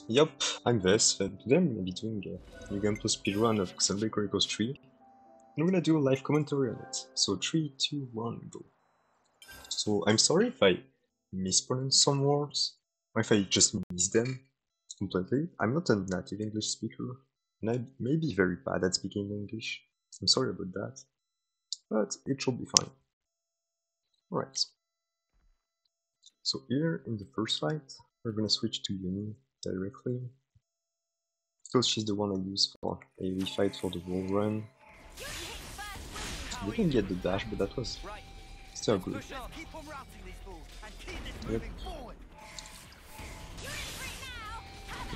Yup, I'm Ves, and today I'm gonna be doing a New Game Plus speedrun of Xenoblade Chronicles 3, and I'm gonna do a live commentary on it. So 3, 2, 1, go. So I'm sorry if I mispronounce some words, or if I just miss them completely. I'm not a native English speaker, and I may be very bad at speaking English. I'm sorry about that, but it should be fine. Alright. So here in the first fight, we're gonna switch to Yumi directly. Because she's the one I use for a fight for the wall run. Didn't get the dash, but that was still good. Yep.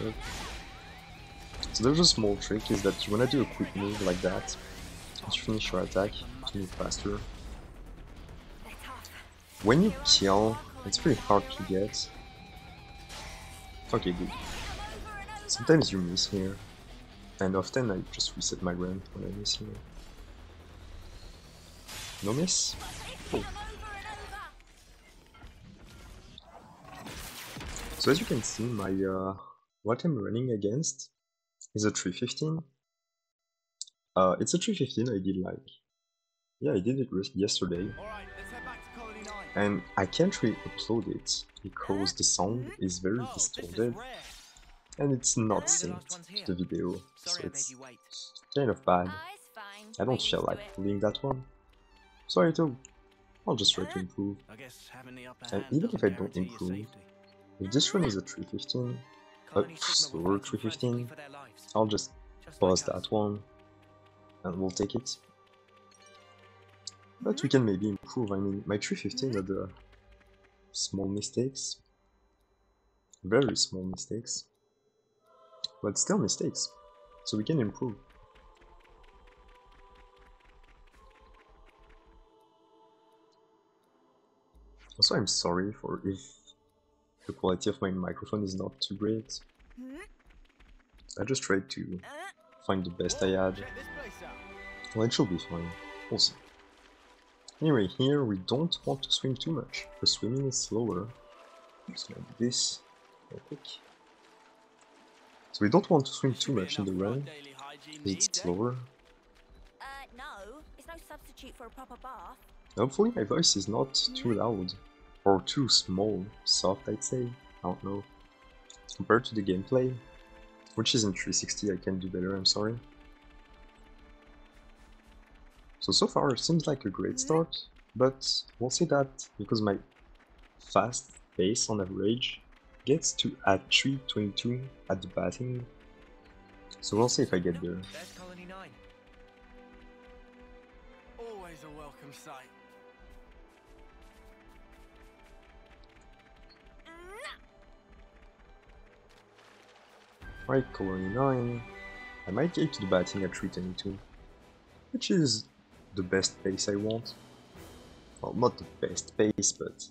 Yep. So there's a small trick, is that you wanna do a quick move like that, and you finish your attack to move faster. When you kill, it's pretty hard to get. Okay, good. Sometimes you miss here, and often I just reset my run when I miss here. No miss? Cool. So as you can see, my what I'm running against is a 315. It's a 315 I did like... Yeah, I did it yesterday. And I can't really upload it because the sound is very distorted and it's not synced to the video, so it's kind of bad. I don't feel like pulling that one, so I thought I'll just try to improve. And even if I don't improve, if this run is a 315, a slower 315, I'll just pause that one and we'll take it. But we can maybe improve. I mean, my 315 had small mistakes, very small mistakes, but still mistakes, so we can improve. Also, I'm sorry for if the quality of my microphone is not too great. I just tried to find the best I had. Well, it should be fine. We'll see. Anyway, here we don't want to swim too much. The swimming is slower. Just like this, real quick. So we don't want to swim too much in the run, because it's slower. No, it's no substitute for a proper bath. Hopefully my voice is not too loud, or too small, soft I'd say, I don't know. Compared to the gameplay, which is in 360, I can do better, I'm sorry. So far it seems like a great start, but we'll see that because my fast pace on average gets to at 322 at the batting, so we'll see if I get there. There's Colony 9. Always a welcome sight. Right, Colony 9. I might get to the batting at 322, which is the best pace I want. Well, not the best pace, but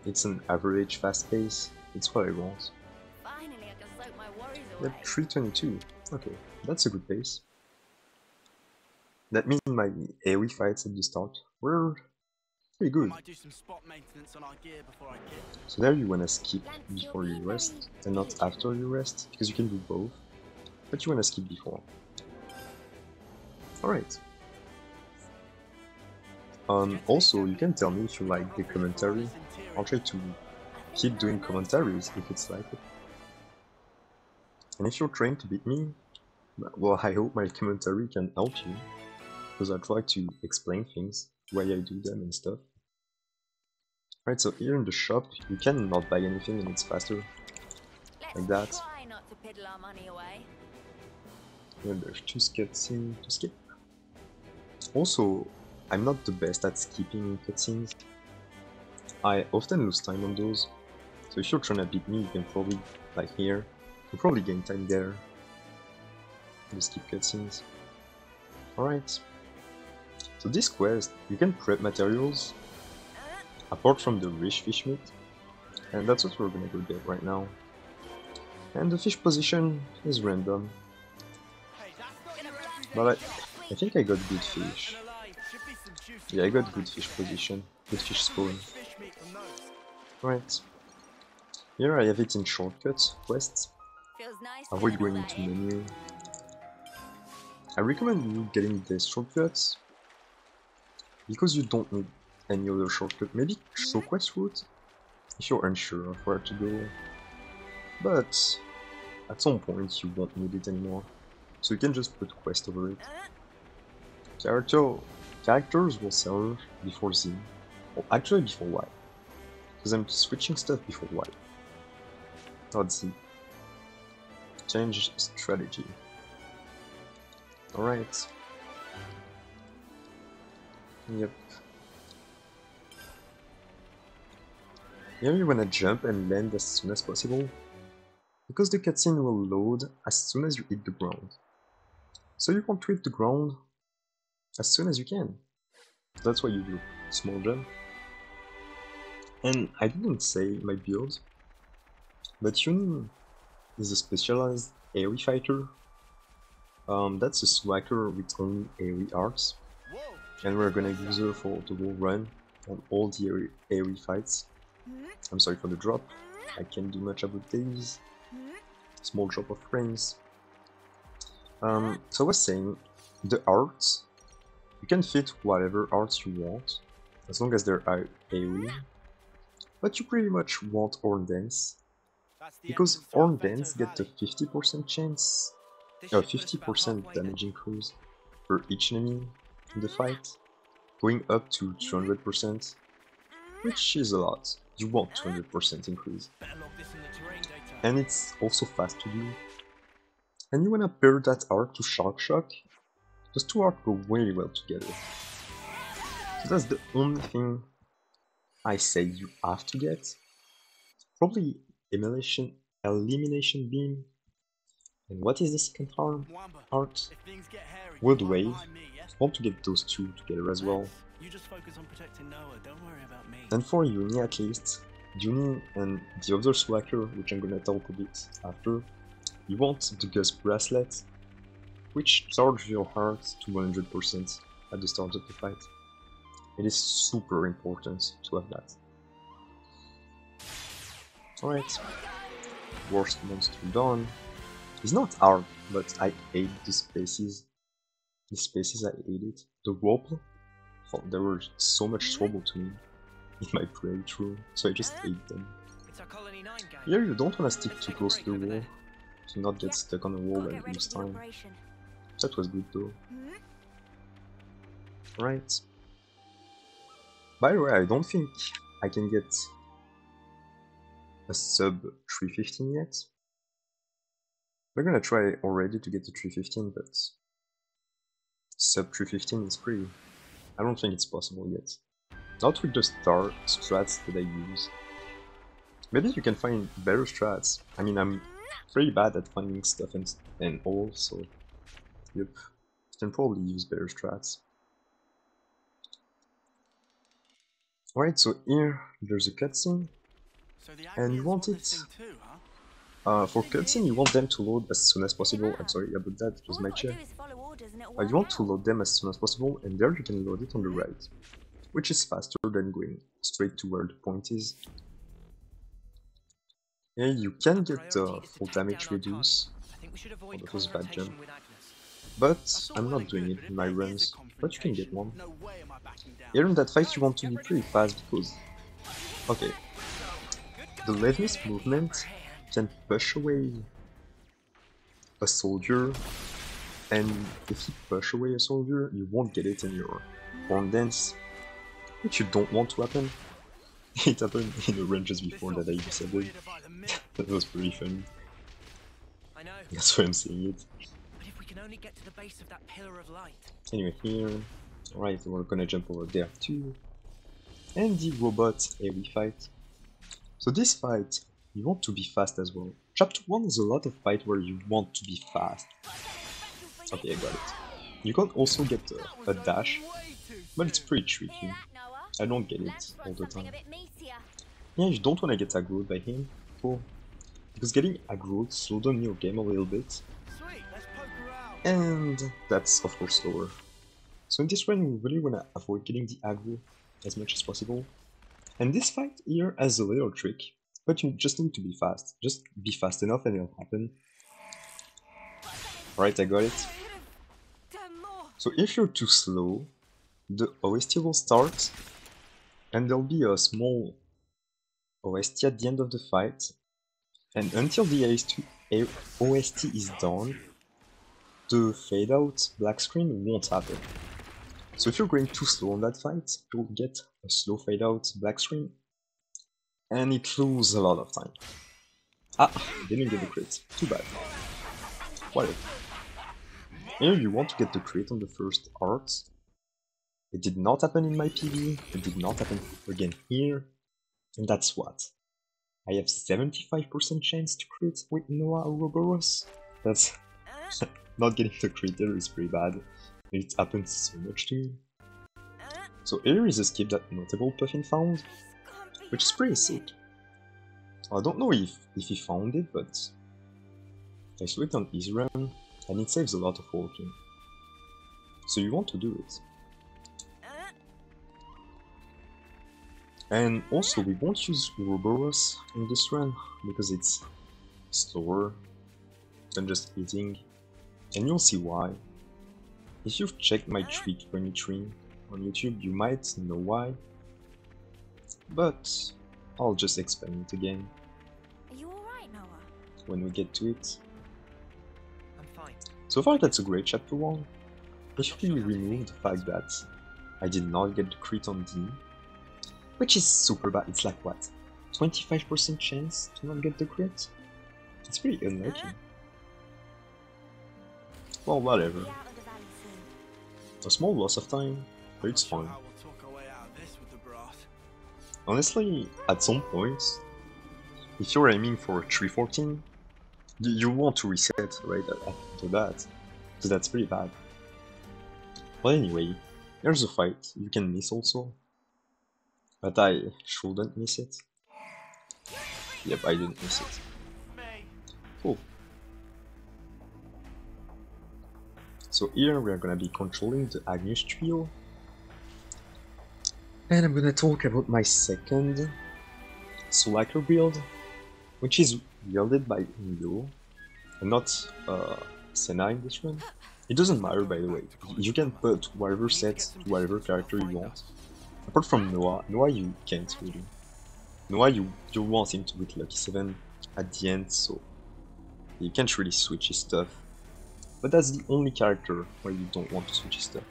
it's an average fast pace. It's what I want. Finally, I can soak my worries away. Yep, 322. Okay, that's a good pace. That means my AoE fights at the start were pretty good. I might do some spot maintenance on our gear before I kick. So there you wanna skip before you rest, and not after you rest, because you can do both, but you wanna skip before. Alright. Also, you can tell me if you like the commentary. I'll try to keep doing commentaries if it's like it. And if you're trying to beat me, well, I hope my commentary can help you, because I try to explain things, why I do them and stuff. Right, so here in the shop, you can not buy anything and it's faster. Like that. Try not to piddle our money away. And there's 2 cutscenes to skip. Also, I'm not the best at skipping cutscenes. I often lose time on those. So if you're trying to beat me, you can probably, like here, you can probably gain time there. You skip cutscenes. Alright. So this quest, you can prep materials, apart from the rich fish meat, and that's what we're gonna go get right now. And the fish position is random, but I think I got good fish. Yeah, I got good fish position, good fish spawn. Right. Here I have it in shortcut quests. Feels nice. avoid feeling going all into that in. menu. I recommend you getting the shortcuts because you don't need any other shortcut. Maybe show quest route if you're unsure of where to go, but at some point you won't need it anymore, so you can just put quest over it. Characters will serve before Z, or actually before Y, because I'm switching stuff before Y, not Z. Change strategy. Alright. Yep. Here you wanna jump and land as soon as possible, because the cutscene will load as soon as you hit the ground. So you want to hit the ground as soon as you can. That's why you do small jump. And I didn't say my build, but Yun is a specialized AoE fighter. That's a swagger with only AoE arts, and we're gonna use her for the whole run on all the AoE fights. I'm sorry for the drop, I can't do much about these. Small drop of frames. So I was saying, the arts, you can fit whatever arts you want, as long as they're AoE, but you pretty much want Horn Dance, because Horn Dance get a 50% chance, 50% damage increase for each enemy in the fight, going up to 200%, which is a lot. You want 200% increase. And it's also fast to do. And you wanna pair that art to Shark Shock. Those two arts go really well together. So that's the only thing I say you have to get. Probably Elimination Beam. And what is the second art? World Wave. Want to get those two together as well. And for Uni at least, Uni and the other swagger, which I'm gonna talk a bit after, you want the Gust Bracelet, which charges your heart to 100% at the start of the fight. It is super important to have that. Alright, worst monster done. It's not hard, but I hate the spaces. The spaces, I hate it. The rope, they were so much trouble to me in my playthrough, so I just hate them. Here you don't want to stick too close to the wall, to not get stuck on the wall and lose time. That was good though. Right. By the way, I don't think I can get a sub 315 yet. We're gonna try already to get to 315, but sub 315 is free. I don't think it's possible yet. Not with the star strats that I use. Maybe you can find better strats. I mean, I'm pretty bad at finding stuff and all, so yep, you can probably use better strats. Alright, so here there's a cutscene, and you want it. For cutscene, you want them to load as soon as possible. I'm sorry about that, it was my chair. You want to load them as soon as possible, and there you can load it on the right, which is faster than going straight to where the point is. Yeah, you can get full damage reduce. Oh, that was a bad jump. But I'm not doing it in my runs, but you can get one. Here in that fight you want to be pretty fast because... Okay, the Levis movement can push away a soldier, and if you push away a soldier, you won't get it in your Horn Dance, which you don't want to happen. It happened in the ranges before that I disabled. That was pretty funny. That's why I'm saying it. Anyway, here, alright, we're gonna jump over there too. And the robot AoE fight. So this fight, you want to be fast as well. Chapter 1 is a lot of fight where you want to be fast. Okay, I got it. You can also get a dash, but it's pretty tricky. I don't get it all the time. Yeah, you don't want to get aggroed by him, cool. Because getting aggroed slowed down your game a little bit. And that's of course slower. So in this run you really want to avoid getting the aggro as much as possible. And this fight here has a little trick. But you just need to be fast. Just be fast enough and it'll happen. Alright, I got it. So if you're too slow, the OST will start, and there'll be a small OST at the end of the fight, and until the OST is done, the fade out black screen won't happen. So if you're going too slow on that fight, you'll get a slow fade out black screen, and it loses a lot of time. Ah, didn't get the crit. Too bad. Whatever. Here you want to get the crit on the first art. It did not happen in my PV, it did not happen again here, and that's what? I have 75% chance to crit with Noah Ouroboros? That's... not getting the crit there is pretty bad. It happens so much to me. So here is a skip that Notable Puffin found, which is pretty sick. I don't know if he found it, but I saw it on easy run, and it saves a lot of walking. So you want to do it. And also we won't use Ouroboros in this run, because it's slower than just eating, and you'll see why. If you've checked my Tweak 23 on YouTube, you might know why, but I'll just explain it again. Are you alright, Noah? When we get to it. I'm fine. So far that's a great chapter 1. If we remove the fact that I did not get the crit on D, which is super bad, it's like what? 25% chance to not get the crit? It's pretty unlucky. Well, whatever. Be out of the valley soon. A small loss of time, but it's Not sure fine. how we'll talk our way out of this with the brass. Honestly, at some point, if you're aiming for 314, you want to reset right after that, so that's pretty bad. But anyway, here's a fight. You can miss also, but I shouldn't miss it. Yep, I didn't miss it. Cool. So here we are gonna be controlling the Agnus trio, and I'm gonna talk about my second Soulhacker build, which is wielded by Neo, and not Senna in this run. It doesn't matter, by the way. You can put whatever set to whatever character you want. Apart from Noah, you can't really. Noah, you want him to with Lucky 7 at the end, so you can't really switch his stuff. But that's the only character where you don't want to switch his stuff.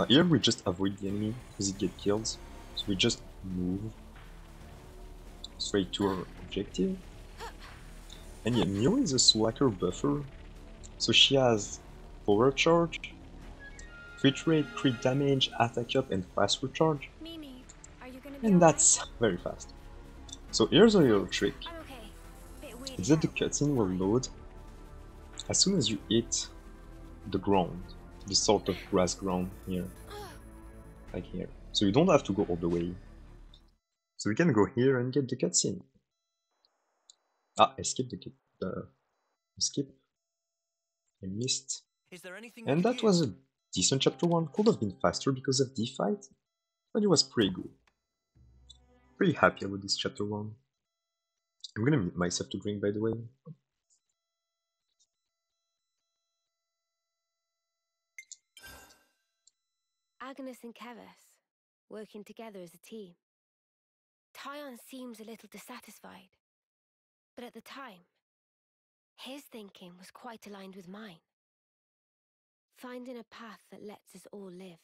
Here we just avoid the enemy because it gets killed, so we just move straight to our objective. And yeah, Mio is a Soulhacker buffer, so she has power charge, crit rate, crit damage, attack up, and fast recharge. Mimi, are you gonna be And alright? that's very fast. So here's a little trick. I'm okay. Bit weird Is that the now. cutscene will load as soon as you hit the ground, the sort of grass ground here, like here. So you don't have to go all the way. So we can go here and get the cutscene. Ah, I skipped the skip. I missed. Is there anything And that was a decent chapter 1. Could have been faster because of the fight, but it was pretty good. Pretty happy about this chapter 1. I'm gonna mute myself to drink, by the way. Agnes and Keves, working together as a team. Tyon seems a little dissatisfied, but at the time, his thinking was quite aligned with mine. Finding a path that lets us all live.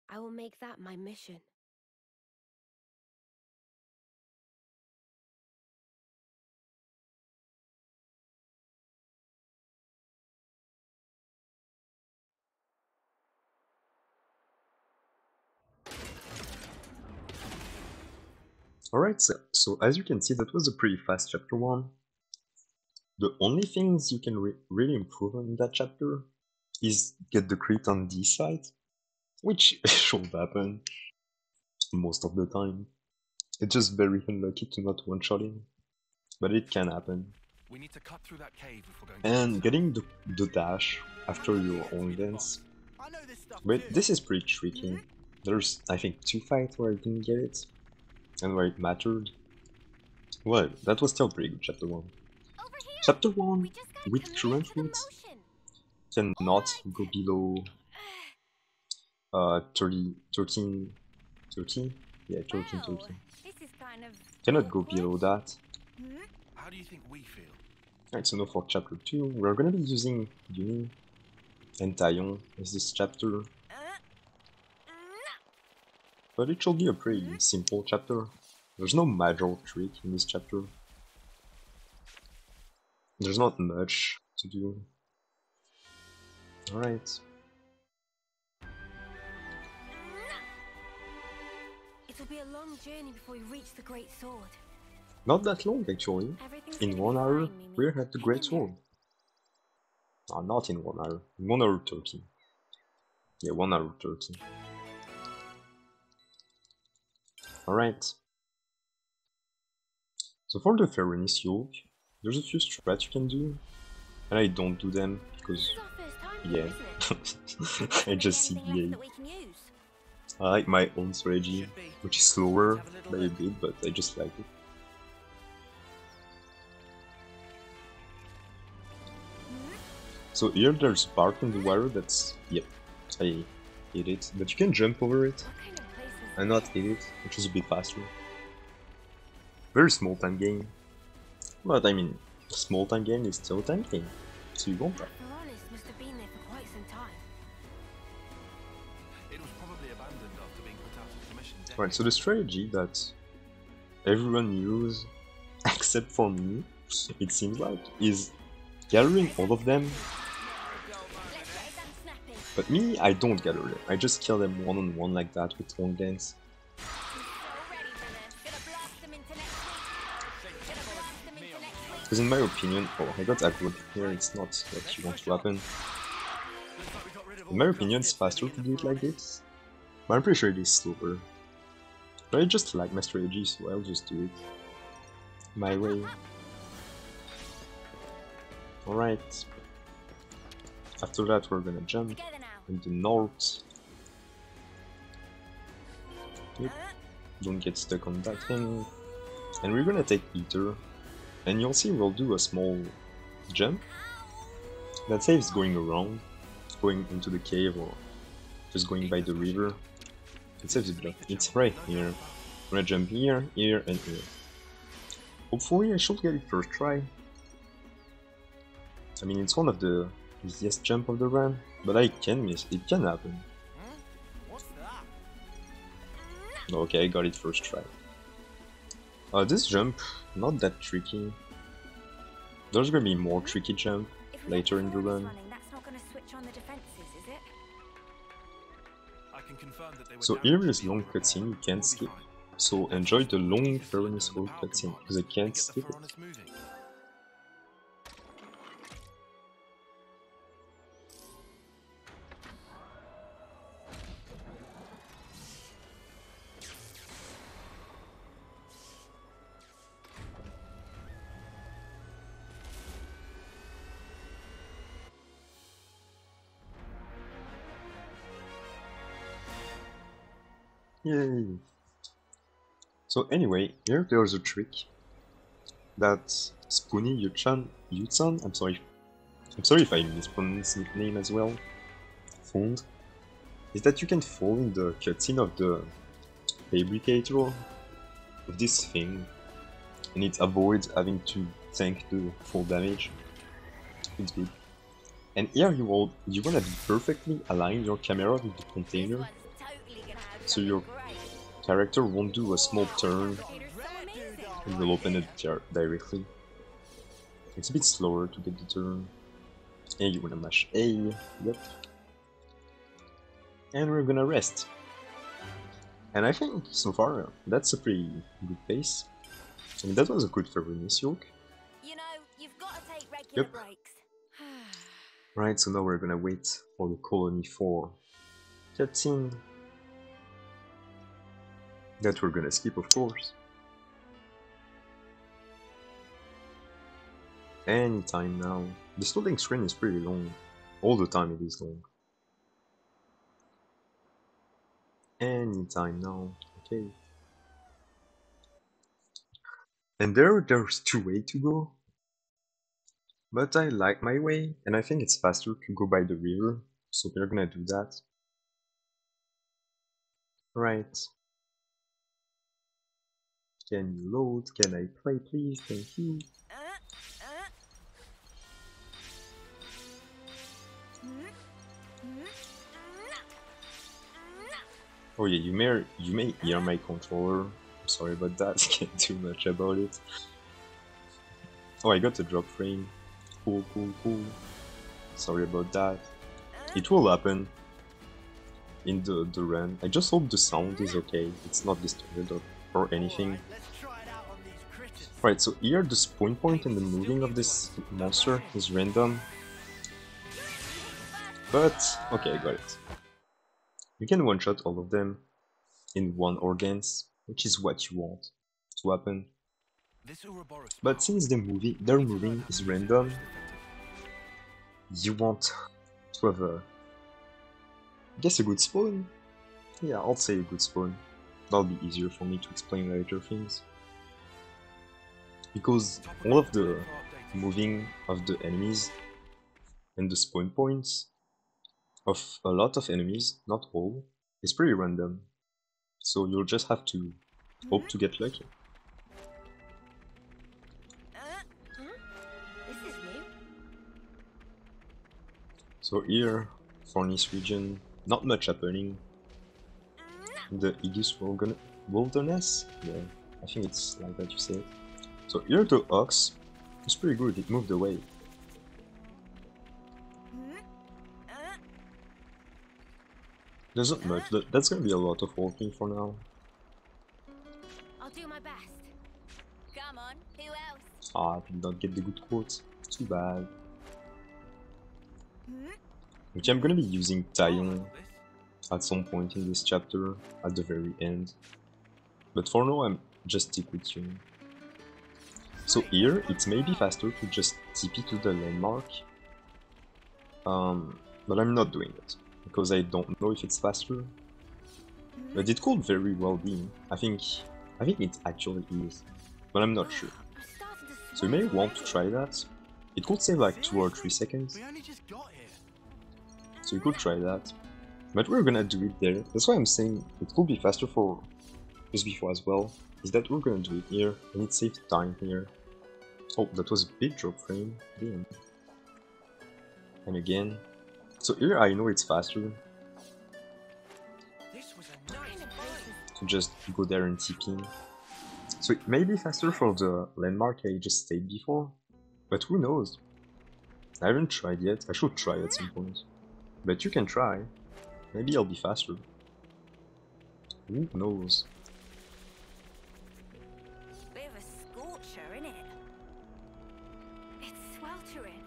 I will make that my mission. Alright, so as you can see, that was a pretty fast chapter 1. The only things you can really improve on in that chapter is get the crit on D side, which should happen most of the time. It's just very unlucky to not one-shot him, but it can happen. We need to cut through that cave if we're going And getting the dash after your own dance, I know this stuff but too. this is pretty tricky. There's, I think, 2 fights where I didn't get it. and where it mattered. Well, that was still pretty good, chapter 1. Over here. Chapter We 1, just gotta with commit current to the roots, motion. cannot Alright. go below 13, 13? Yeah, 13, Well, 13. this is kind of Cannot go awkward. below that. How do you think we feel? Alright, so now for chapter 2, we're gonna be using Yuni and Taillon as this chapter, but it should be a pretty simple chapter. There's no major trick in this chapter. There's not much to do. Alright. It'll be a long journey before we reach the Great Sword. Not that long actually. Everything's In gonna 1 be hour, fine, Mimi. we're at the Hang Great in there. Sword. Ah, not in 1 hour. In 1 hour 30. Yeah, 1 hour 30. Alright. So for the Ferronis yoke, there's a few strats you can do, and I don't do them This because, is our first time here, yeah, isn't it? I just Anything left CBA. that we can use? I like my own strategy, Should be. which is slower Let's have a little by a look. bit, but I just like it. So here there's part in the water that's, yep, I hit it, but you can jump over it What kind of place is and not this? hit it, which is a bit faster. Very small time game, but I mean, small time game is still time game, so you want that. Veronis must have been there for quite some time. It was probably abandoned after being put out of commission. Right, so the strategy that everyone uses, except for me, it seems like, is gathering all of them, Let's get it done snappy. but me, I don't gather them. I just kill them one on one like that with long dance. I'm so ready for this. Gonna blast them into next week. Gonna blast them into next week. Because in my opinion, oh, I got aggro here, it's not what you want to happen. Looks like we got rid of all In my the opinion, it's crossbits faster at to the do it like end of this, but I'm pretty sure it is slower. But I just like my strategy, so I'll just do it my way. Alright. After that, we're gonna jump Together now. in the north. Yep. Don't get stuck on that thing. And we're gonna take Ether. And you'll see we'll do a small jump. That saves going around, going into the cave or just going by the river. It saves it, it's right here. I'm gonna jump here, here, and here. Hopefully I should get it first try. I mean, it's one of the easiest jump of the run, but I can miss, it can happen. What's that? Okay, I got it first try. This jump, not that tricky. There's gonna be more tricky jump If we later get in the Veronis run. running, that's not gonna switch on the defenses, is it? I can confirm that they were So damaged here is beyond long repair. cutscene you We'll can't be skip. fine. So Let's enjoy just the long keep Ferronis circling Road the power cutscene, command because I and can't get the skip it. Ferronis moving. Yay! So anyway, here there's a trick that Spoonie Yutsan, I'm sorry if I mispronounce his name as well, found, is that you can fall in the cutscene of the fabricator of this thing, and it avoids having to tank the full damage. It's good. And here you wanna perfectly align your camera with the This container, one's totally gonna have so something your great. character won't do a small turn Fabricator's so amazing. and will open it directly. It's a bit slower to get the turn. And you wanna mash A, yep. And we're gonna rest. And I think so far that's a pretty good pace. I mean, that was a good Ferronis yoke. You know, you've got to take regular Yep. breaks. Right, so now we're gonna wait for the Colony 4 cutscene. That we're gonna skip, of course. Anytime now. This loading screen is pretty long. All the time it is long. Anytime now. Okay. And there's two ways to go. But I like my way, and I think it's faster to go by the river, so we're gonna do that. Right. Can you load? Can I play, please? Thank you. Oh yeah, you may hear my controller. I'm sorry about that. Can't do much about it. Oh, I got a drop frame. Cool, cool, cool. Sorry about that. It will happen in the run. I just hope the sound is okay. It's not distorted or anything. Right, so here the spawn point and the moving of this monster is random. But, okay, I got it. You can one-shot all of them in one organs, which is what you want to happen. But since their moving is random, you want to have a, I guess, a good spawn? Yeah, I'll say a good spawn. That'll be easier for me to explain later things. Because all of the moving of the enemies and the spawn points of a lot of enemies, not all, is pretty random. So you'll just have to hope to get lucky. This is new. So here, for this region, not much happening. The Aegis Wilderness? Yeah, I think it's like that you say it. So here the ox is pretty good, it moved away. Doesn't much, that's gonna be a lot of walking for now. I'll do my best. Come on, who else? Ah, I did not get the good quotes. Too bad. Okay, I'm gonna be using Taion at some point in this chapter, at the very end. But for now, I'm just stick with you. So here, it may be faster to just TP to the landmark. But I'm not doing it, because I don't know if it's faster. But it could very well be. I think it actually is, but I'm not sure. I'm starting to So you may sweat want to already. try that. It could save like 2 or 3 seconds, We only just got here. so you could try that. But we're gonna do it there. That's why I'm saying it could be faster for just before as well. Is that we're gonna do it here, and it saves time here. Oh, that was a big drop frame. Damn. And again. So here I know it's faster This was a What nice kind of place is to just go there and TP. So it may be faster for the landmark I just stayed before, but who knows? I haven't tried yet. I should try at some point. But you can try. Maybe I'll be faster. Who knows? Bit of a scorcher, innit? It's sweltering.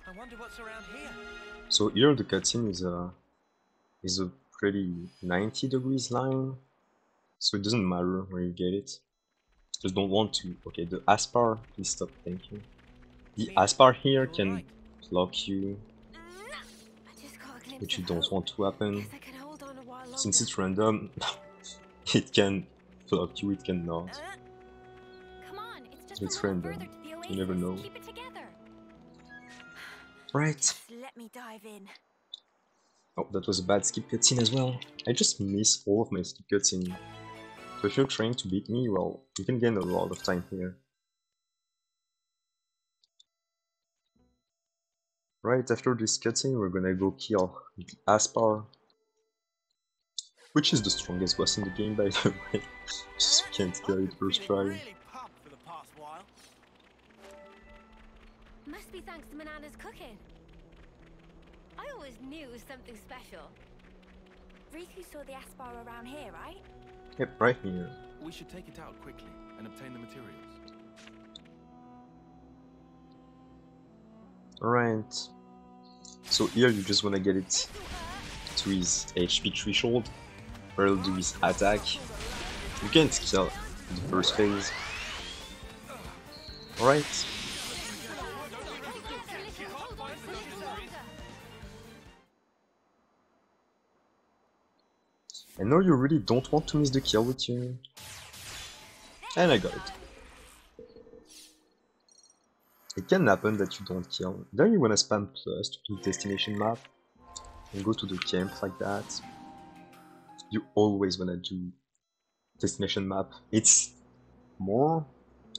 I wonder what's around here. So here the cutscene is a pretty 90 degrees line, so it doesn't matter where you get it. Just don't want to. Okay, the Aspar, please stop, thank you. The Aspar here can block you, I just got a glimpse which you of don't hope. want to happen. Guess I can hold on a while longer. Since it's random, it can block you, it cannot. Come on, it's just It's a little random. further to the oasis. You never know. Keep it together. Right. Just let me dive in. Oh, that was a bad skip cutscene as well. I just miss all of my skip cutscene. So if you're trying to beat me, well, you can gain a lot of time here. Right after this cutscene, we're gonna go kill the Aspar, which is the strongest boss in the game, by the way. Just can't kill it first try. Really pumped for the past while. Must be thanks to Manana's cooking. I always knew it was something special. Riku saw the Aspar around here, right? Yep, right here. We should take it out quickly and obtain the materials. Alright. So here you just wanna get it to his HP threshold, where he'll do his attack. You can't kill the first phase. Alright. I know you really don't want to miss the kill with you. And I got it. It can happen that you don't kill. Then you wanna spam plus to do destination map and go to the camp like that. You always wanna do destination map. It's more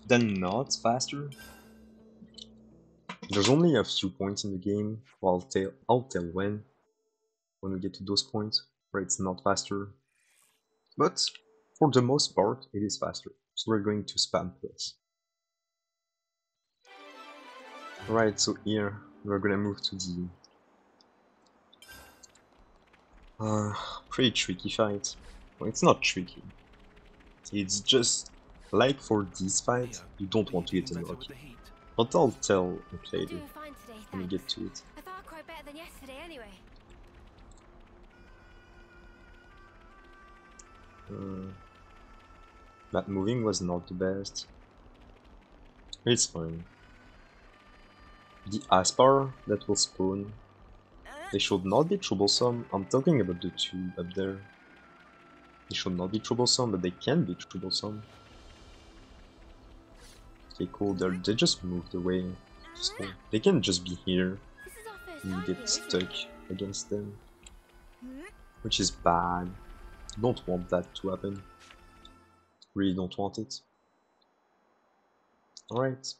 than not faster. There's only a few points in the game. Well, I'll tell when we get to those points where it's not faster. But for the most part, it is faster. So we're going to spam plus. Right, so here we're gonna move to the pretty tricky fight. Well, it's not tricky. It's just like for this fight, you don't want to get Better with unlucky. the heat. But I'll tell it later Doing fine today, when we thanks. get to it. I thought I cried better than yesterday anyway. That moving was not the best. It's fine. The Aspar that will spawn, they should not be troublesome. I'm talking about the two up there. They should not be troublesome, but they can be troublesome. Okay, cool. They just moved away. So they can just be here This is our first and time you here, get isn't stuck it? against them, which is bad. Don't want that to happen. Really don't want it. Alright.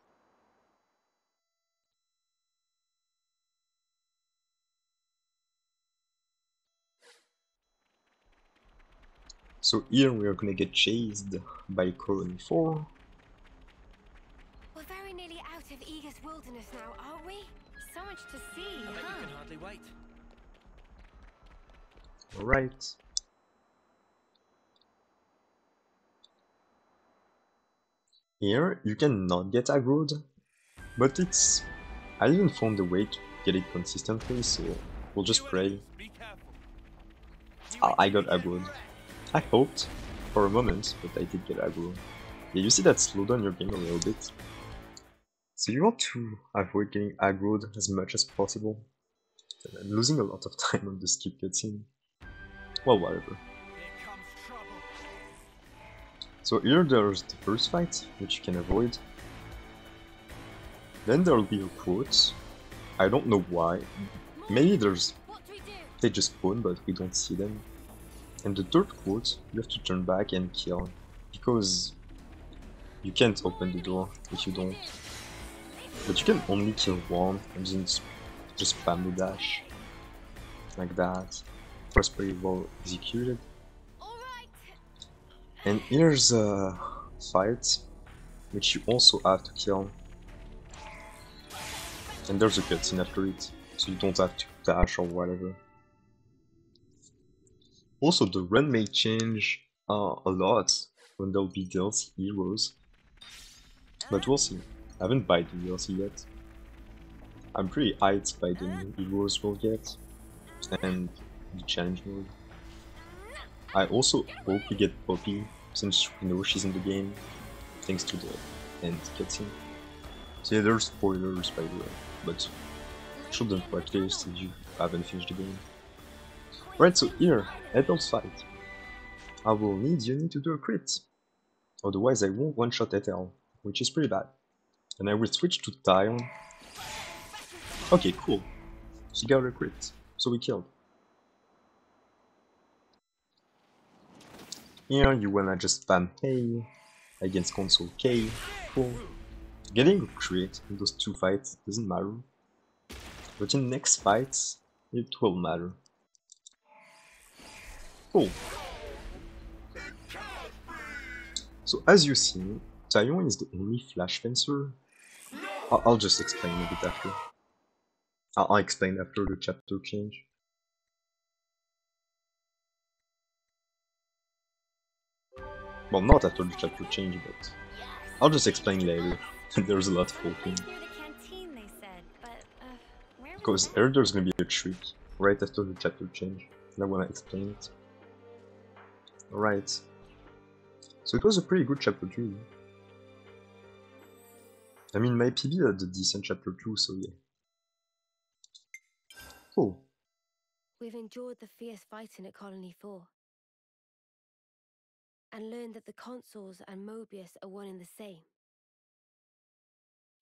So here we are gonna get chased by Colony 4. We're very nearly out of Aegis Wilderness now, aren't we? So much to see, I bet you huh? can hardly wait. Alright. Here you cannot get aggroed, but it's... I didn't found a way to get it consistently, so we'll just pray. Be careful. I got aggroed. I hoped for a moment, but I did get aggro. Yeah, you see that slowed down your game a little bit. So you want to avoid getting aggroed as much as possible. I'm losing a lot of time on the skip cutscene. Well, whatever. Here comes trouble. So here there's the first fight, which you can avoid. Then there'll be a quote. I don't know why. Maybe there's... What do we do? they just spawn, but we don't see them. And the third quote, you have to turn back and kill. Because you can't open the door if you don't. But you can only kill one and then just spam the dash. Like that. Press pretty well executed. Alright! And here's a fight, which you also have to kill. And there's a cutscene after it, so you don't have to dash or whatever. Also, the run may change a lot when there'll be DLC heroes. But we'll see. I haven't bought the DLC yet. I'm pretty hyped by the new heroes we'll get, and the challenge mode. I also hope we get Poppy, since we know she's in the game, thanks to the end cutscene. So yeah, there's spoilers by the way, but shouldn't watch this if you haven't finished the game. Right, so here, Ethel's fight. I will need Yoni to do a crit, otherwise I won't one-shot Ethel, which is pretty bad. And I will switch to Tyon. Okay, cool. She got a crit, so we killed. Here you wanna just spam A against console K, cool. Getting a crit in those two fights doesn't matter, but in next fights it will matter. Cool. So as you see, Tyon is the only flash fencer. I'll just explain a bit after. I'll explain after the chapter change. Well, not after the chapter change, but I'll just explain later. There's a lot of talking. Near the canteen, they said, but, where Because there's gonna be a trick right after the chapter change, and I wanna explain it. Alright. So it was a pretty good chapter 2. I mean, my PB had a decent chapter 2, so yeah. Cool. We've endured the fierce fighting at Colony 4. and learn that the consuls and Mobius are one and the same.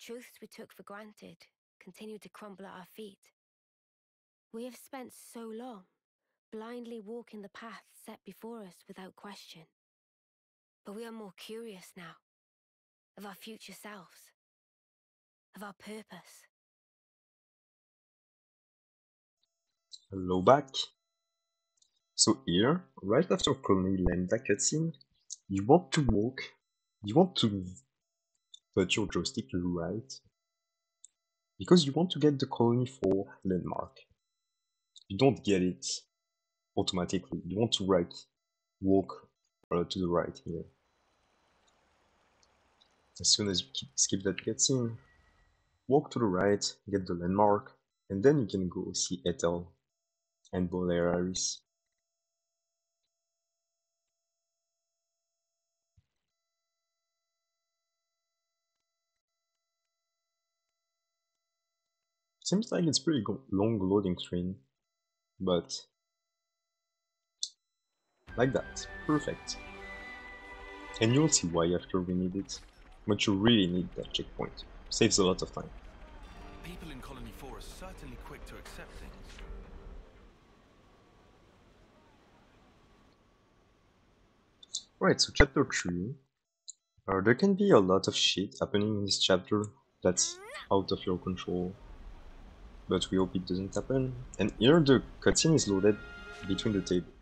Truths we took for granted continue to crumble at our feet. We have spent so long blindly walking the path set before us without question. But we are more curious now, of our future selves, of our purpose. Hello back. So here, right after Colony Lambda cutscene, you want to put your joystick right, because you want to get the Colony 4 landmark. You don't get it automatically. You want to walk to the right here. As soon as you skip that cutscene, walk to the right, get the landmark, and then you can go see Ethel and Boleraris. Seems like it's pretty long loading screen, but like that, perfect. And you'll see why after we need it, but you really need that checkpoint. Saves a lot of time. People in Colony 4 are certainly quick to accept things. Right, so chapter 3. There can be a lot of shit happening in this chapter that's out of your control, but we hope it doesn't happen. And here the cutscene is loaded between the table,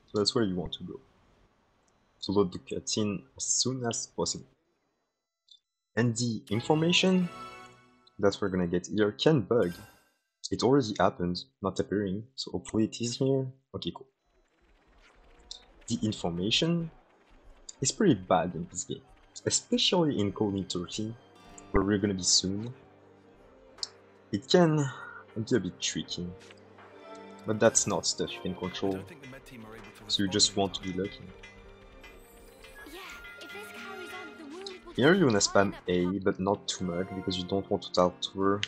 so that's where you want to go. So load the cutscene as soon as possible. And the information that we're gonna get here can bug. It already happened, not appearing, so hopefully it is here. Okay, cool. The information is pretty bad in this game, especially in Colony 13, where we're gonna be soon. It can be a bit tricky, but that's not stuff you can control, so you just want to be lucky. Yeah, if this carries on, the wound will Here you wanna spam A, but not too much, because you don't want to talk to her.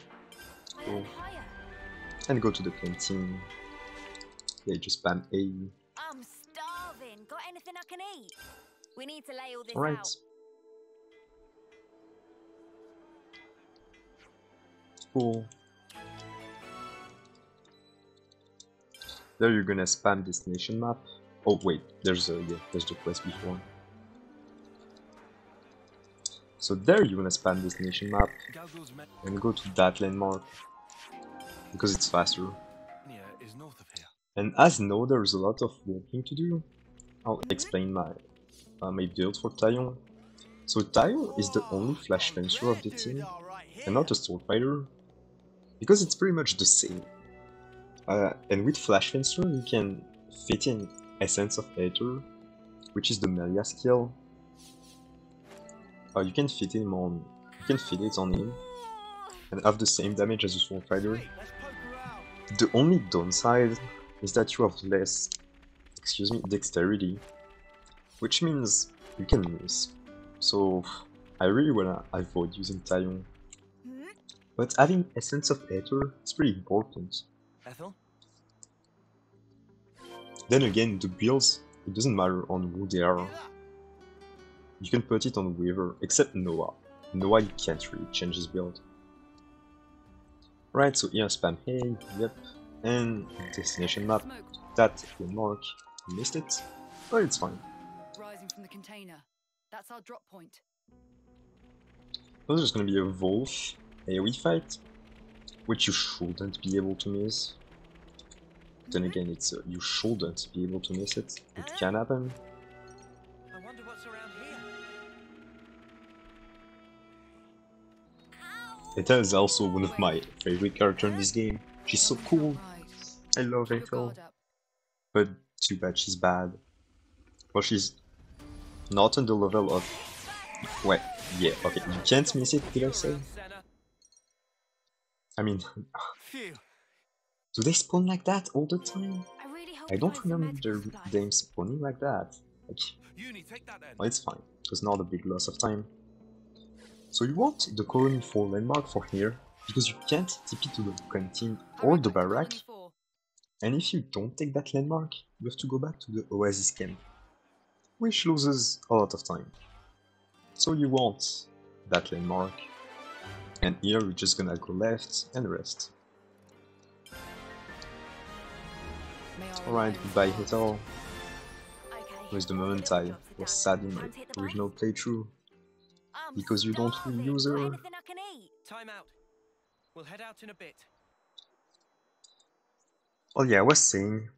So, higher. and go to the canteen. Yeah, just spam A. I'm starving. Got anything I can eat? We need to lay all this Alright. out. Cool. There you're gonna spam destination map. Oh wait, there's the quest before. So there you wanna spam destination map and go to that landmark because it's faster. Is north of here. And as no, there's a lot of walking to do. I'll explain my build for Taion. So Taion is the only flash fencer of the team, and not a sword fighter, because it's pretty much the same. And with flash fencer, you can fit in Essence of Aether, which is the Melia skill. You can fit it on him, and have the same damage as a sword fighter. The only downside is that you have less, dexterity, which means you can miss. So I really wanna avoid using Taion. But having Essence of Aether is pretty important. Ethel? Then again, the builds, it doesn't matter on who they are. You can put it on Weaver, except Noah. Noah you can't really change his build. Right, so here spam hey, yep, and destination map. That landmark, you missed it, but it's fine. Rising from the container. That's our drop point. So there's gonna be a Wolf AoE fight, which you shouldn't be able to miss. Then again, it's you shouldn't be able to miss it. It can happen. I wonder what's around here. Ethel is also one of my favorite characters in this game. She's so cool. Right. I love Keep your Ethel. guard up. But too bad she's bad. Well, she's not on the level of... Wait, yeah, okay, you can't miss it, did I say? I mean, Phew. do they spawn like that all the time? I really hope I he don't finds some remember medical supplies. them spawning like that. Like, Uni, take that then. well, it's fine. It was not a big loss of time. So you want the Colony 4 landmark for here, because you can't TP to the canteen I or went the back to barrack, Colony 4. and if you don't take that landmark, you have to go back to the Oasis camp. which loses a lot of time. So you want that landmark, and here we're just gonna go left and rest. Alright, goodbye Hetal. Was the moment I was sad in my original playthrough, because you don't reuse her. Time out. We'll head out in a bit. Well, yeah, I was saying,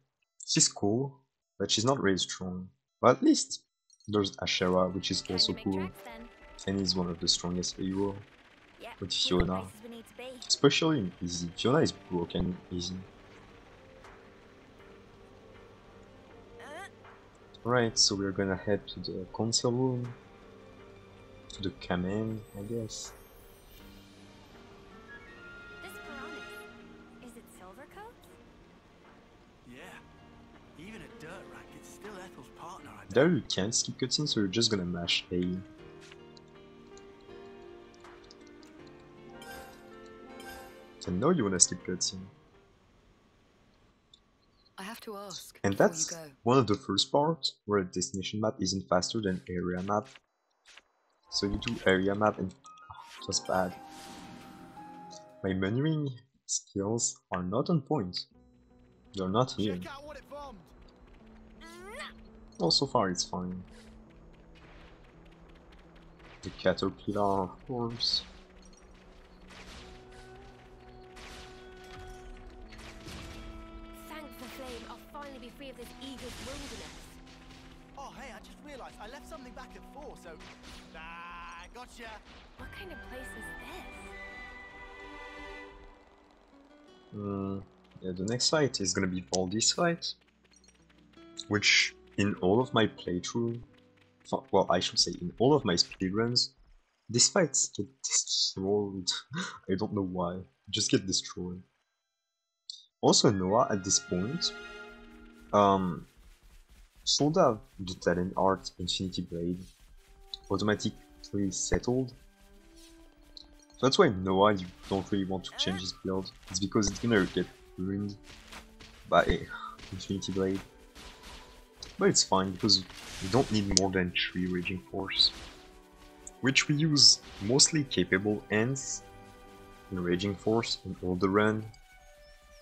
she's cool, but she's not really strong. But at least there's Ashera, which is also cool, and is one of the strongest hero with Fiona. Especially in easy. Fiona is broken in easy. Alright, so we're gonna head to the console room, to the command, I guess. This Piranha, is it Silvercoat? Yeah. Even a dirt rag, it's still Ethel's partner, I bet. There you can't skip cutscenes, so you're just gonna mash A. I know you wanna skip cutscene. I have to ask. And before that's you go. one of the first parts where a destination map isn't faster than area map. So you do area map and it was bad. My menuing skills are not on point. They're not here. Check out what it bombed. Oh, so far it's fine. The caterpillar, of course. Thank the flame, I'll finally be free of this eagle's wilderness. Oh, hey, I just realized I left something back at 4, so... Ah, gotcha. What kind of place is this? Yeah, the next fight is gonna be Baldi's fight, which in all of my playthrough, well, I should say in all of my speedruns, these fights get destroyed. I don't know why, just get destroyed. Also, Noah at this point should have the talent art Infinity Blade automatically settled. So that's why Noah, you don't really want to change his build. It's because it's gonna get ruined by Infinity Blade. But it's fine because we don't need more than 3 Raging Force, which we use mostly capable ends in Raging Force in all the run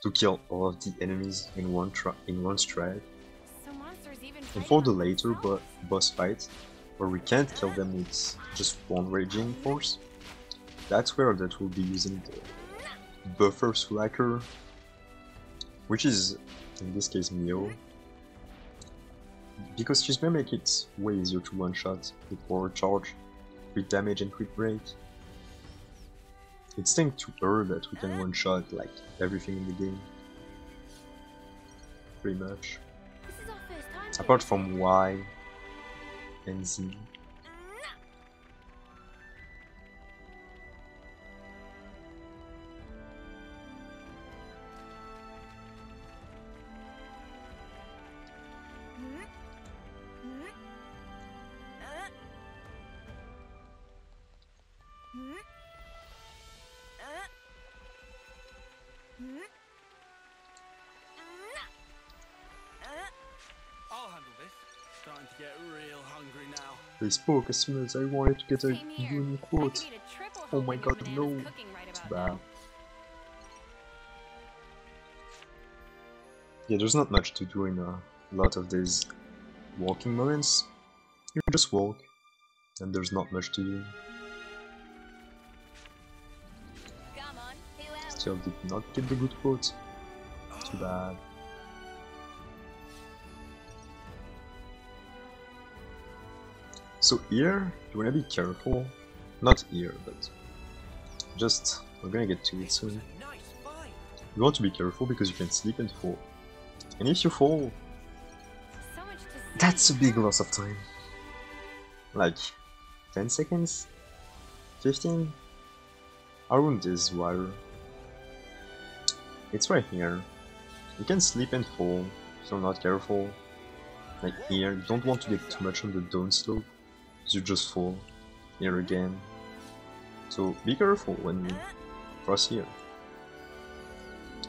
to kill all of the enemies in one strike. So monsters even And fight for the among later themselves? boss fight, where we can't kill them with just one Raging Force, that's where that will be using the Buffer Slacker, which is in this case Mio, because she's gonna make it way easier to one-shot with Power Charge, crit damage and crit rate. It's thanks to her that we can one-shot like everything in the game. Pretty much. This is our first time Apart here. from Y and Z. I'll handle this. Starting to get real hungry now. They spoke as soon as I wanted to get a Same here. unique I quote. could eat a triple Oh my helping of god, Banana's no. cooking right Too about bad. now. Yeah, there's not much to do in a lot of these walking moments. You just walk, and there's not much to do. Come on, who else? Still did not get the good quote. Too bad. So here, you wanna be careful. Not here, but just, we're gonna get to it This was soon. a nice fight. You want to be careful because you can slip and fall. And if you fall, So much to see. that's a big loss of time. Like, 10 seconds? 15? Around this wire. It's right here. You can slip and fall if you're not careful. Like here, you don't want to get too much on the down slope, because you just fall. Here again. So be careful when you cross here.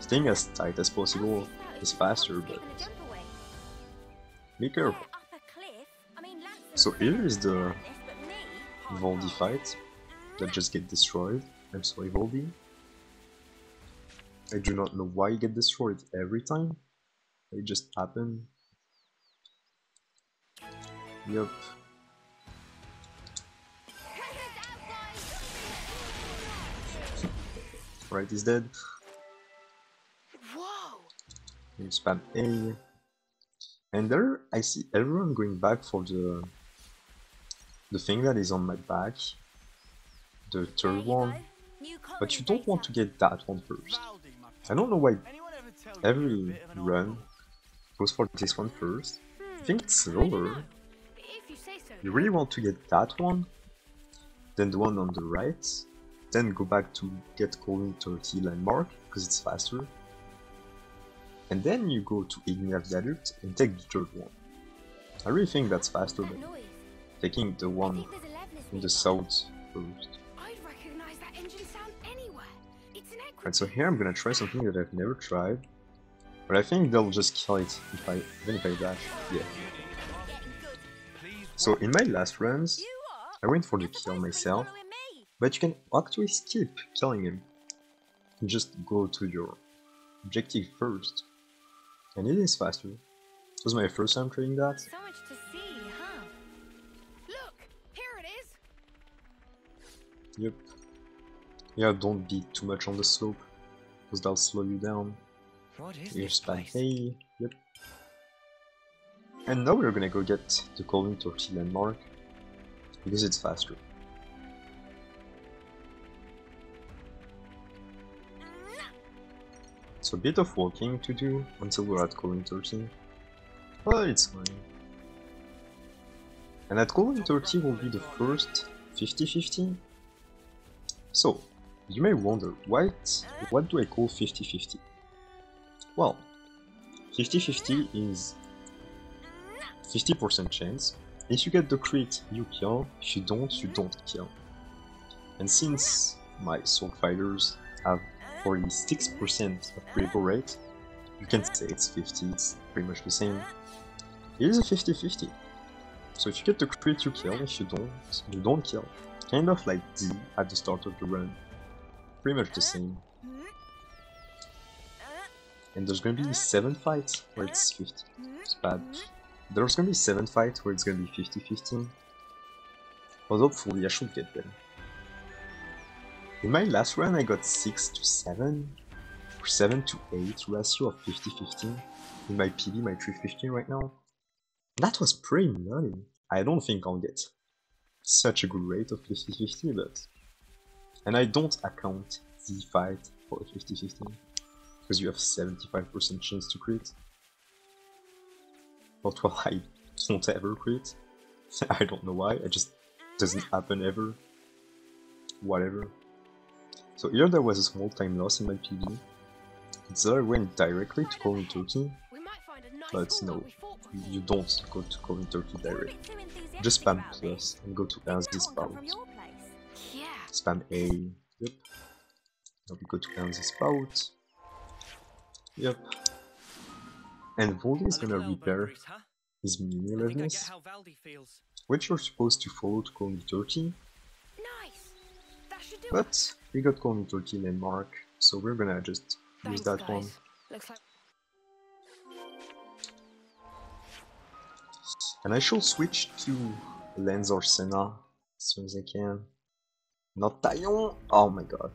Staying as tight as possible is faster, but Taking a jump away. be Yeah, careful. up a cliff. I mean, So here is the Voldy fight that just get destroyed. I'm sorry, Voldy. I do not know why you get destroyed every time. It just happened. Yup. Right, he's dead. Whoa! You spam A. And there I see everyone going back for the thing that is on my back. The third one. But you don't want to get that one first. Valdi, my I don't know why Anyone ever tell you every you're a bit of an run oddball? goes for this one first. I think it's I don't slower. know. If you say so. You really want to get that one, then the one on the right, then go back to get Colony 30 landmark, because it's faster. And then you go to Ignia Viaduct and take the third one. I really think that's faster That than noise. taking the I one think there's a Levinus in the nearby. south first. I'd recognize that engine sound anywhere. It's an Right, so here I'm gonna try something that I've never tried. But I think they'll just kill it even if I dash. Yeah. So in my last runs, I went for the kill myself, but you can actually skip killing him. You just go to your objective first. And it is faster. It was my first time trying that. So much to see, huh? Look, here it is. Yep. Yeah, don't be too much on the slope, because that'll slow you down. What is Here's this place? Hey, yep. And now we're gonna go get the Colony 30 landmark, because it's faster. So a bit of walking to do until we're at Colony 30, but it's fine. And at Colony 30 will be the first 50-50. So, you may wonder, what do I call 50-50? Well, 50-50 is 50% chance. If you get the crit, you kill. If you don't kill. And since my sword fighters have 46% of critical rate, you can say it's 50, it's pretty much the same. It is a 50-50. So if you get the crit, you kill. If you don't kill. Kind of like D at the start of the run. Pretty much the same. And there's gonna be 7 fights where it's 50. It's bad. There's gonna be 7 fights where it's gonna be 50-50. But hopefully I should get them. In my last run I got 6-7 or 7-8 ratio of 50-50. In my PB, my 350 right now. That was pretty nutty. I don't think I'll get such a good rate of 50-50, but... And I don't account the fight for 50-50. Because you have 75% chance to crit. But well, I don't ever crit. I don't know why, it just doesn't happen ever. Whatever. So here there was a small time loss in my PB. So I went directly to Colony 30, We might find a nice but hall no, like we fought for. you don't go to Colony 30 You're a directly. bit too enthusiastic Just spam about plus this. and go to Didn't Ernst that one come Spout. from your place? Yeah. Spam A, yep. Now we go to Ernst Spout. Yep. And Voldy is A gonna little elbow repair grease, huh? his mini I think I get Levinus, how Valdi feels. which you're supposed to follow to Colony 30, Nice. That should do it. but we got Colony 30 landmark, so we're gonna just use Thanks, that guys. one. Looks like And I shall switch to Lens or Senna as soon as I can. Not Taillon! Oh my god.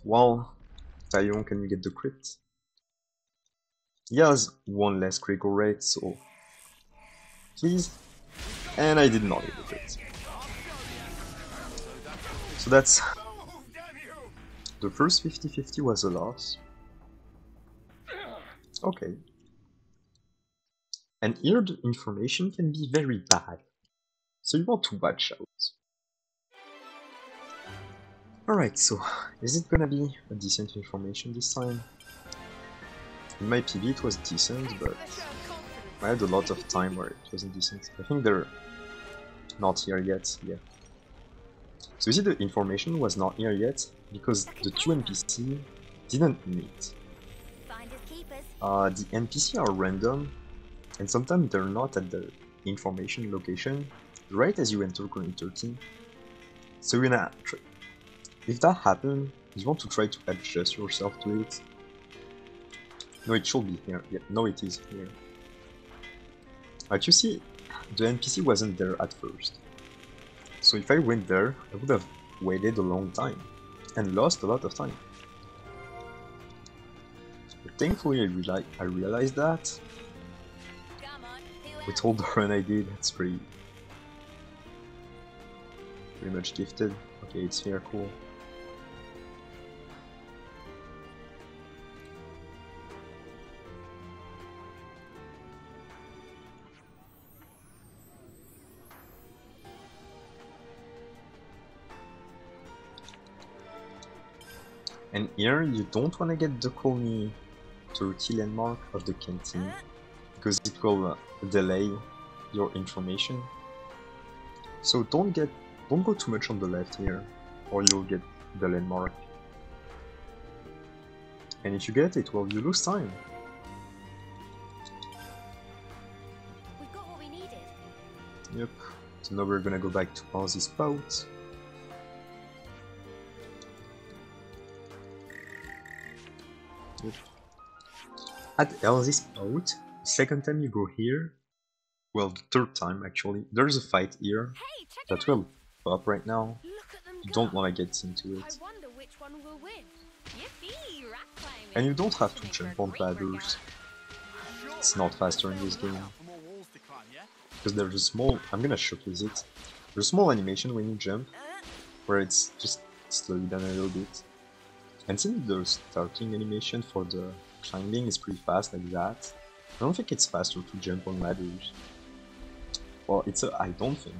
Well, Taillon, can we get the crit? He has 1 less critical rate, so... Please? And I did not hit the crit. So that's... The first 50-50 was a loss. Okay. And here the information can be very bad, so you want to watch out. Alright, so is it gonna be a decent information this time? In my PB it was decent, but I had a lot of time where it wasn't decent. I think they're not here yet, yeah. So you see the information was not here yet, because the 2 NPC didn't meet. Finders keepers. The NPC are random, and sometimes they're not at the information location right as you enter Colony 13. So you're gonna, if that happens, you want to try to adjust yourself to it. No, it should be here. Yeah, no, it is here. Like you see, the NPC wasn't there at first. So if I went there, I would have waited a long time and lost a lot of time. But thankfully I realized that Come on, with all the run I did. It's pretty much gifted. Okay, it's here, cool. And here you don't want to get the colony 30 landmark of the canteen because it will delay your information. So don't go too much on the left here, or you'll get the landmark. And if you get it, well, you lose time. We've got what we needed. Yep. So now we're gonna go back to Ozzy's boat. Yep. At Elzy's boat, second time you go here, well, the third time actually, there's a fight here Hey, check it that out. will pop right now. Look at them You go. don't want to get into I it. wonder which one will win. Yippee, rock climbing. And you don't have to Should make jump for a on great ladders. Sure. It's not faster in this game. For more walls to climb, yeah? Because there's a small, I'm gonna showcase it. There's a small animation when you jump, where it's just slow you down a little bit. And since the starting animation for the climbing is pretty fast like that, I don't think it's faster to jump on ladders. Well, I don't think.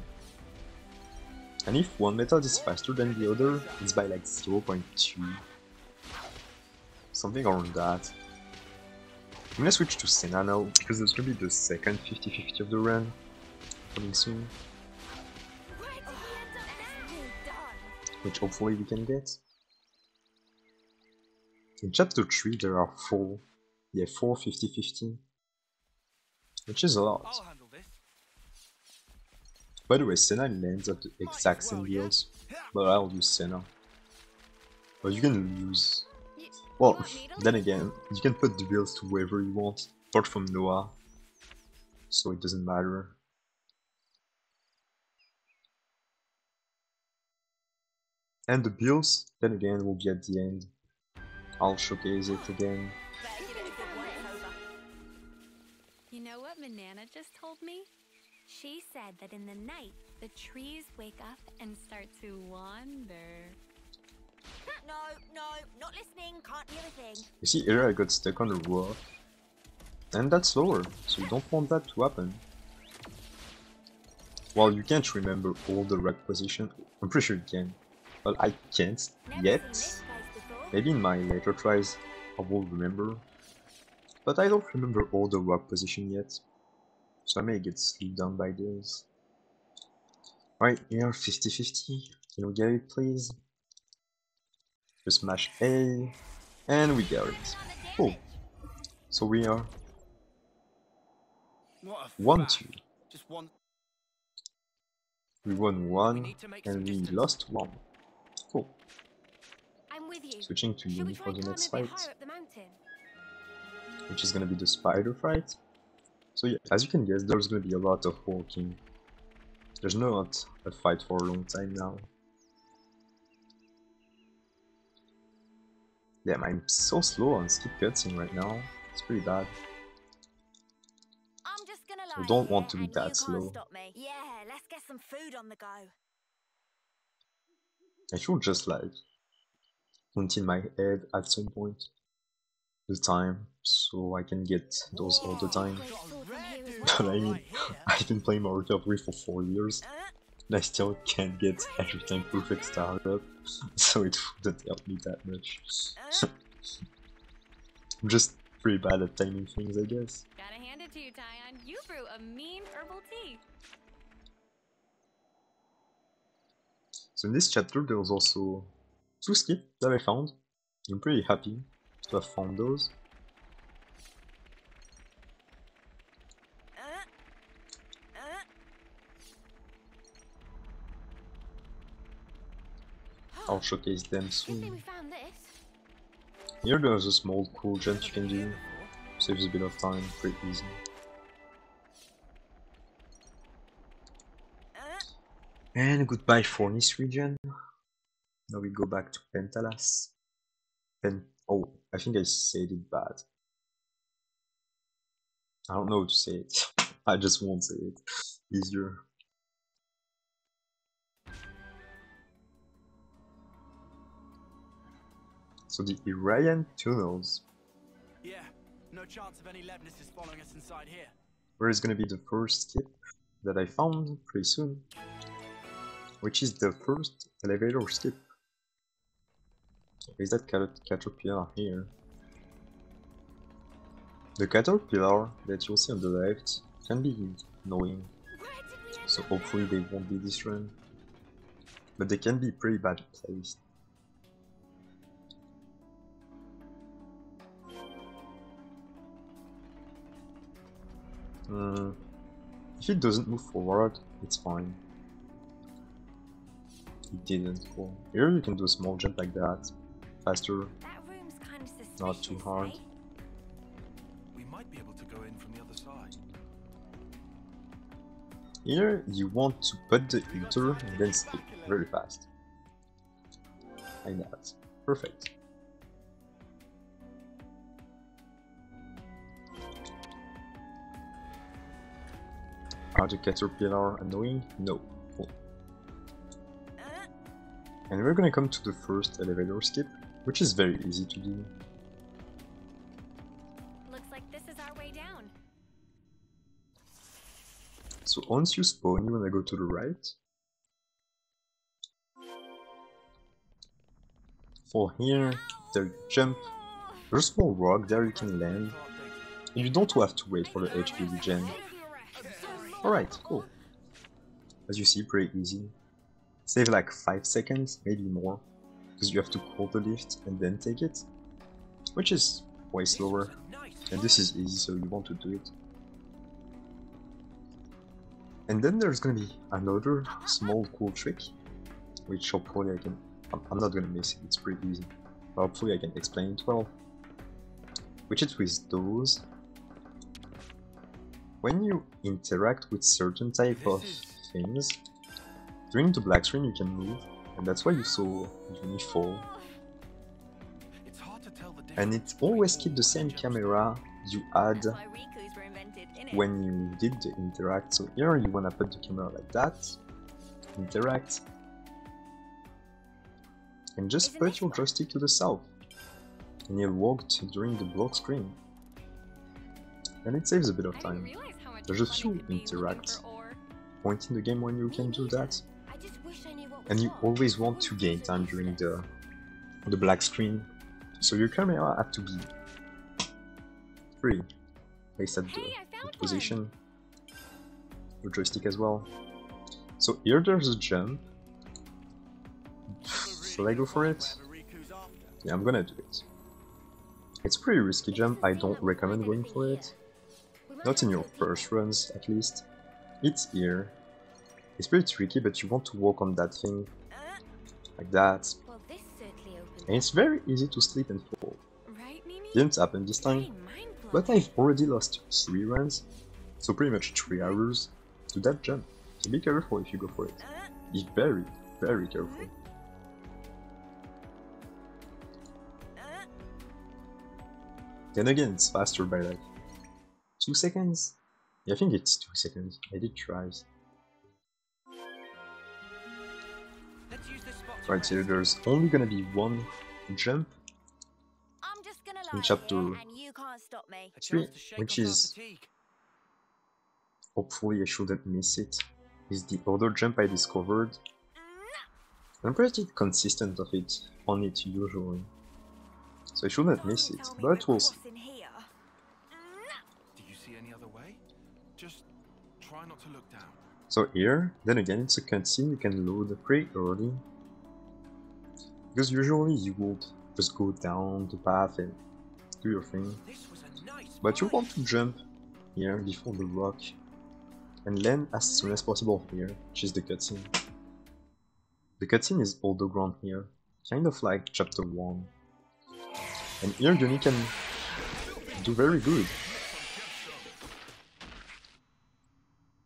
And if one method is faster than the other, it's by like 0.2. Something around that. I'm gonna switch to Senna now, because there's gonna be the second 50-50 of the run coming soon, Where did we end up now? which hopefully we can get. In chapter 3 there are 4 50-50, which is a lot. I'll handle this. By the way, Senna lands at the exact same Well, yeah. deals, but I'll use Senna. But you can use... You Well, want needles? then again, you can put the builds to wherever you want, apart from Noah, so it doesn't matter. And the builds, then again, will be at the end. I'll showcase it again. Better give it a good once over. You know what Manana just told me? She said that in the night, the trees wake up and start to wander. No, not listening. Can't hear a thing. You see, here I got stuck on the rock, and that's slower, so you don't want that to happen. Well, you can't remember all the rock position. I'm pretty sure you can. Well, I can't Never yet. seen this place before. Maybe in my later tries I will remember. But I don't remember all the rock position yet. So I may get slowed down by this. Right, here 50-50. Can we get it please? Just smash A. And we got it. Cool. So we are What a 1-2. fact. Just one. We won We 1 need to make and some we distance. lost 1. Cool. I'm with you. Switching to Shall we Yumi try for the climb next a bit fight, higher up the mountain? which is gonna be the spider fight. So yeah, as you can guess, there's gonna be a lot of walking. There's not a fight for a long time now. Damn, I'm so slow on skip cutscene right now. It's pretty bad. I'm just gonna We lie don't here want to be and that you can't slow. stop me. Yeah, let's get some food on the go. I should just like hunt in my head at some point the time so I can get those all the time. Great sword from here as But well. I mean, I've been playing Mario Kart 3 for 4 years and I still can't get every time perfect startup, so it wouldn't help me that much. I'm just pretty bad at timing things, I guess. Gotta hand it to you, Tyon. You brew a mean herbal tea. So in this chapter there's also 2 skips that I found. I'm pretty happy to have found those. I'll showcase them Good thing soon. we found this. Here there's a small cool jump you can do. Saves a bit of time, pretty easy. And goodbye Fornis region. Now we go back to Pentalas. Oh, I think I said it bad. I don't know how to say it. I just won't say it. Easier. So the Irian tunnels. Yeah, no chance of any Levnises following us inside here. Where is gonna be the first skip that I found pretty soon. Which is the first elevator skip. Is that caterpillar here? The caterpillar that you'll see on the left can be annoying, Where did we end so up hopefully now? they won't be this run. But they can be pretty bad placed. If it doesn't move forward, it's fine. It didn't. Cool. Here you can do a small jump like that. Faster. That room's kind of suspicious, Not too hard. eh? We might be able to go in from the other side. Here you want to put the enter and then skip very fast. Like that. Perfect. Are the caterpillar annoying? No. Cool. And we're gonna come to the first elevator skip, which is very easy to do. Looks like this is our way down. So once you spawn, you wanna go to the right. For here, the jump, there's a small rock there you can land, and you don't have to wait for the HP regen. Alright, cool. As you see, pretty easy. Save like 5 seconds, maybe more, because you have to call the lift and then take it, which is way slower, and this is easy, so you want to do it. And then there's gonna be another small cool trick, which hopefully I can... I'm not gonna miss it, it's pretty easy, but hopefully I can explain it well. Which is with those. When you interact with certain type of things, during the black screen you can move, and that's why you saw Yumi fall. It's hard to tell the And it always keep the same camera you had That's why Riku's were invented, innit? when you did the interact. So here you wanna put the camera like that, interact, and just Isn't put this your one? joystick to the south, and you'll walk during the block screen. And it saves a bit of I didn't time. realize how much There's a fun it few could be looking interacts for ore. point in the game when you can do that, I just wish I knew what and was you what. always want to gain time during the black screen, so your camera have to be free, placed at Hey, the I found good one. position, your joystick as well. So here there's a jump. Should I go for it? Whatever Riku's after. Yeah, I'm gonna do it. It's a pretty risky jump, I don't recommend going for it. We might Not in have your to repeat first that. runs, at least. It's here. It's pretty tricky, but you want to walk on that thing, like that. Well, this certainly opened. And it's very easy to slip and fall. Right, Mimi? Didn't happen this time, Pretty mind-blowing. but I've already lost 3 runs, so pretty much 3 hours to that jump. So be careful if you go for it. Be very, very careful. Then again, it's faster by like 2 seconds? Yeah, I think it's 2 seconds. I did tries. Let's use this spot to Right here, rest. there's only gonna be one jump, I'm just gonna In lie chapter here and you can't stop me. A three, chance to shake which off our is- fatigue. hopefully I shouldn't miss it, is the other jump I discovered. I'm pretty consistent of it on it usually, so I shouldn't miss it, Tell me but we'll what's see. in here. Do you see any other way? Just try not to look down. So here, then again, it's a cutscene you can load pretty early, because usually you would just go down the path and do your thing, This was a nice but you find. want to jump here before the rock and land as soon as possible here, which is the cutscene. The cutscene is all the ground here, kind of like chapter 1. And here Yoni can do very good.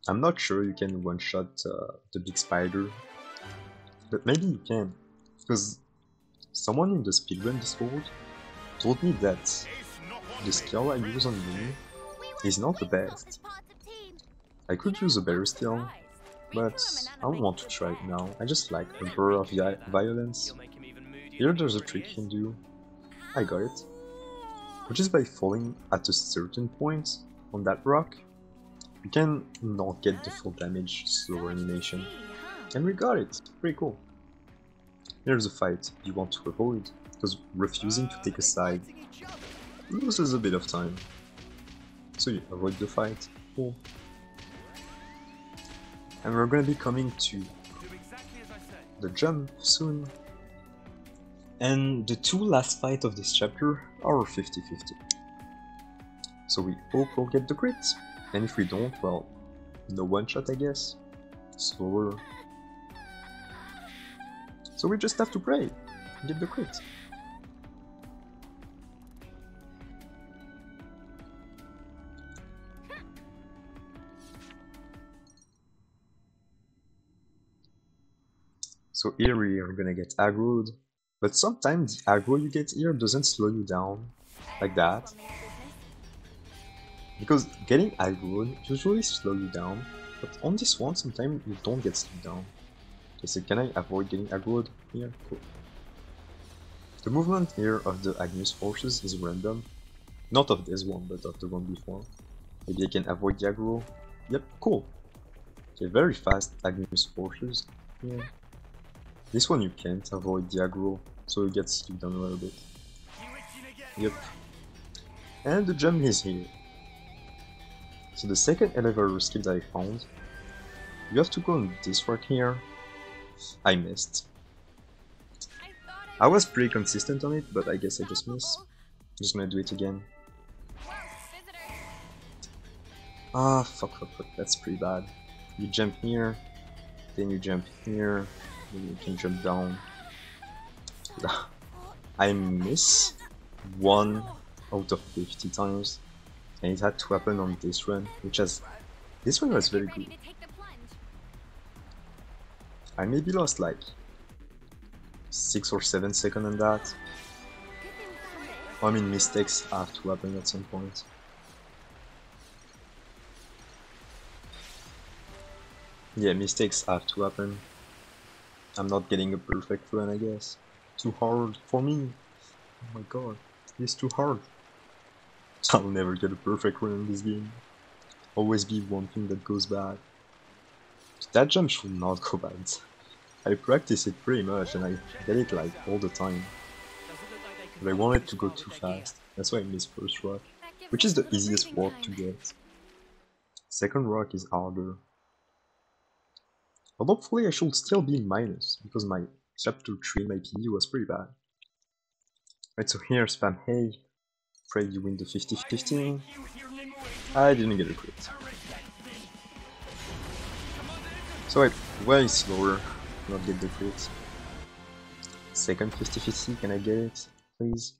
I'm not sure you can one-shot the big spider, but maybe you can, because someone in the speedrun Discord told me that the skill I use on Yumi is not the best. I could use a better skill, but I don't want to try it now. I just like Emperor of Violence. Here there's a trick you can do. I got it. Which is by falling at a certain point on that rock, you can not get the full damage slower animation. And we got it! Pretty cool. Here's a fight you want to avoid, because refusing to take a side loses a bit of time. So you avoid the fight. Cool. And we're gonna be coming to the jump soon. And the two last fights of this chapter are 50-50. So we hope we'll get the crit. And if we don't, well, no one shot I guess. Slower. So we just have to pray and get the crit. So here we are gonna get aggroed, but sometimes the aggro you get here doesn't slow you down like that. Because getting aggroed usually slows you down, but on this one sometimes you don't get slowed down. Okay, so can I avoid getting aggroed here? Cool. The movement here of the Agnus forces is random. Not of this one, but of the one before. Maybe I can avoid the aggro. Yep, cool. Okay, very fast Agnus forces here. This one you can't avoid the aggro, so it gets slowed down a little bit. Yep. And the jump is here. So the second elevator skip that I found, you have to go on this rock here. I missed. I was pretty consistent on it, but I guess I just missed. I'm just gonna do it again. Ah, fuck, that's pretty bad. You jump here, then you jump here, then you can jump down. I miss 1 out of 50 times, and it had to happen on this run, this one was very good. I maybe lost like 6 or 7 seconds on that. I mean, mistakes have to happen at some point. Yeah, mistakes have to happen. I'm not getting a perfect run, I guess. Too hard for me. Oh my god, it's too hard. I'll never get a perfect run in this game. Always be one thing that goes bad. That jump should not go bad. I practice it pretty much and I get it like all the time. But I want it to go too fast. That's why I miss first rock, which is the easiest rock to get. Second rock is harder. But hopefully I should still be minus, because my chapter 3 my PB was pretty bad. Right, so here spam hey. Pray you win the 50-15. I didn't get a crit. So I way slower, not get the crit. Second 50-50, can I get it, please?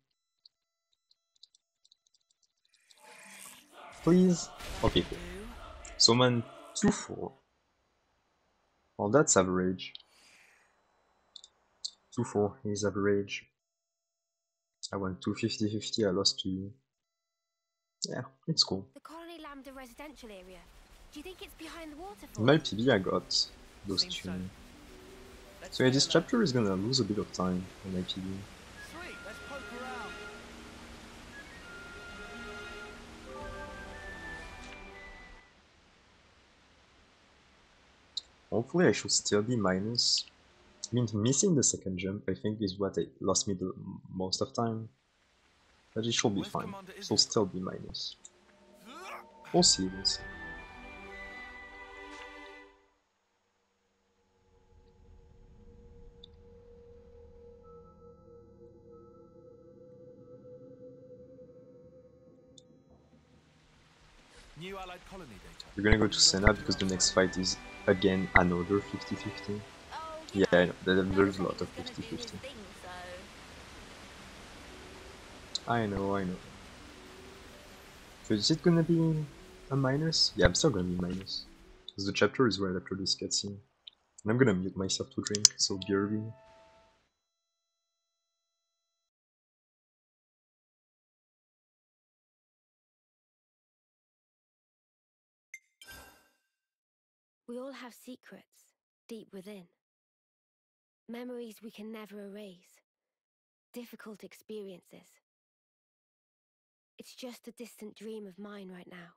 Please? Okay, cool. Summon 2-4. Well, that's average. 2-4 is average. I went 250-50, I lost 2. Yeah, it's cool. The Colony Lambda residential area. Do you think it's behind the waterfall? In my PB I got those 2. So yeah, this chapter is gonna lose a bit of time on my PB. Sweet, let's poke around. Hopefully I should still be minus. I mean, missing the second jump I think is what lost me the most of time. But it should be fine. So still be minus. We'll see this. New allied colony data. We're gonna go to Senna because the next fight is again another 50-50. Yeah, I know, there's a lot of 50-50. I know, I know. So is it gonna be a minus? Yeah, I'm still gonna be minus. Because the chapter is right after this cutscene. And I'm gonna mute myself to drink, so BRB. We all have secrets deep within. Memories we can never erase. Difficult experiences. It's just a distant dream of mine right now.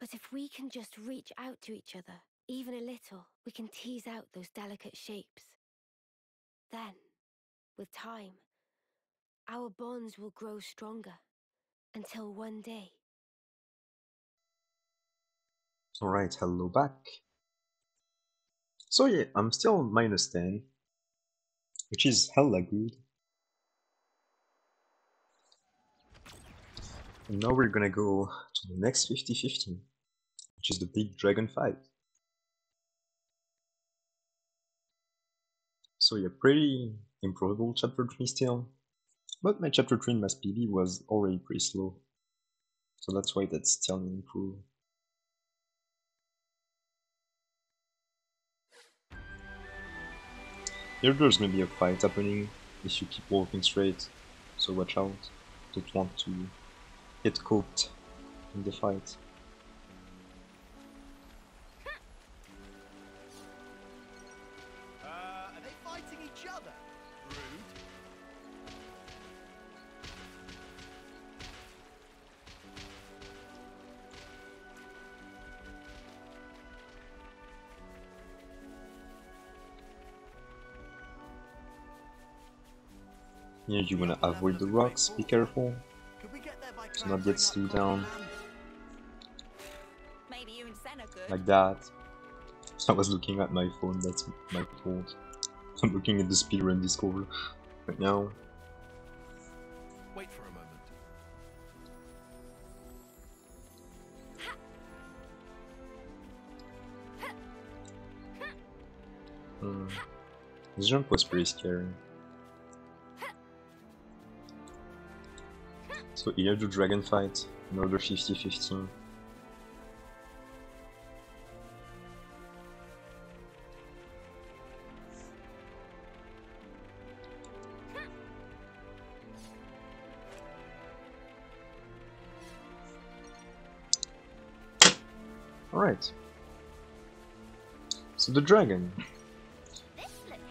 But if we can just reach out to each other, even a little, we can tease out those delicate shapes. Then, with time, our bonds will grow stronger until one day. Alright, hello back. So yeah, I'm still minus 10, which is hella good. And now we're gonna go to the next 50-50, which is the big dragon fight. So yeah, pretty improvable chapter 3 still, but my chapter 3 in Mass PB was already pretty slow, so that's why that's still an improve. Here there's gonna be a fight happening if you keep walking straight, so watch out, don't want to get caught in the fight. Are they fighting each other? Rude. Yeah, you wanna avoid the rocks, be careful, Could we get there by to not get slowed down Maybe you and Senna could. like that. I was looking at my phone, that's my fault. I'm looking at the speedrun Discord right now. Wait for a moment. This jump was pretty scary. So here the dragon fight, another 50-50. Alright. So the dragon.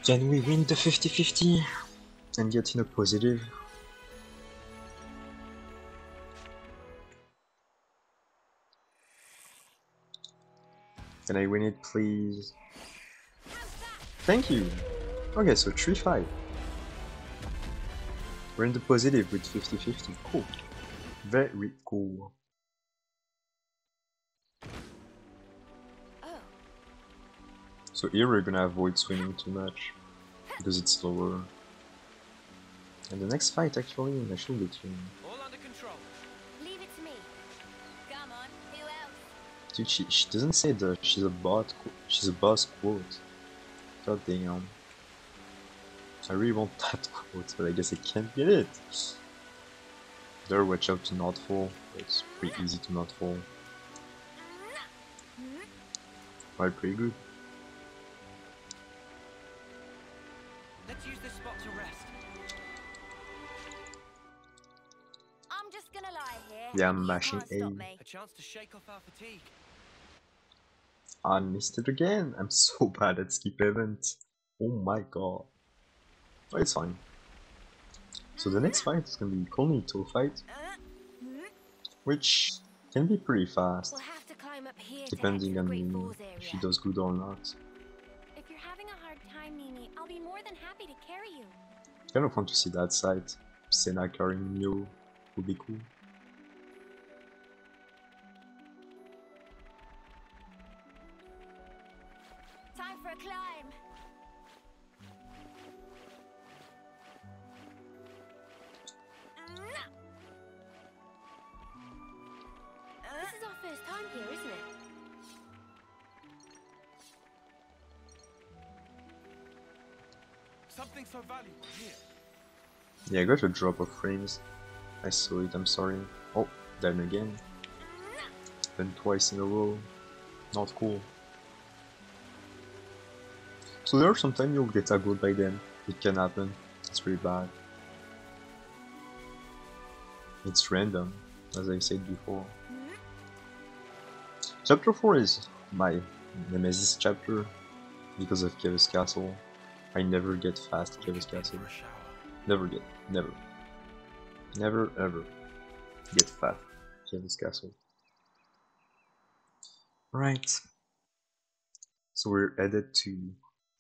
Can we win the 50-50 and get in a positive? Can I win it, please? Thank you! Okay, so 3-5. We're in the positive with 50-50. Cool. Very cool. Oh, So here we're gonna avoid swimming too much, because it's slower. And the next fight actually, I should get you. All under control. Leave it to me. Come on, who else? Dude, she doesn't say that she's a bot. She's a boss quote. God damn. I really want that quote, but I guess I can't get it. There, watch out to not fall. It's pretty easy to not fall. Right, pretty good. Let's use this spot to rest. I'm just gonna lie here. Yeah, and I'm you mashing can't stop A. me. A chance to shake off our fatigue. I missed it again. I'm so bad at skip event. Oh my god. Oh, it's fine. So the next fight is gonna be Cornito fight, which can be pretty fast, we'll have to climb up here depending to head on to the Great Falls area. if she does good or not. If you're having a hard time, Mimi, I'll be more than happy to carry you. Kind of want to see that side. Senna carrying Mio would be cool. Time for a climb. This is our first time here, isn't it? Something so valuable here. Yeah, I got a drop of frames. I saw it, I'm sorry. Oh, then again. Then twice in a row. Not cool. So there are sometimes you'll get aggroed by them. It can happen. It's really bad. It's random, as I said before. Chapter 4 is my nemesis chapter because of Keves Castle. I never get fast Keves Castle. Never ever get fast Keves Castle. Right. So we're headed to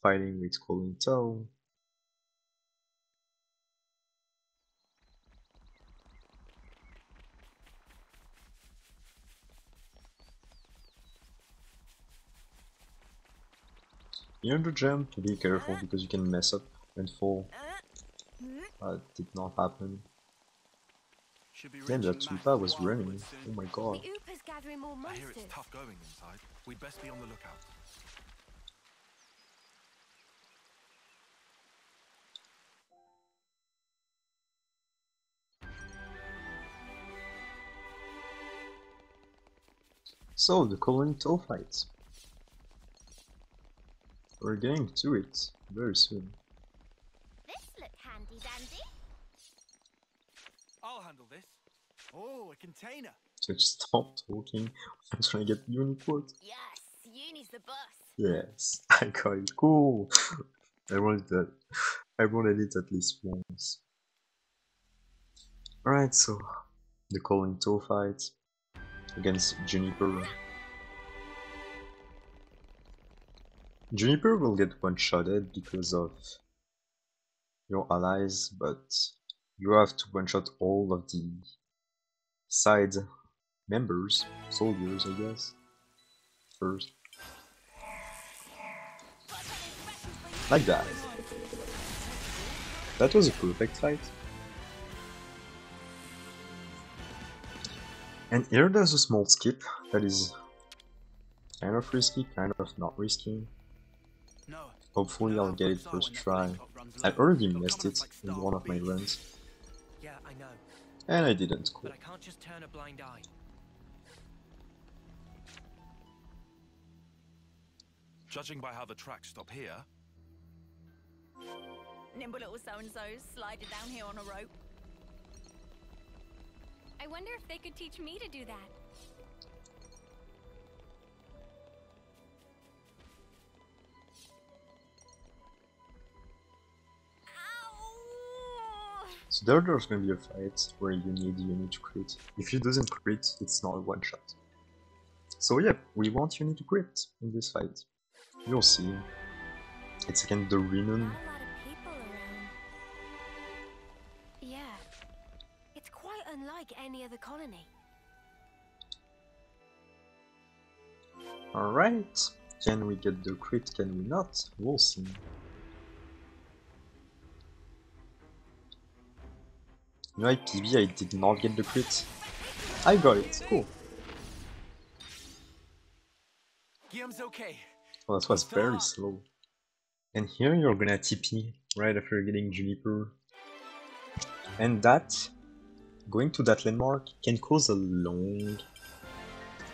fighting with Colin Toe. Near the jump, be careful because you can mess up and fall. Did not happen. Damn, that Tupa was running. Oh my god. The Oopa's gathering more I hear monsters. it's tough going inside. We'd best be on the lookout. So, the Colin Toe fight. We're getting to it very soon. This look handy dandy. I'll handle this. Oh, a container. So just stop talking. I'm trying to get the Uniquote. Yes, Uni's the boss. Yes, I got it. Cool. I wanted that. I wanted it at least once. Alright, so the Colin Toe fight against Juniper. Juniper will get one-shotted because of your allies, but you have to one-shot all of the side members, soldiers, I guess, first. Like that. That was a perfect fight. And here there's a small skip that is kind of risky, kind of not risky. No. Hopefully I'll get it first try. I already missed it in one of my runs, Yeah, I know. and I didn't. Cool. But I can't just turn a blind eye. Judging by how the tracks stop here, Nimble little so-and-so sliding down here on a rope. I wonder if they could teach me to do that. Ow! So there's gonna be a fight where you need Uni to crit. If he doesn't crit, it's not a one shot. So yeah, we want Uni to crit in this fight. You'll see. It's against the Renan. Not a lot of people around. Yeah, it's quite unlike any other colony. Alright. Can we get the crit? Can we not? We'll see. You know, at PB I did not get the crit. I got it. Cool. Guillaume's okay. Well, that was very slow. And here you're gonna TP right after getting Juniper. And that, going to that landmark, can cause a long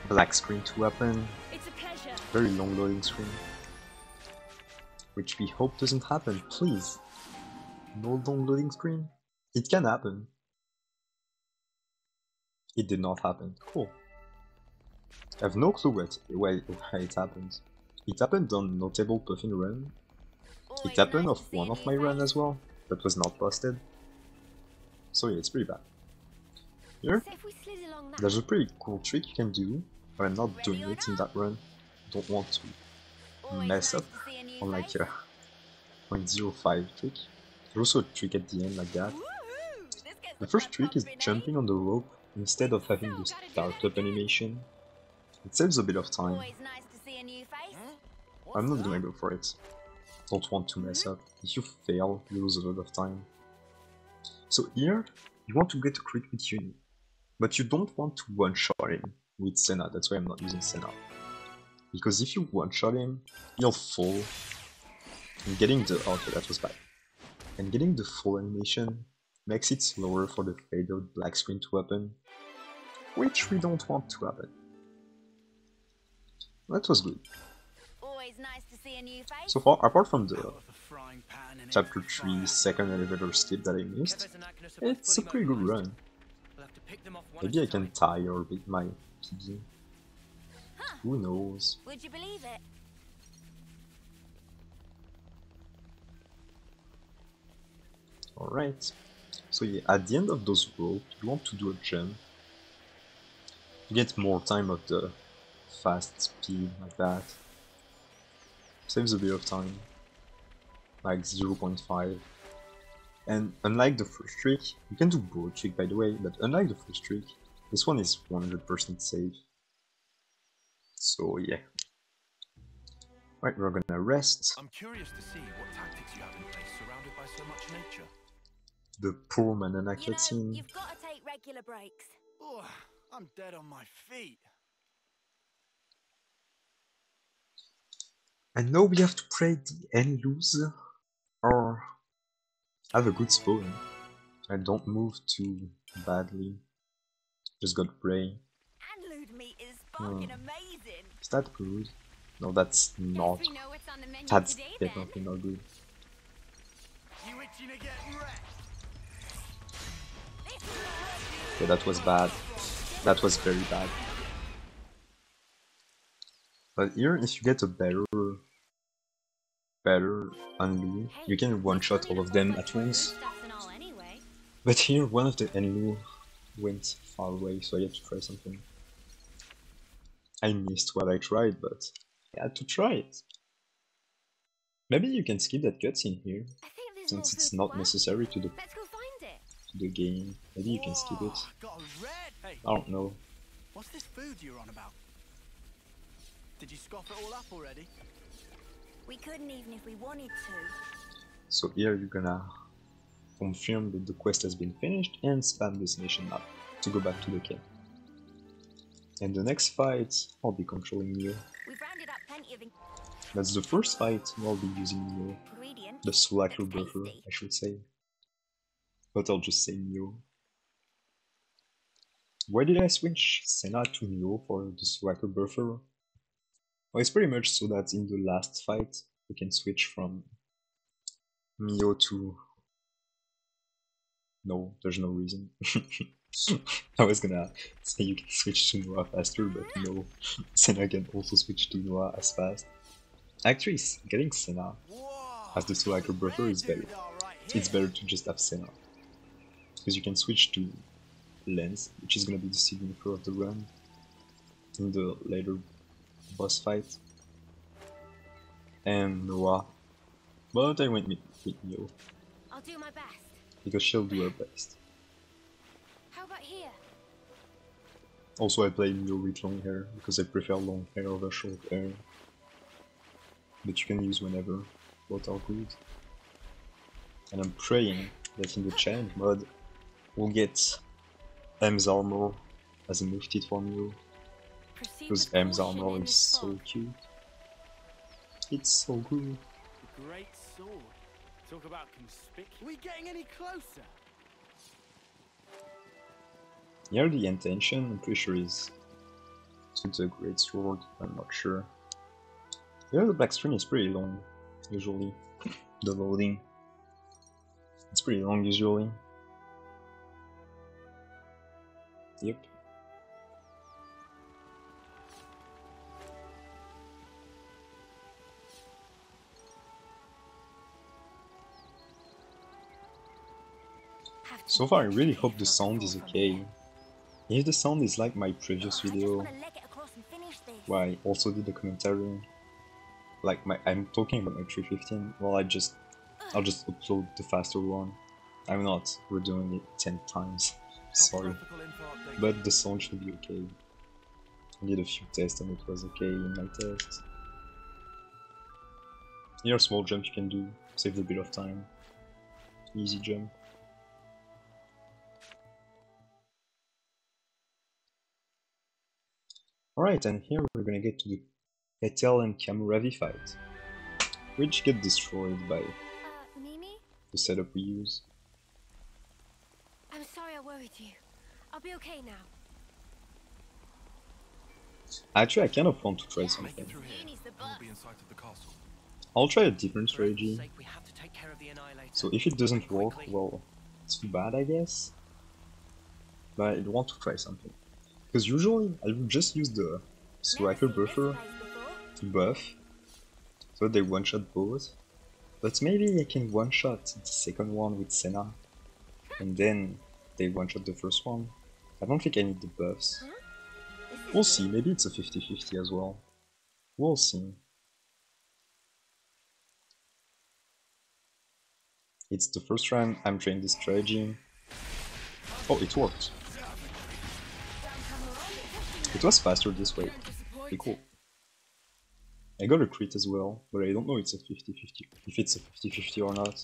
black screen to happen. It's a pleasure. Very long loading screen. Which we hope doesn't happen, please. No long loading screen. It can happen. It did not happen. Cool. I have no clue why it happened. It happened on Notable Puffin Run. It happened off one of my runs as well, that was not busted. So yeah, it's pretty bad. Here, So if we slid along that, there's a pretty cool trick you can do, but I'm not doing it in that run. Don't want to mess up on like a 0.05 trick. There's also a trick at the end like that. The first trick is jumping on the rope instead of having the startup animation. It saves a bit of time. Always nice to see a new face. I'm not gonna go for it. Don't want to mess up. If you fail, you lose a lot of time. So here, you want to get a crit with Uni, but you don't want to one-shot him with Senna. That's why I'm not using Senna. Because if you one-shot him, he'll fall. And getting the... okay, that was bad. And getting the fall animation makes it slower for the fade out black screen to happen, which we don't want to happen. That was good. Always nice to see a new face. So far, apart from the Out of a frying pan and chapter into 3 fire. second elevator skip that I missed, Kevez and Agnes are both it's a fully pretty good mobilised. run. We'll have to pick them off one Maybe at I a can time. tie or beat my PB. Who knows? Would you believe it? Alright. So yeah, at the end of those ropes, you want to do a jump. You get more time of the fast speed like that. Saves a bit of time. Like 0.5. And unlike the first trick, you can do both trick by the way, but unlike the first trick, this one is 100% safe. So yeah. Right, we're gonna rest. I'm curious to see what tactics you have in place surrounded by so much nature. The poor Manana You know, cutscene. you've got to take regular breaks. Oh, I'm dead on my feet. And now we have to pray the end lose, or have a good spawn. And don't move too badly. Just gotta pray. Anlude meat is fucking amazing. Is that good? No, that's not. Guess we know what's on the menu That's today then. definitely not good. You itching to get wrecked? Okay, that was bad. That was very bad. But here, if you get a better Enlu, you can one-shot all of them at once. Anyway. But here, one of the Enlu went far away, so I had to try something. I missed what I tried, but I had to try it. Maybe you can skip that cutscene here, I think there's since more it's food not to necessary to the Let's go find it. game. Maybe you can skip it. Whoa, got a red. Hey, I don't know. what's this food you're on about? Did you scoff it all up already? We couldn't even if we wanted to. So here you're gonna confirm that the quest has been finished and spam destination map to go back to the camp. And the next fight, I'll be controlling Neo. We've rounded up plenty of That's the first fight I'll be using Neo. ingredients. The Soulhacker Looks buffer, tasty. I should say. But I'll just say Neo. Why did I switch Senna to Neo for the Soulhacker buffer? Well, it's pretty much so that in the last fight we can switch from Neo to... No, there's no reason. I was gonna say you can switch to Noah faster, but no. Senna can also switch to Noah as fast. Actually, getting Senna Whoa, as the Soulhacker buffer is better. dude, all right It's here. better to just have Senna. Because you can switch to Lens, which is gonna be the signature of the run in the later boss fight. And Noah. But I went with Neo, I'll do my best. because she'll do her best. How about here? Also I play Neo with long hair, because I prefer long hair over short hair. But you can use whenever, both are good. And I'm praying that in the challenge mode, we'll get M's armor as a move kit for Neo. Proceed Because with M's caution armor in is this so fog. cute. It's so good. Great sword. Talk about conspicuous. Are we getting any closer? Here the intention, I'm pretty sure is to the great sword, I'm not sure. Yeah, the black screen is pretty long, usually. The loading. It's pretty long usually. Yep. Have to So be far I extra really hope the careful sound not is to fall from okay. here. If the sound is like my previous I just video, want to leg it across and finish this. where I also did the commentary, like I'm talking about my 315, well I'll just upload the faster one. I'm not redoing it 10 times, sorry. Topographical info update. But the sound should be okay. I did a few tests and it was okay in my tests. Here a small jump you can do, saves a bit of time. Easy jump. Alright, and here we're gonna get to the Etel and Kamuravi fight, which get destroyed by Mimi? the setup we use. you. I'll be okay now. Actually, I kind of want to try Make something. it through here, and we'll be in sight of the castle. I'll try a different For Earth's strategy. sake, we have to take care of the Annihilator. So if it doesn't Quickly. work, well, it's too bad, I guess. But I want to try something. Because usually I would just use the Striker buffer to buff, so they one-shot both. But maybe I can one-shot the second one with Senna, and then they one-shot the first one. I don't think I need the buffs. We'll see, maybe it's a 50-50 as well. We'll see. It's the first time I'm trying this strategy. Oh, it worked. It was faster this way. Pretty cool. I got a crit as well, but I don't know it's a 50-50. If it's a 50-50 or not.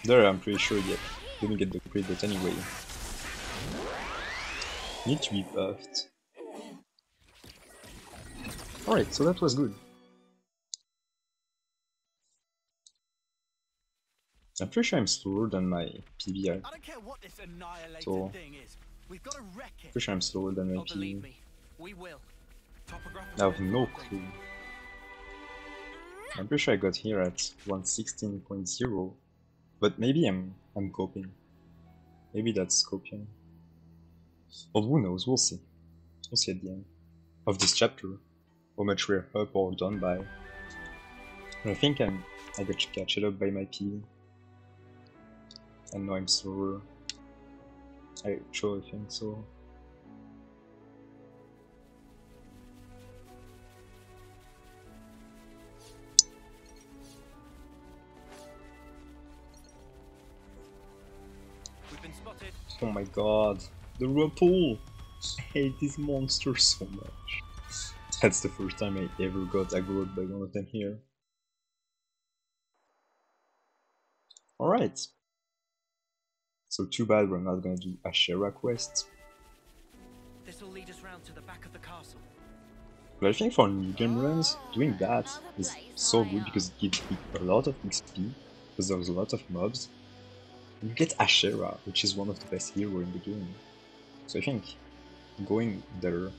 There I'm pretty sure yet. Didn't get the crit, but anyway. Need to be buffed. Alright, so that was good. I'm pretty sure I'm slower than my PB. I don't care what this annihilator So, thing is. We've got to wreck it. pretty sure I'm slower than my Oh, believe PB. me, we will. Topographic I have no clue. I'm pretty sure I got here at 116.0, but maybe I'm coping. Maybe that's copying. But who knows? We'll see. We'll see at the end of this chapter how much we're up or down by. And I think I got to catch it up by my PB. I know I'm slower. I sure think so. We've been spotted. Oh my god, the whirlpool! I hate these monsters so much. That's the first time I ever got aggroed by one of them here. Alright. So too bad we're not gonna do Ashera quest. This will lead us round to the back of the castle. But I think for new game runs, doing that is so good because it gives me a lot of XP, because there's a lot of mobs. You get Ashera, which is one of the best heroes in the game. So I think going there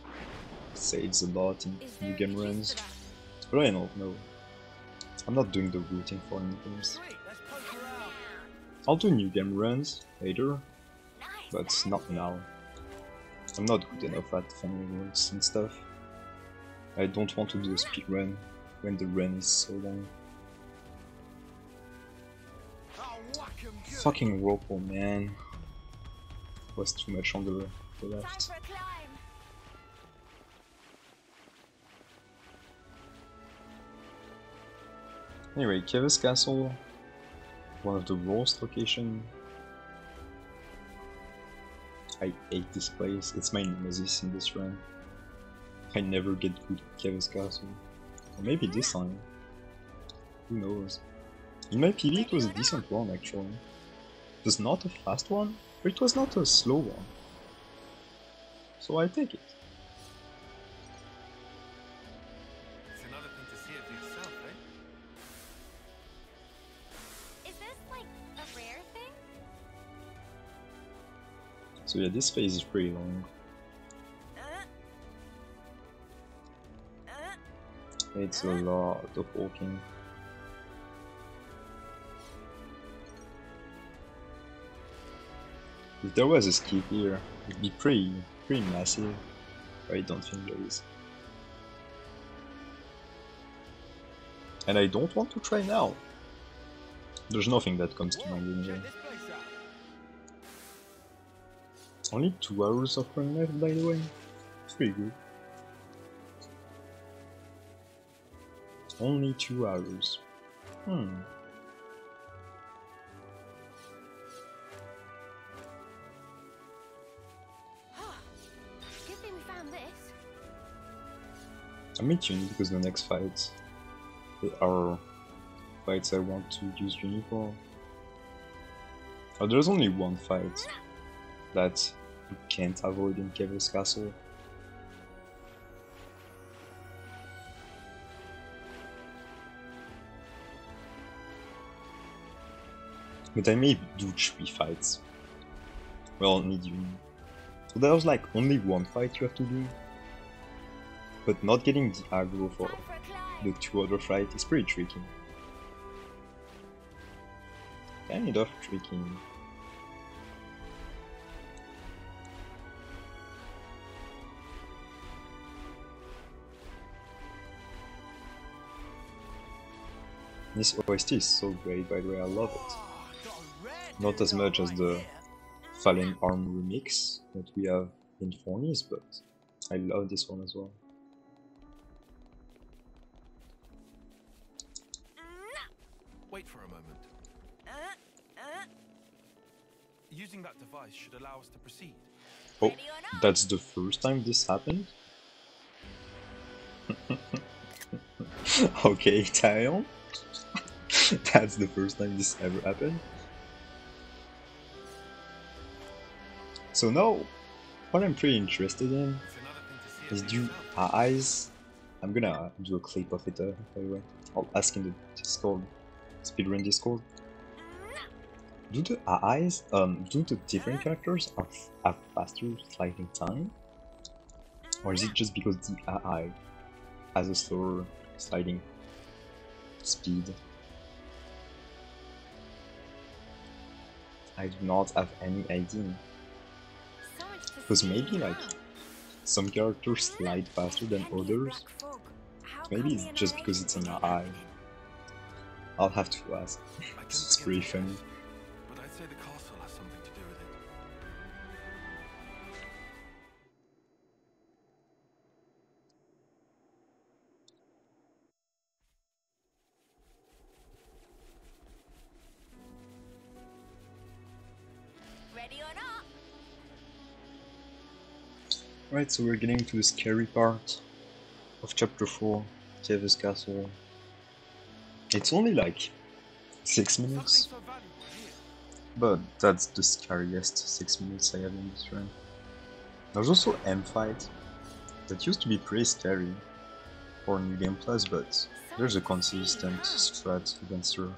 saves a lot in new game runs. But I don't know. I'm not doing the routing for new games. Sweet, let's poke around. I'll do new game runs later, but not now. I'm not good enough at finding routes and stuff. I don't want to do a speed run when the run is so long. Oh, whack 'em good. Fucking whirlpool, man. Was too much on the Time left. for a climb. Anyway, Keves Castle, one of the worst locations. I hate this place, it's my nemesis in this run. I never get good at Keves Castle. Or maybe this time. Who knows? In my PV it was a decent one actually. It was not a fast one, but it was not a slow one. So I take it. It's another thing to see it for yourself, eh? Is this like a rare thing? So yeah, this phase is pretty long. It's a lot of walking. If there was a skip here, it'd be pretty massive, but I don't think there is. And I don't want to try now. There's nothing that comes to mind anyway. Check this place out. Only 2 hours of run left, by the way. It's pretty good. Only 2 hours. Good thing we found this. I'm itching because the next fights are fights I want to use Uni for. Oh, there's only one fight that you can't avoid in Keves Castle. But I may do 3 fights Well, medium. So there's like only one fight you have to do, but not getting the aggro for Time for a climb. the two other fight is pretty tricky. Kind of tricky. This OST is so great, by the way, I love it. Oh, got a rare Not as doozy much as right the here. Fallen Arm remix that we have in Fornies, but I love this one as well. Wait for a moment. Using that device should allow us to proceed. Oh, Ready or not? that's the first time this happened? Okay, Tyon. That's the first time this ever happened. So now, what I'm pretty interested in It's another thing to see is it do yourself. eyes. I'm gonna do a clip of it, by the way. I'll ask in the Discord, speedrun Discord. Do the eyes, do the different characters have faster sliding time? Or is it just because the AI has a slower sliding speed? I do not have any idea. So much to Because see, maybe huh? like some characters slide faster than Penny and others. Black Fog. How Maybe come it's the just because it's an narration eye. happening? I'll have to ask. I couldn't It's begin pretty to funny. guess, but I'd say the castle has something to do with it. Ready or not? Right, so we're getting to the scary part of chapter 4, Keves Castle. It's only like 6 minutes, Something so valuable here. but that's the scariest 6 minutes I have in this run. There's also M-Fight, that used to be pretty scary for New Game Plus, but there's a consistent strat against her.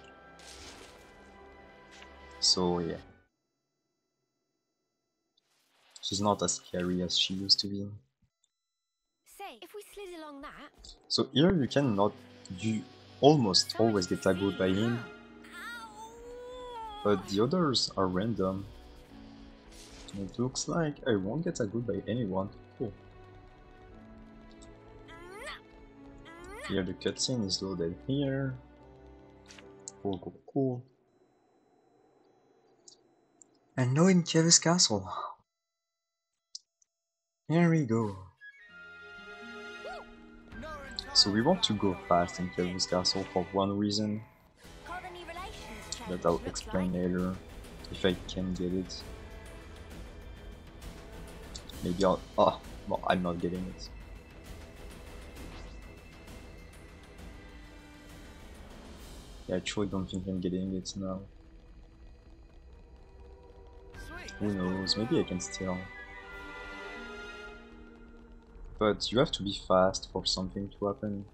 So yeah. She's not as scary as she used to be. Say, if we slid along that, So here you almost always get tackled by him, but the others are random. It looks like I won't get tackled by anyone. Cool. Here the cutscene is loaded here. Cool, cool, cool. And now in Keves Castle. Here we go. So we want to go fast in Keves Castle for one reason Colony relations change. that I'll looks explain like. later if I can get it. Maybe I'll. Oh, well, I'm not getting it. Yeah, I truly don't think I'm getting it now. Sweet. Who knows? Maybe I can still. But you have to be fast for something to happen.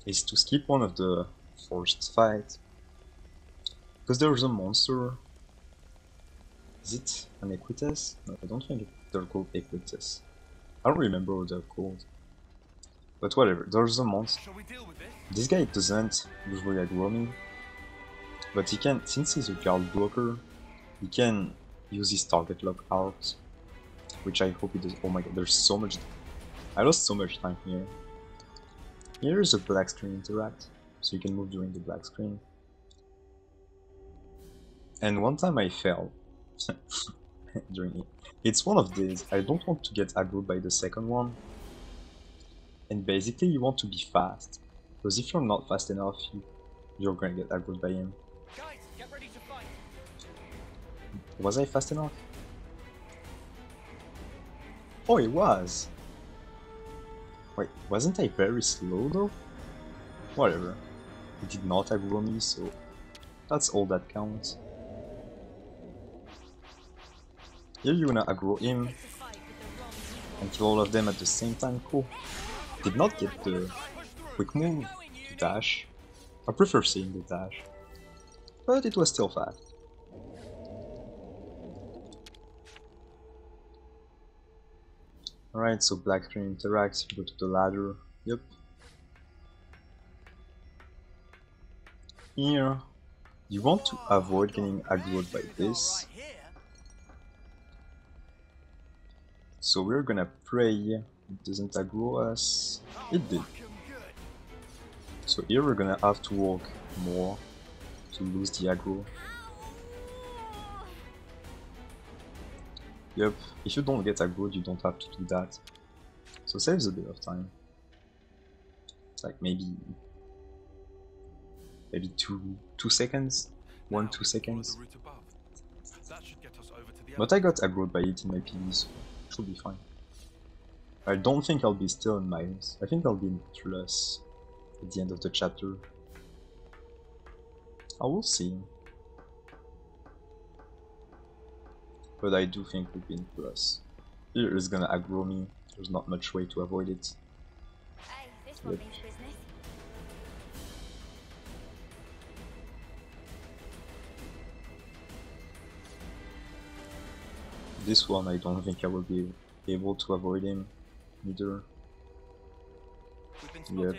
Is to skip one of the forced fights. Because there's a monster. Is it an Equites? No, I don't think they're called Equites. I don't remember what they're called. But whatever, there's a monster. Shall we deal with this? This guy doesn't usually aggro me. But he can, since he's a guard blocker, he can use his target lock out. Which I hope he does. Oh my god, there's so much. I lost so much time here. Here is a black screen interact, so you can move during the black screen. And one time I fell during it. It's one of these. I don't want to get aggroed by the second one. And basically you want to be fast. Because if you're not fast enough, you're gonna get aggroed by him. Guys, get ready to fight. Was I fast enough? Oh, it was! Wait, wasn't I very slow though? Whatever. He did not aggro me, so that's all that counts. Here you wanna aggro him and kill all of them at the same time, cool. Did not get the quick move, the dash. I prefer seeing the dash. but it was still fast. Alright, so black screen interacts, go to the ladder, yep. Here, you want to avoid getting aggroed by this. So we're gonna pray it doesn't aggro us. It did. So here we're gonna have to walk more to lose the aggro. Yep, if you don't get aggroed, you don't have to do that. So saves a bit of time. It's like maybe 2 seconds? 1-2 seconds. But I got aggroed by it in my PV, so it should be fine. I don't think I'll be still in minus. I think I'll be in plus at the end of the chapter. I will see. But I do think we'll be in plus. Here is gonna aggro me. There's not much way to avoid it. Hey, this one means business. This one I don't think I will be able to avoid him either. Yep.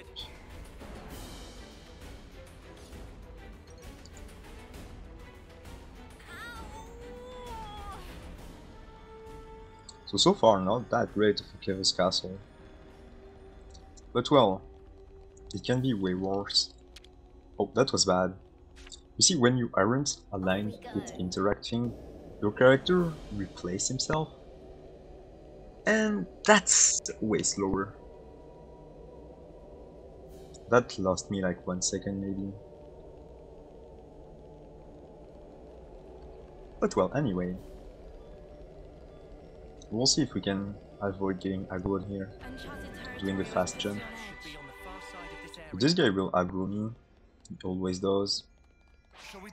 So far not that great for Keves Castle. But well, it can be way worse. Oh, that was bad. You see, when you aren't aligned with interacting, your character replaces himself. And that's way slower. That lost me like 1 second maybe. But well, anyway. We'll see if we can avoid getting aggroed here, doing a fast jump. This guy will aggro me, he always does.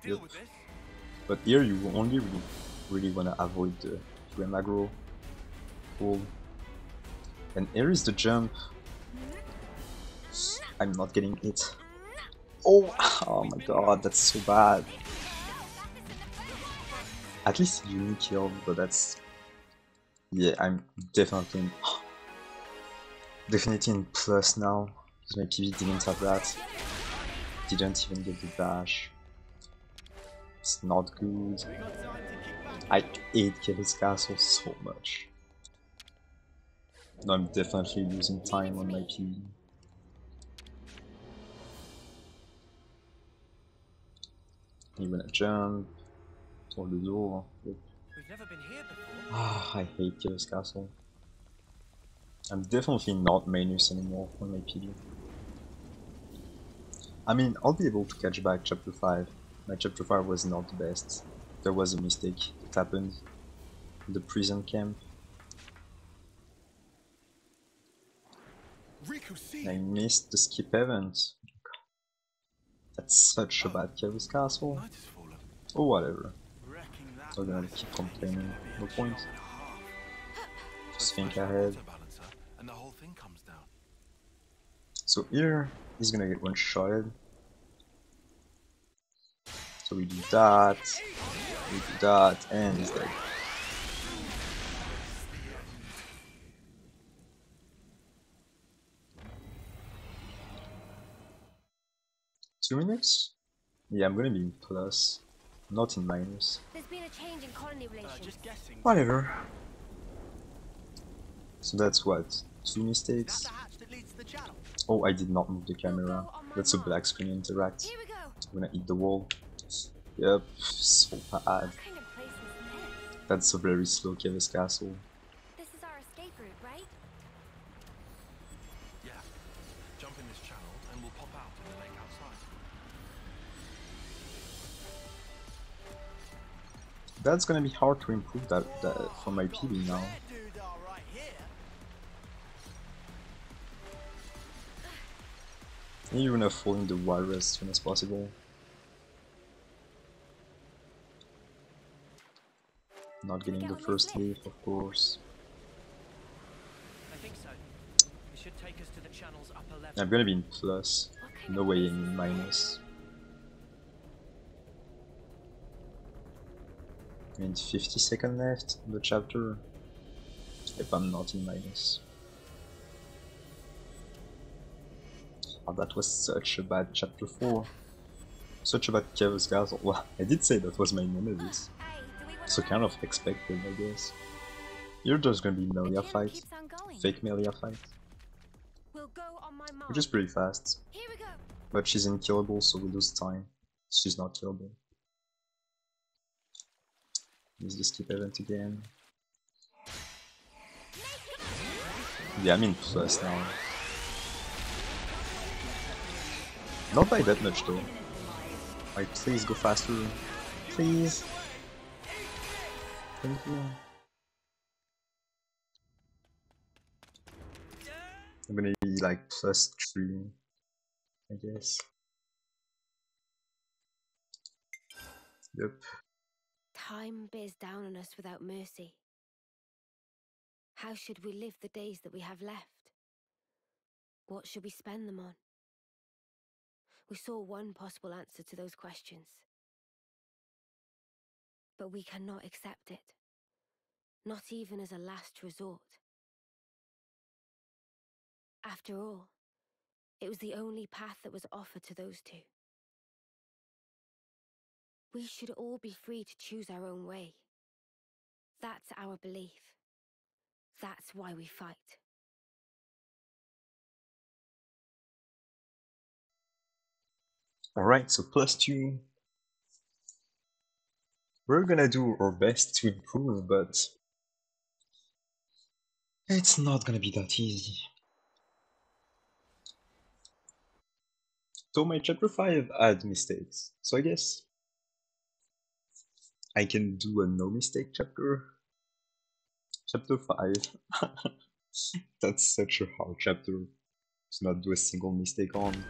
Yep. But here you only really wanna avoid the frame aggro. Cool. And here is the jump. I'm not getting it. Oh my god, that's so bad. At least unique kill, but that's... Yeah, I'm definitely in plus now, because my PV didn't have that. Didn't even get the dash. It's not good. I hate Keves Castle so much. No, I'm definitely losing time on my PV. You wanna jump, or the door. Yep. We've never been here before. Ah, I hate Keves Castle. I'm definitely not minus anymore on my PV. I mean, I'll be able to catch back chapter 5. My chapter 5 was not the best. There was a mistake that happened in the prison camp. I missed the skip event. That's such a bad Keves Castle. Oh, whatever. I'm gonna keep complaining, no point. Just think ahead. So here, he's gonna get one-shotted. So we do that, and he's dead. Two minutes? Yeah, I'm gonna be in plus, not in minus. There's been a change in colony relations. Whatever. So that's what? 2 mistakes? Oh, I did not move the camera. That's a black screen interact. I'm gonna eat the wall. Yep, so bad. That's a very slow Keves Castle. This is our escape route, right? Yeah. Jump in this channel and we'll pop out in the lake outside. That's gonna be hard to improve that for my PV now. You wanna fall in the water as soon as possible. Not getting the first leaf, of course. I think so. It should take us to the channel's upper level. I'm gonna be in plus. No way in minus. I mean, 50 seconds left in the chapter, if I'm not in minus. Oh, that was such a bad chapter 4. Such a bad Chaos Castle. Well, I did say that was my nemesis. Hey, do we want So kind of expected, I guess. You're just gonna be Melia The fight. keeps on going. Fake Melia fight. We'll go on my mark. Which is pretty fast. Here we go. But she's unkillable, so we lose time. She's not killable. Use the skip event again. Yeah, I'm in plus now. Not by that much though. Like, please go faster. Please. Thank you. I'm gonna be like +3, I guess. Yep. Time bears down on us without mercy. How should we live the days that we have left? What should we spend them on? We saw one possible answer to those questions. But we cannot accept it. Not even as a last resort. After all, it was the only path that was offered to those two. We should all be free to choose our own way. That's our belief. That's why we fight. Alright, so +2. We're gonna do our best to improve, but it's not gonna be that easy. So my chapter 5 had mistakes, so I guess I can do a no mistake chapter. Chapter 5. That's such a hard chapter to not do a single mistake on.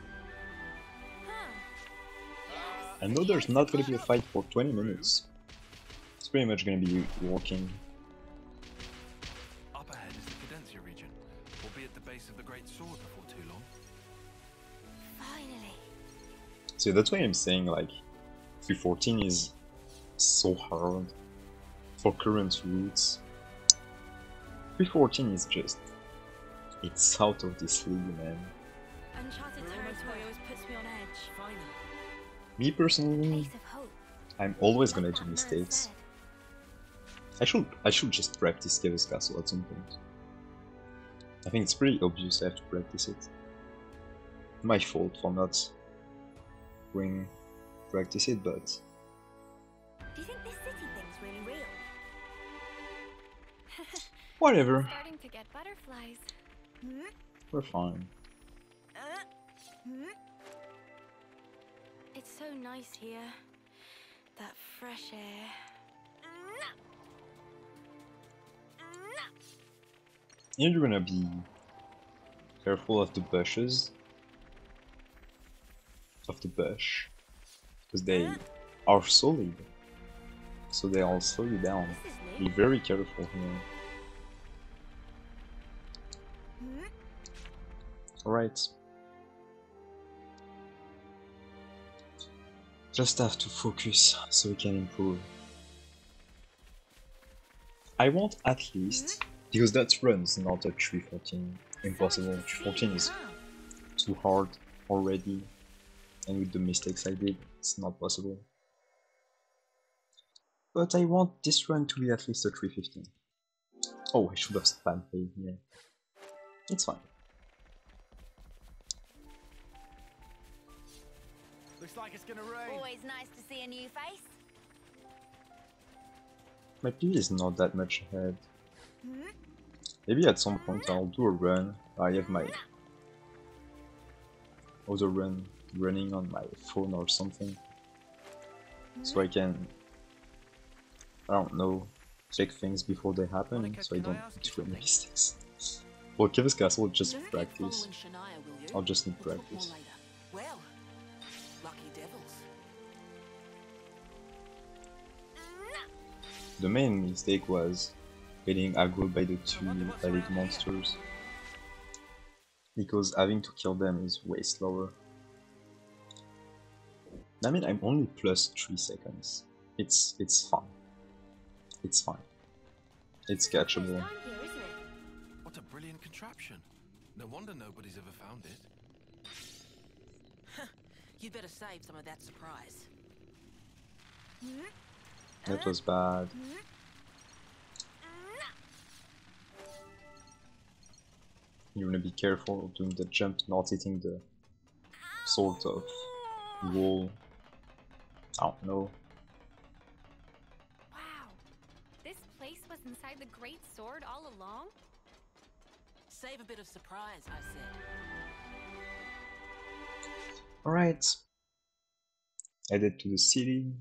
I know there's not gonna be a fight for 20 minutes. It's pretty much gonna be walking. Up ahead is the Cadencia region. We'll be at the base of the Great Sword before too long. Finally. So that's why I'm saying like 314 is so hard for current routes. 314 is just, it's out of this league, man. Uncharted territory always puts me on edge. Finally. Me personally, Face of hope. I'm always gonna Like do that man mistakes. said. I should just practice Chaos Castle at some point. I think it's pretty obvious I have to practice it. My fault for not going practice it, but Do you think this city thing's really real? whatever, Starting to get butterflies. we're fine. It's so nice here. That fresh air. You're gonna be careful of the bushes. Of the bush. Because they are solid. So they'll slow you down. This is Be new. very careful here. Alright. Just have to focus so we can improve. I want at least, because that run's not a 314 impossible. 314 is too hard already, and with the mistakes I did, it's not possible. But I want this run to be at least a 315. Oh, I should have spammed pay here. It's fine. Looks like it's gonna rain. Always nice to see a new face. My PV is not that much ahead. Maybe at some point I'll do a run. I have my other run running on my phone or something. So I can, I don't know, check things before they happen Monica, so I can I don't ask you do any something? mistakes. Well, Chaos Castle, just Don't get practice. following Shania, will you? I'll just need We'll talk practice. more later. Well, lucky devils. The main mistake was getting aggroed by the two valid monsters, because having to kill them is way slower. I mean, I'm only plus 3 seconds. It's fine. It's fine. It's It's our first catchable. time here, isn't it? What a brilliant contraption. No wonder nobody's ever found it. You'd better save some of that surprise. That was bad. You wanna be careful of doing the jump, not hitting the sort of wall. I don't know. Wow. This place was inside the Great Sword all along? Save a bit of surprise, I said. Alright. Headed to the city.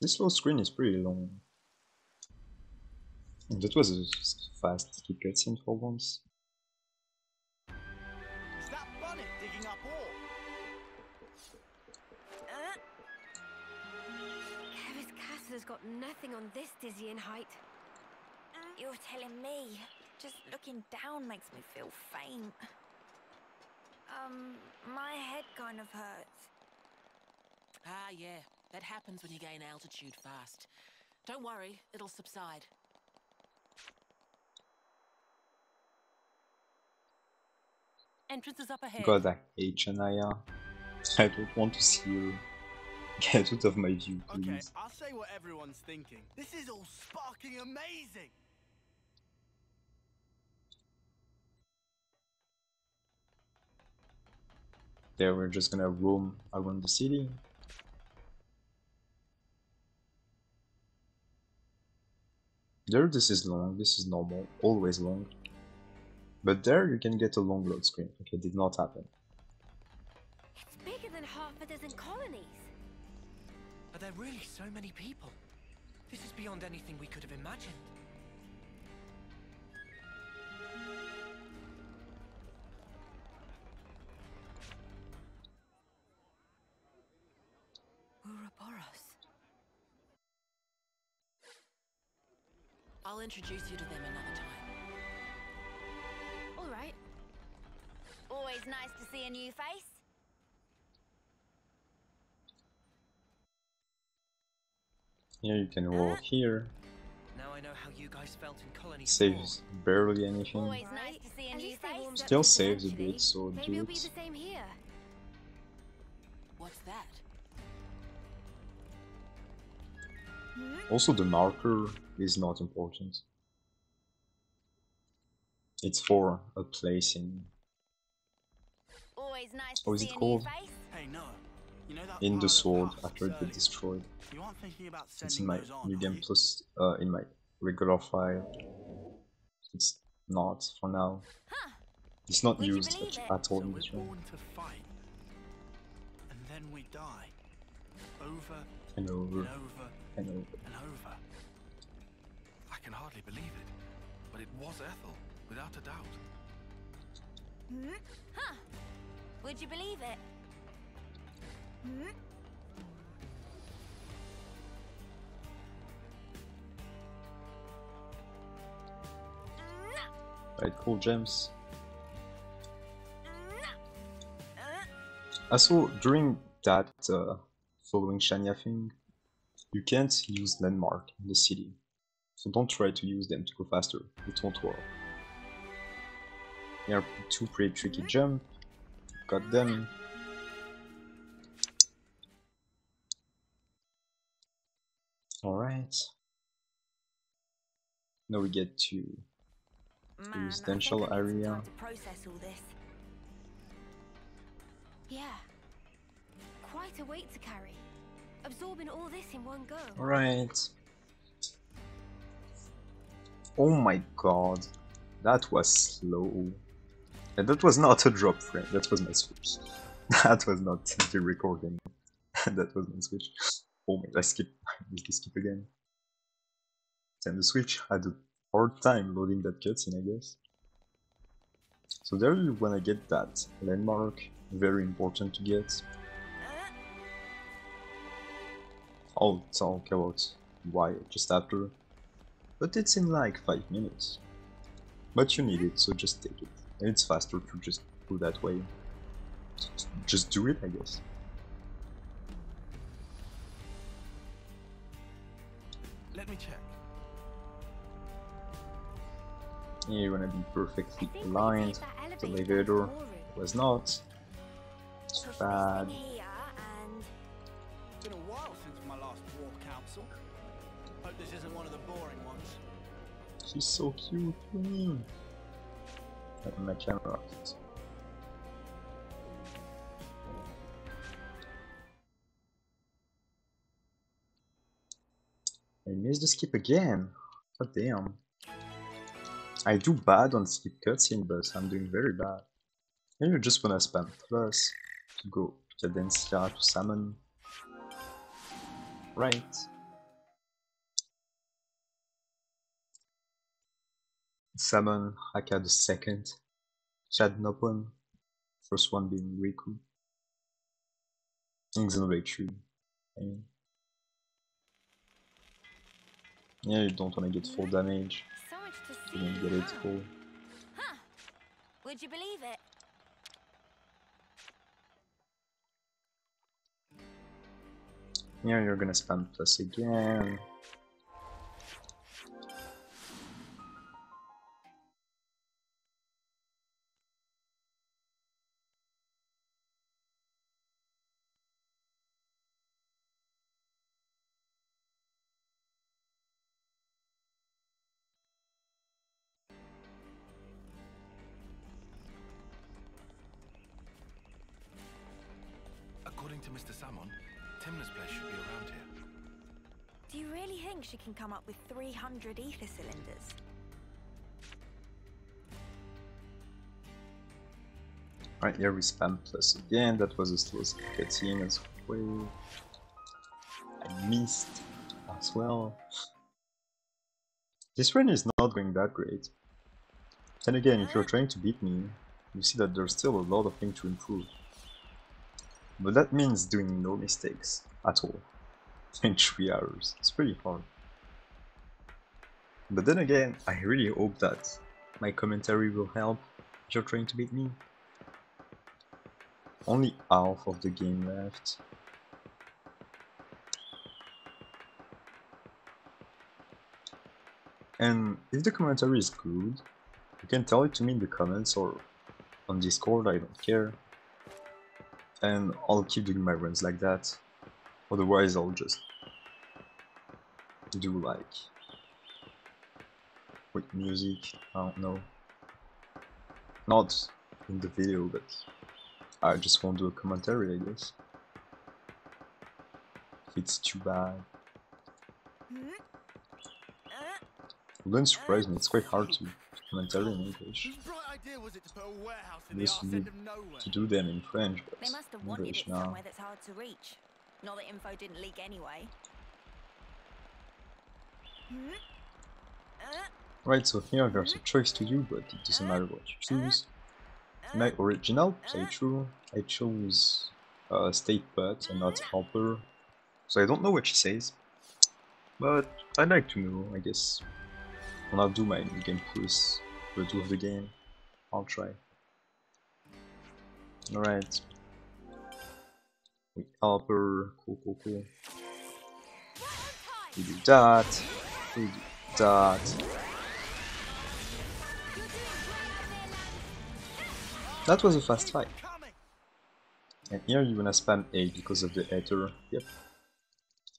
This low screen is pretty long. And that was a fast skip cutscene for once. Is that Bonnet digging up ore? Kevis Castle has got nothing on this dizzying height. You're telling me. Just looking down makes me feel faint. My head kind of hurts. Ah, yeah. That happens when you gain altitude fast. Don't worry, it'll subside. Entrance is up ahead. God, I hate Shania. I don't want to see you. Get out of my view, please. Okay, I'll say what everyone's thinking. This is all sparking amazing! There, we're just gonna roam around the city. There, this is long, this is normal, always long. But there, you can get a long load screen. Okay, did not happen. It's bigger than half a dozen colonies. Are there really so many people? This is beyond anything we could have imagined. Ouroboros. I'll introduce you to them another time. All right. Always nice to see a new face. Here you can walk here. Now I know how you guys felt in Colony 4. Saves barely anything. Always nice Right. to see a At new least they face. warmed up Still since saves a eventually. bit, so Maybe do it'll be it. the same here. What's that? Also, the marker is not important. It's for a place in... Always nice How to is see it a new called? face. Hey, Noah, you know that in pile the of sword husks after it earlier? gets destroyed. You aren't thinking about It's in sending my those on, new are game you? plus in my regular file. It's not for now. Huh. It's not Would you used believe it? at all So in we're this room. born to fight, and then we die, over And over and over and over. and over. I can hardly believe it, but it was Ethel, without a doubt. Huh. Would you believe it? Right, cool gems. Also, during that following Shania thing, you can't use landmark in the city. So don't try to use them to go faster, it won't work. Here are two pretty tricky jump. Got them. Alright. Now we get to the residential area. To process all this. Yeah. Quite a weight to carry. Absorbing all this in one go. Alright. Oh my god. That was slow. And that was not a drop frame, that was my switch. That was not the recording. That was my switch. Oh my, I skip. I need to skip again. And the switch had a hard time loading that cutscene, I guess. So there you wanna get that landmark, very important to get. I'll talk about why just after, but it's in like 5 minutes. But you need it, so just take it. And it's faster to just go that way. just do it, I guess. Let me check. Yeah, you wanna be perfectly I think we aligned. take that The elevator down to elevator the war room. was not. It's Push this bad. thing here and Been a while since my last war council. Hope this isn't one of the boring ones. She's so cute. My camera. I missed the skip again. God damn. I do bad on skip cutscene, but I'm doing very bad. And you just wanna spam plus to go to Cadencia to summon. Right. Summon Haka the second. Chad Nopon. First one being Riku. And Xenoblade 3. I mean. Yeah, you don't wanna get full damage. so much to see. You don't get it huh? full. Huh. Would you believe it? Yeah, you're gonna spam plus again. According to Mr. Salmon, Timna's place should be around here. Do you really think she can come up with 300 ether cylinders? Right, here we spam plus again. That was a slow cutscene as well. I missed as well. This run is not going that great. Then again, if you're trying to beat me, you see that there's still a lot of things to improve. But that means doing no mistakes at all in 3 hours. It's pretty hard. But then again, I really hope that my commentary will help if you're trying to beat me. Only half of the game left. And if the commentary is good, you can tell it to me in the comments or on Discord, I don't care. And I'll keep doing my runs like that. Otherwise I'll just do like with music, I don't know. Not in the video, but I just won't do a commentary, I guess. If it's too bad. Wouldn't surprise me, it's quite hard to commentary in English. Whose bright idea was it to put a warehouse in I the guess arse you end need of nowhere? to do them in French, but They must have wanted English it now. somewhere that's hard to reach. Not that info didn't leak anyway. Right, so here there's a choice to do, but it doesn't matter what you choose. In my original playthrough, I chose State Butt and not Helper, so I don't know what she says. But I'd like to know, I guess. When I'll do my game plus review of the game, I'll try. Alright. We Helper, cool. We do that. We do that. That was a fast fight. And here you wanna spam A because of the ether. Yep.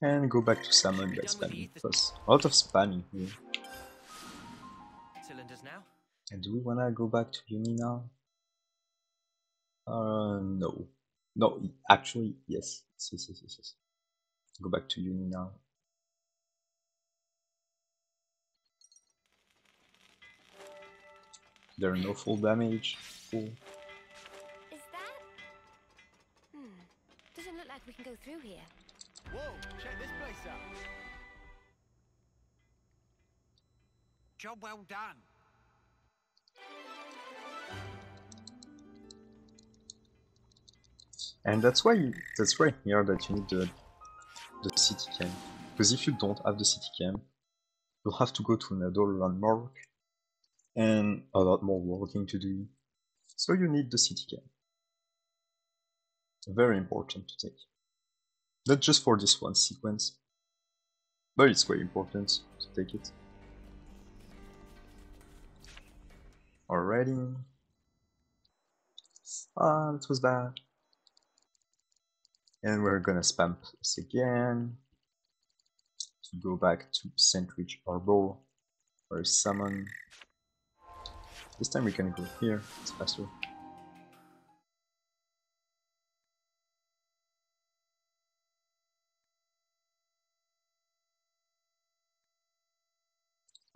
And go back to Salmon by spamming plus. A lot of spamming here. Cylinders now? And do we wanna go back to Uni now? No. No, actually, yes. Yes. Go back to Uni now. There are no full damage. Cool. Is that? Doesn't look like we can go through here. Whoa, check this place out. Job well done. And that's right here that you need the city camp. Because if you don't have the city camp, you'll have to go to another landmark and a lot more walking to do. So you need the city camp. Very important to take. Not just for this one sequence, but it's quite important to take it. Alrighty. That was bad. And we're gonna spam this again to go back to Sandwich Arbor for a summon. This time we can go here, it's faster.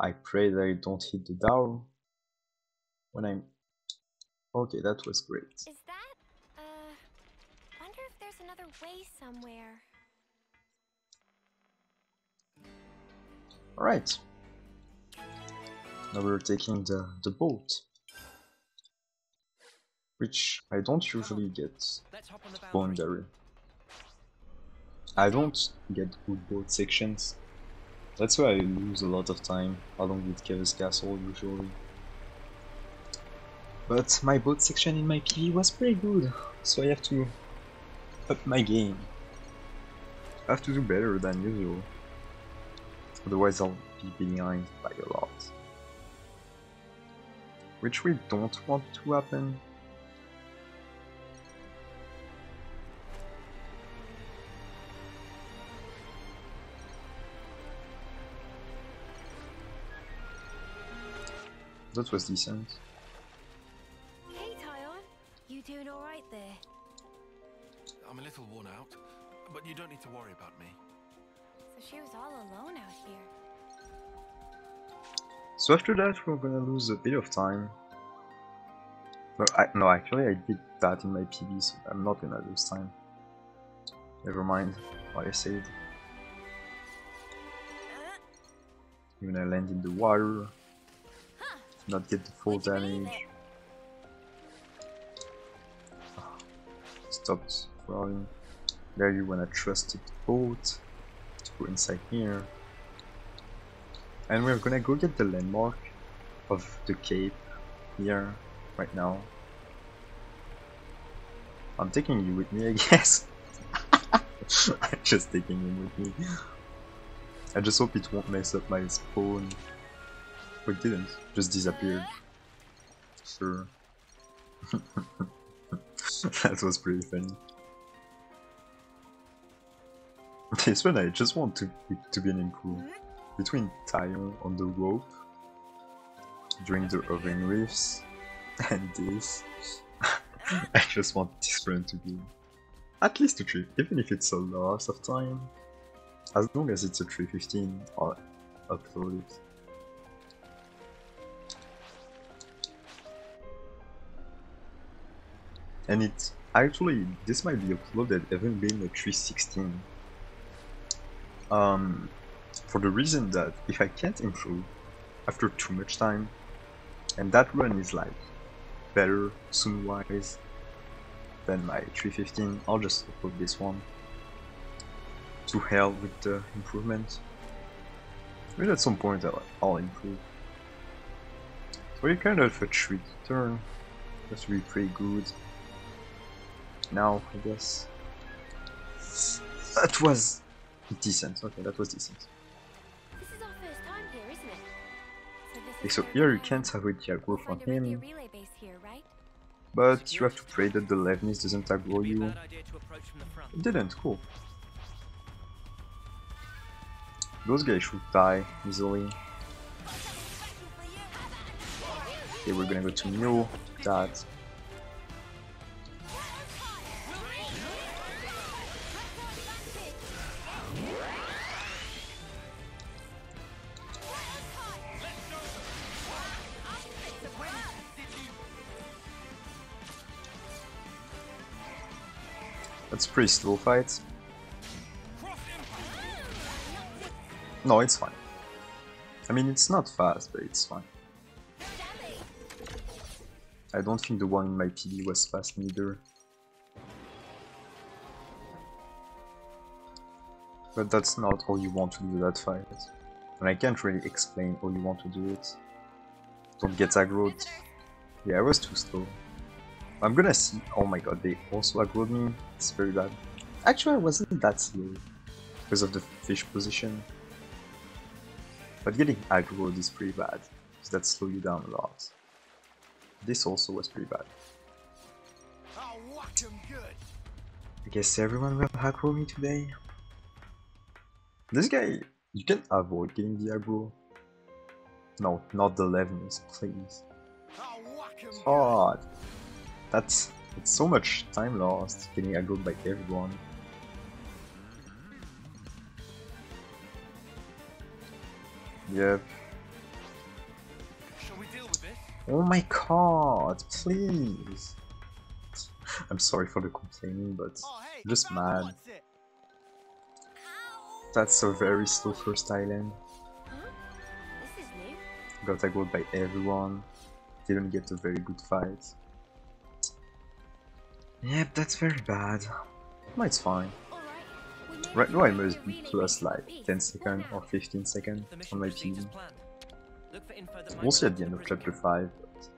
I pray that I don't hit the Dao when I'm... Okay, that was great. Is that, wonder if there's another way somewhere. Alright. Now we're taking the boat. Which I don't usually get boundary. I don't get good boat sections. That's why I lose a lot of time along with Keves Castle usually. But my boat section in my PV was pretty good, so I have to up my game. I have to do better than usual. Otherwise I'll be behind by a lot. Which we don't want to happen. That was decent. Hey Tyon, you doing alright there? I'm a little worn out, but you don't need to worry about me. So she was all alone out here. So after that we're gonna lose a bit of time. But no, actually I did that in my PB, so I'm not gonna lose time. Never mind what I said. Even I land in the water. Not get the full damage. Stopped throwing. There you wanna trust the boat to go inside here. And we're gonna go get the landmark of the cape here right now. I'm taking you with me, I guess. I'm just taking him with me. I just hope it won't mess up my spawn. But it didn't, just disappeared. Sure. That was pretty funny. This one I just want to be an improve. Between Tyon on the rope during the Oven Reefs and this, I just want this run to be at least a 3, even if it's a loss of time. As long as it's a 3:15, I'll upload it. And it actually, this might be uploaded even being a 3:16. For the reason that if I can't improve after too much time, and that run is like better soon wise than my 3:15, I'll just upload this one. To hell with the improvement. Maybe at some point I'll improve. So you're kind of a treat turn. That's really pretty good. Now, I guess. That was decent. Okay, that was decent. This is our first time here, isn't it? Okay, so here you can't have a aggro from him, Relay base here, right? but you have to pray that the Levnis doesn't aggro you. It didn't, cool. Those guys should die easily. Okay, we're gonna go to Mule, that. That's a pretty slow fight. No, it's fine. I mean, it's not fast, but it's fine. I don't think the one in my PB was fast neither. But that's not all you want to do that fight. And I can't really explain how you want to do it. Don't get aggroed. Yeah, I was too slow. I'm gonna see. Oh my god, they also aggroed me. It's very bad. Actually, I wasn't that slow because of the fish position. But getting aggroed is pretty bad, because that slows you down a lot. This also was pretty bad. I'll whack 'em good. I guess everyone will aggro me today. This guy, you can avoid getting the aggro. No, not the Levens, please. I'll whack 'em God, it's so much time lost getting aggroed by everyone. Yep. Shall we deal with this? Oh my god, please. I'm sorry for the complaining, but Oh, hey, I'm just found mad. what's it. That's a very slow first island. Huh? This is new. Got aggroed by everyone. Didn't get a very good fight. Yep, that's very bad. No, it's fine. Right now I must be plus like 10 seconds or 15 seconds The mission on my proceeds as PV. planned. Look for info that might We'll see at relate the to end the of brig chapter account. 5, but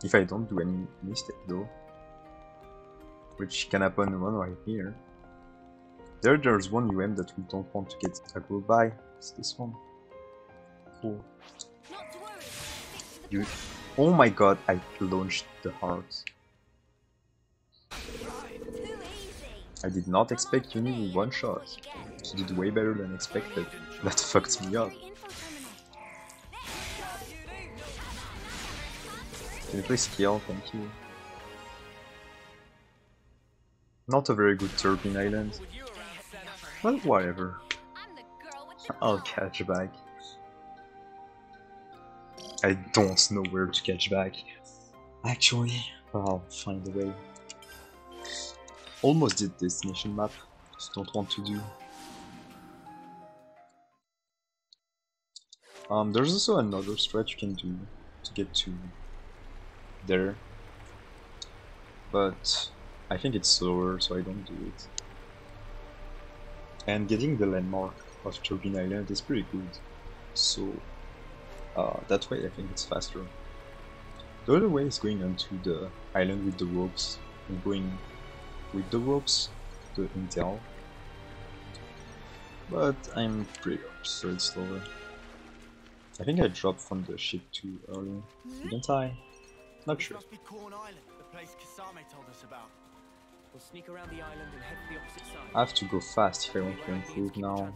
if I don't do any mistake though, which can happen when right here. There's one UM that we don't want to get aggroed by. It's this one. Cool. Not to worry. Stick to the You. Oh my god, I launched the heart. Too easy. I did not expect Uni with one shot. She did way better than expected. That fucked me up. Great info terminal. Can you please kill? Thank you. Not a very good Turbine Island. Well, whatever. I'm the girl with the I'll ball. catch back. I don't know where to catch back. Actually, I'll find a way. Almost did destination map. Just don't want to do. There's also another strat you can do to get to there, but I think it's slower, so I don't do it. And getting the landmark of Turbine Island is pretty good, so that way I think it's faster. The other way is going onto the island with the ropes and going with the ropes, the intel, but I'm pretty up, so it's slower. I think I dropped from the ship too early, didn't I? Not This sure. must be Corn Island, the place Kasame told us about. We'll sneak around the island and head to the opposite side. I have to go fast if I want to improve now.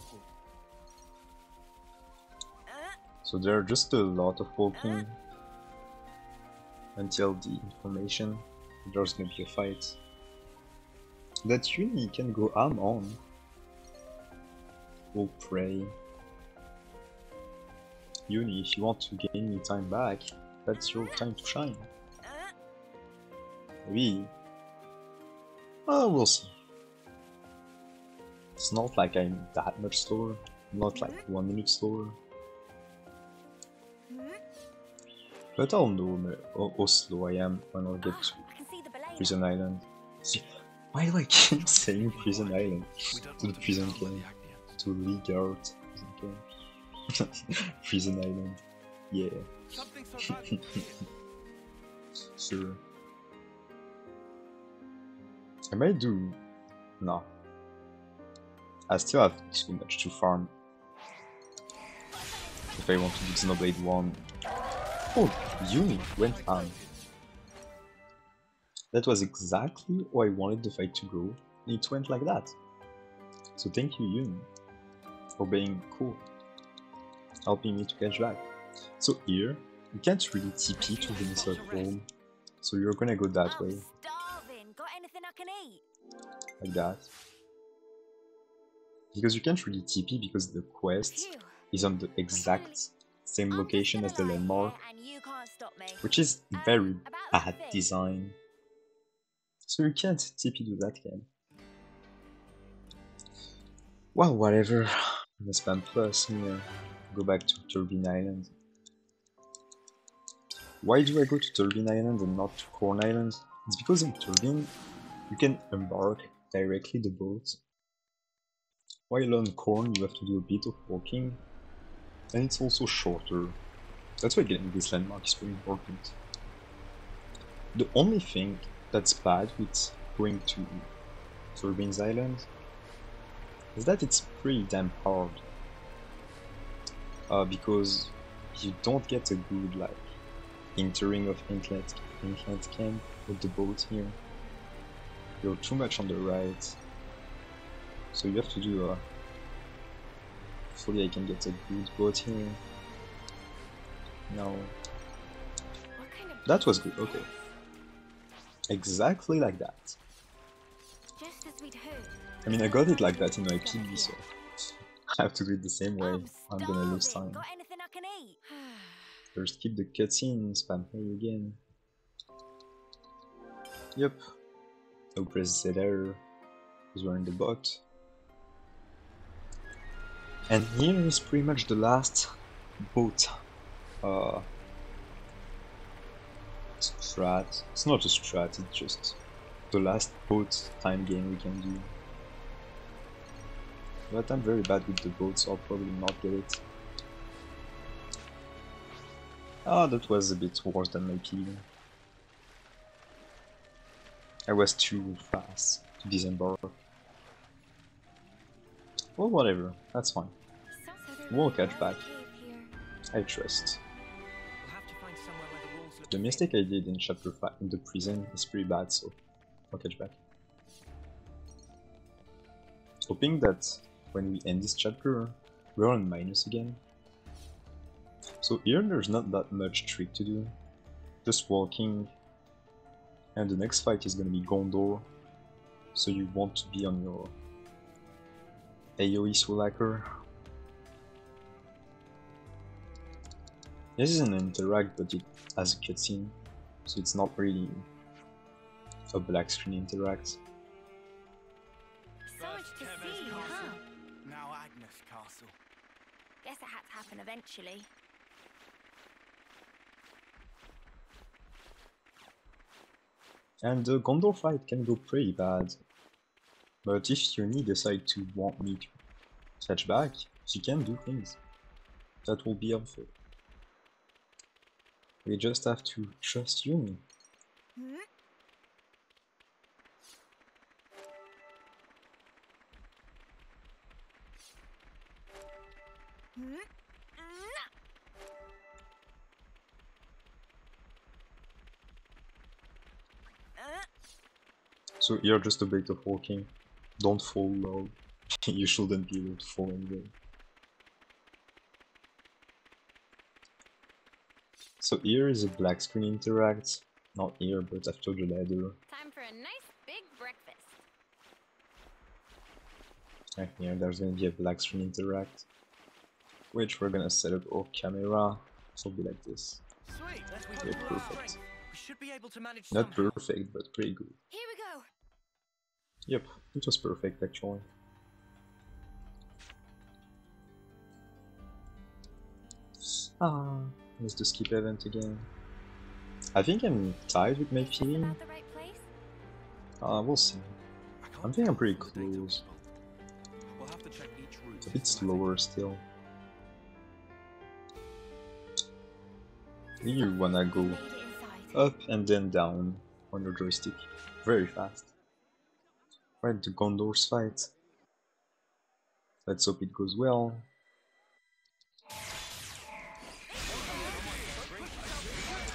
So there are just a lot of walking until the information. There's gonna be a fight. That Uni can go arm on. Oh pray. Uni, if you want to gain me time back, that's your time to shine. Maybe. Oh, we'll see. It's not like I'm that much slower. Not like 1 minute slower. But I'll know how slow I am when I'll get to I can see the belay now. Prison Island. See, why do I keep saying Prison Island? We don't To the want to be prison found by camp. the Agnians. To Leagard. Prison camp. Prison Island. Yeah, Something so bad. sure. I might do... No. I still have too much to farm. If I want to do Xenoblade 1. Oh, Uni went on. That was exactly how I wanted the fight to go, and it went like that. So thank you, Uni, for being cool, helping me to catch back. So here, you can't really TP to Venus at home, so you're gonna go that way, Starving. Got anything I can eat? like that. Because you can't really TP because the quest Phew. is on the exact same I'm location as just the gonna lie landmark, here and you can't stop me. which is very About the bad fish. design. So you can't TP to that game. Well, whatever. I'm gonna spam plus here. Go back to Turbine Island. Why do I go to Turbine Island and not to Corn Island? It's because in Turbine, you can embark directly the boat. While on Corn, you have to do a bit of walking. And it's also shorter. That's why getting this landmark is very important. The only thing that's bad with going to Turbines Island is that it's pretty damn hard. Because you don't get a good like entering of Inlet Camp with the boat here. You're too much on the right, so you have to do a. Hopefully I can get a good boat here. No. That was good, okay. Exactly like that. Just as we'd heard. I mean, I got it like that in my PB, so I have to do it the same way. I'm gonna lose time. Got anything I can eat? First keep the cutscene, spam A again. Yep. No press Z error, because we're in the bot. And here is pretty much the last boat strat. It's not a strat, it's just the last boat time game we can do. But I'm very bad with the boat, so I'll probably not get it. Ah, that was a bit worse than my PB. I was too fast to disembark. Well, whatever, that's fine. We'll catch back. I trust. The mistake I did in chapter 5 in the prison is pretty bad, so I'll catch back. Hoping that when we end this chapter, we're on minus again. So here there's not that much trick to do. Just walking. And the next fight is gonna be Gondor. So you want to be on your AoE Soulaker. This is an interact, but it has a cutscene, so it's not really a black screen interact. So much to see, huh? Now Agnes Castle. Guess it had to happen eventually. And the Gondor fight can go pretty bad. But if you decide to want me to catch back, you can do things. That will be helpful. We just have to trust Yumi. So you're just a bit of walking. Don't fall low. You shouldn't be able to fall anyway. So here is a black screen interact. Not here, but after the ladder. Time for a nice big breakfast. Right here, there's gonna be a black screen interact. Which we're gonna set up our camera. So it'll be like this. Sweet, okay, perfect. We should be able to manage Not somehow. perfect, but pretty good. Here we go. Yep, it was perfect actually. Ah, let's do skip event again. I think I'm tied with my feeling. Right We'll see. I think I'm pretty close. We'll have to check each route. It's a bit slower still. You wanna go up and then down on your joystick very fast. Right, the Gondor's fight. Let's hope it goes well.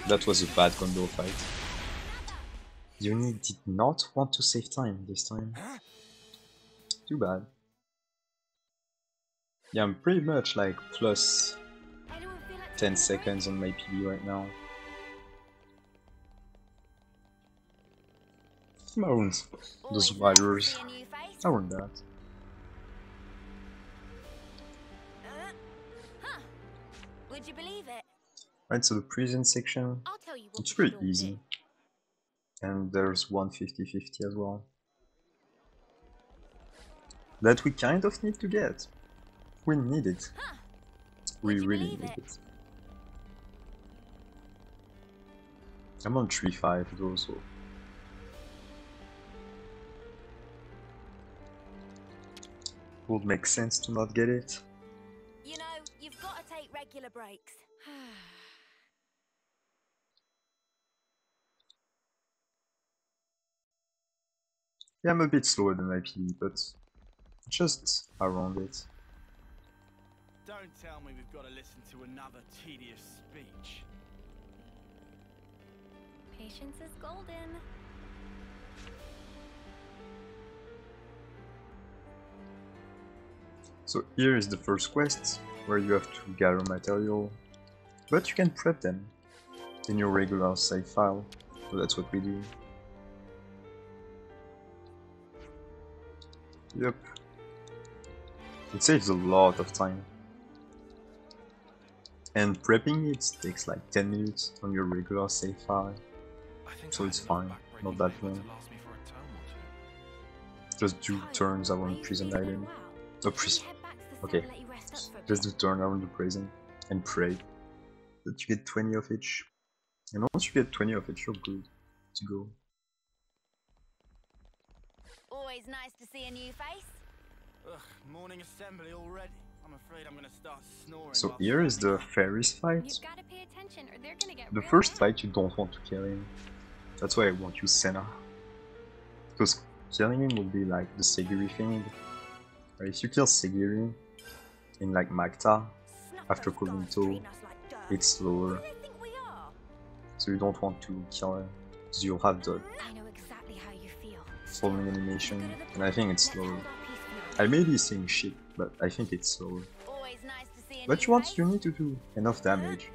That was a bad Gondor fight. Yumi did not want to save time this time. Too bad. Yeah, I'm pretty much like plus 10 seconds on my PB right now. Maroons. Those riders. I want that. Would you believe it? Right, so the prison section, I'll tell you what it's we pretty should all easy. do. And there's one 50-50 as well. That we kind of need to get. We need it. We really need it. I'm on 3-5 though, so... Would make sense to not get it. You know, you've got to take regular breaks. Yeah, I'm a bit slower than my PB, but just around it. Don't tell me we've got to listen to another tedious speech. Patience is golden. So here is the first quest, where you have to gather material, but you can prep them in your regular save file, so that's what we do. Yep. It saves a lot of time. And prepping it takes like 10 minutes on your regular save file, so it's fine, not that long. Just do turns around prison island. Oh, prison. Okay, just do turn around the prison and pray that you get 20 of each. And once you get 20 of each, you're good to go. Always nice to see a new face. Ugh, morning assembly already. I'm afraid I'm gonna start snoring. So while here is the standing Ferris fight. You've got to pay attention or they're gonna get The real first mad. fight you don't want to kill him. That's why I won't use Senna. Because killing him will be like the Segiri thing. If you kill Segiri in like Magta, after Korinto, it's slower. So you don't want to kill him. So you'll have the I know exactly how you feel. falling animation, and I think it's slower. I may be saying shit, but I think it's slower. Always nice to see a But new you want face. Uni to do enough damage.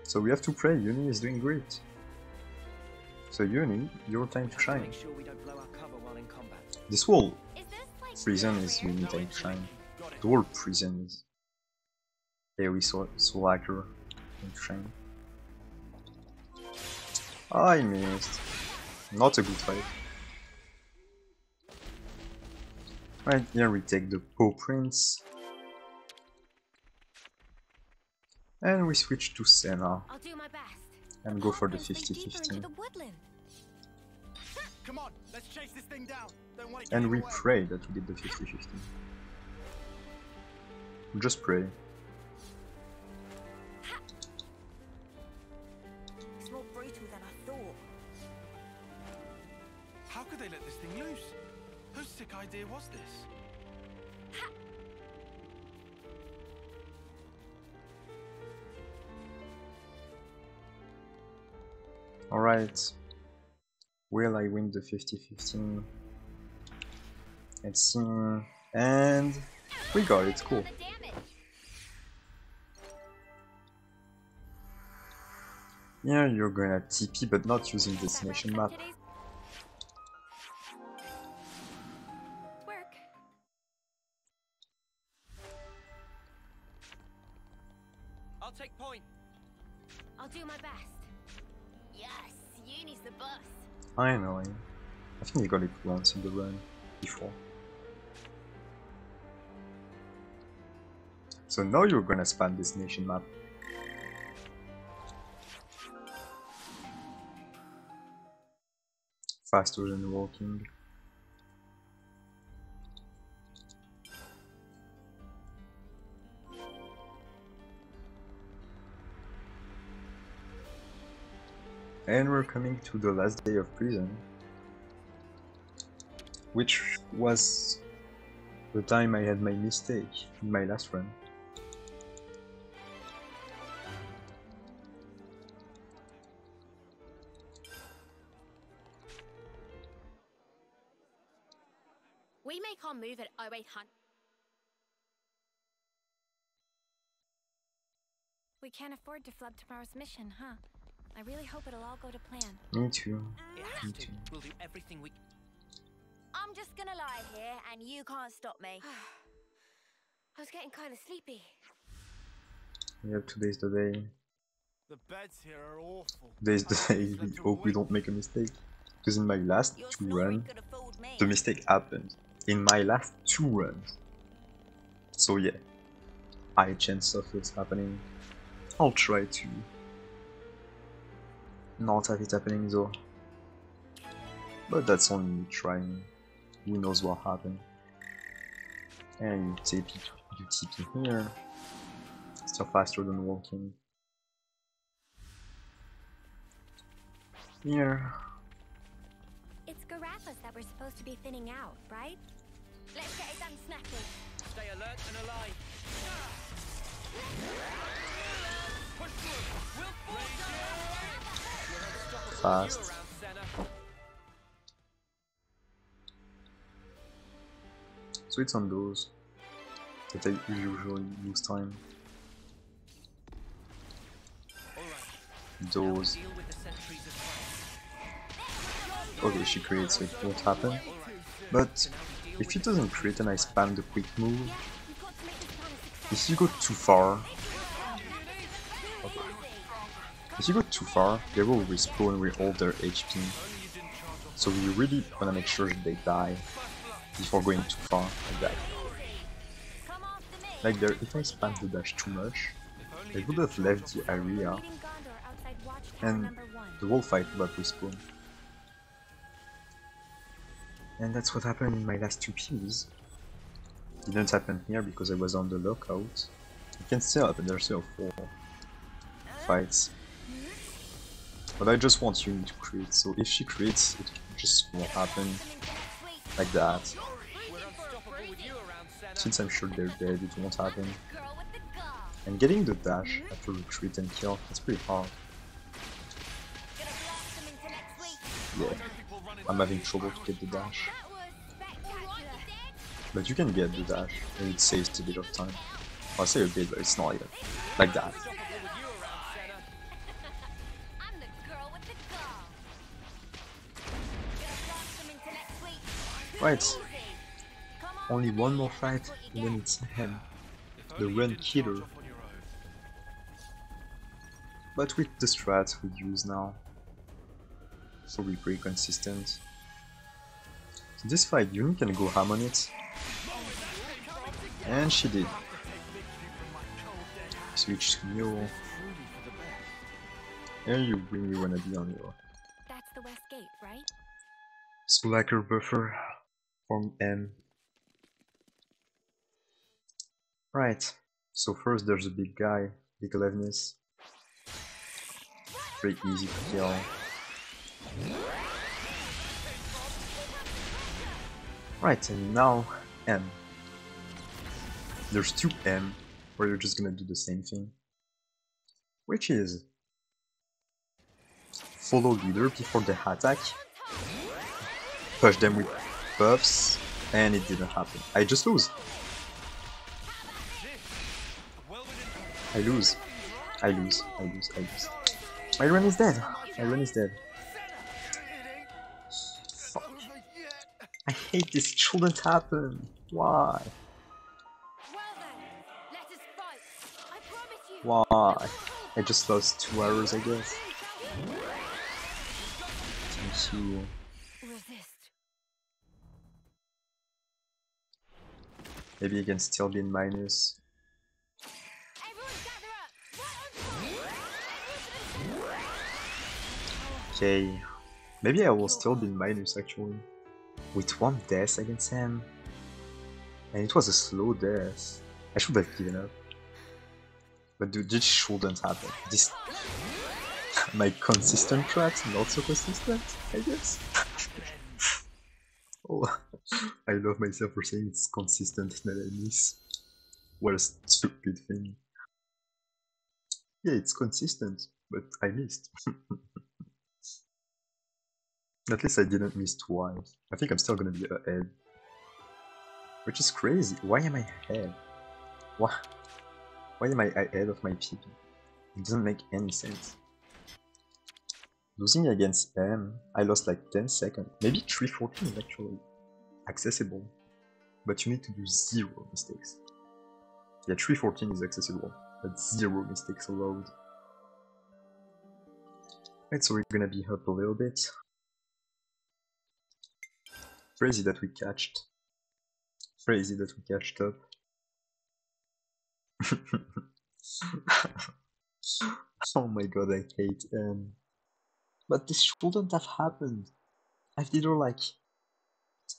So we have to pray, Uni is doing great. So Uni, your time to shine. Make sure we don't blow our cover while in combat. This whole Is this like prison is Uni time to shine. The whole prison is AoE Soul Hacker time to shine. I missed. Not a good fight. Right, here we take the Paw Prince. And we switch to Senna I'll do my best. and go for the Pathways lead deeper into 50-50. the woodland. Come on, let's chase this thing down. Don't want it And getting we away. pray that we get the 50-50. Just pray. It's more brutal than I thought. How could they let this thing loose? Whose sick idea was this? Alright. Will I win the 50-50? Let's see. And we got it, cool. The damage. Yeah, you're gonna TP but not using destination map. Today's work. I'll take point. I'll do my best. Yes, Uni's the boss. I know him. I think he got it once in the run before. So now you're gonna spam destination map. Faster than walking. And we're coming to the last day of prison, which was the time I had my mistake in my last run. We make our move at 0800. We can't afford to flub tomorrow's mission, huh? I really hope it'll all go to plan. Me too. It Me has to. too. We'll do everything we. I'm just gonna lie here and you can't stop me. I was getting kind of sleepy. Yep, today's the day. The beds here are awful. Today's the I day haven't we slept in hope we weeks. don't make a mistake. Because in my last Your two snoring runs, could have fooled me. the mistake happened. In my last two runs. So yeah, high chance of it happening. I'll try to not have it happening though. But that's only me trying. Who knows what happened. And you TP here. Still faster than walking. Here. It's Rappas that were supposed to be thinning out, right? Let's get it done snappy. Stay alert and alive. Push through. We'll force You're unstoppable Fast. with you around Senna. So it's on those that I usually lose time. Those. Deal with the sentries as Okay, she creates it, won't happen. But if she doesn't create and I spam the quick move, if you go too far, they will respawn with all their HP. So we really wanna make sure they die before going too far like that. Like there, if I spam the dash too much, I would have left the area and the whole fight would have respawned. And that's what happened in my last two Ps. Didn't happen here because I was on the lookout. It can still happen, there's still 4 fights. But I just want Yumi to create, so if she creates, it just won't happen like that. Since I'm sure they're dead, it won't happen. And getting the dash after retreat and kill, that's pretty hard. Yeah, I'm having trouble to get the dash. But you can get the dash, and it saves a bit of time. I'll say a bit, but it's not even like that. Right, only one more fight, and then it's him, the run killer. But with the strat we use now, so we're pretty consistent. So this fight, Yumi can go ham on it, and she did. Switch to Neo, and you really wanna be on Neo. That's the west gate, right? Slacker buffer from M. Right, so first there's a big guy, big Levnis. Very easy to kill. Right, and now M. There's 2 M, where you're just gonna do the same thing. Which is follow leader before the attack, push them with buffs, and it didn't happen. I just lose. I lose. My run is dead. Fuck. I hate this, it shouldn't happen. Why? Why? I just lost 2 hours, I guess. Thank you. Maybe I can still be in minus. Okay. Maybe I will still be in minus actually. With 1 death against him. And it was a slow death. I should have given up. But dude, this shouldn't happen. This... My consistent tracks, not so consistent, I guess. Oh, I love myself for saying it's consistent that I miss. What a stupid thing. Yeah, it's consistent, but I missed. At least I didn't miss twice. I think I'm still gonna be ahead. Which is crazy. Why am I ahead? Why am I ahead of my PP? It doesn't make any sense. Losing against M, I lost like 10 seconds. Maybe 314 is actually accessible. But you need to do 0 mistakes. Yeah, 314 is accessible, but 0 mistakes allowed. Right, so we're gonna be up a little bit. Crazy that we catched. Crazy that we catched up. Oh my god, I hate M. But this shouldn't have happened. I've did her like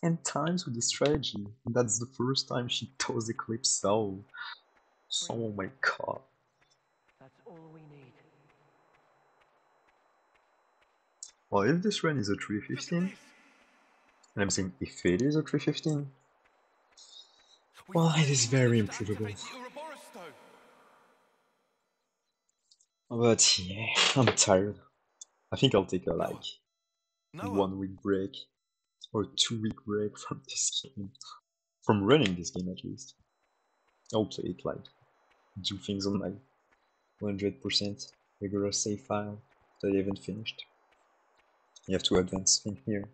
10 times with this strategy. And that's the first time she does Eclipse Soul. Oh my god. That's all we need. Well, if this run is a 315, And I'm saying if it is a 315, well, it is very improvable. But yeah, I'm tired. I think I'll take a like 1 week break or 2 week break from this game. From running this game at least. I'll play it like do things on my 100% regular save file that I haven't finished. You have to advance thing here.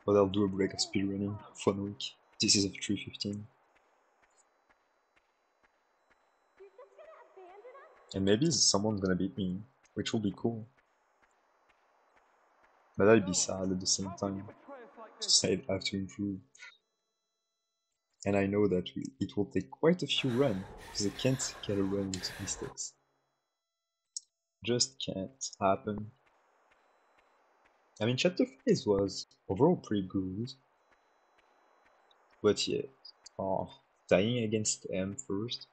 But I'll do a break of speedrunning for 1 week. This is a 315. And maybe someone's gonna beat me, which will be cool. But I'd be sad at the same time. Just I'd have to improve. And I know that it will take quite a few runs, because I can't get a run with mistakes. Just can't happen. I mean, chapter 5 was overall pretty good. But yeah, dying against M first.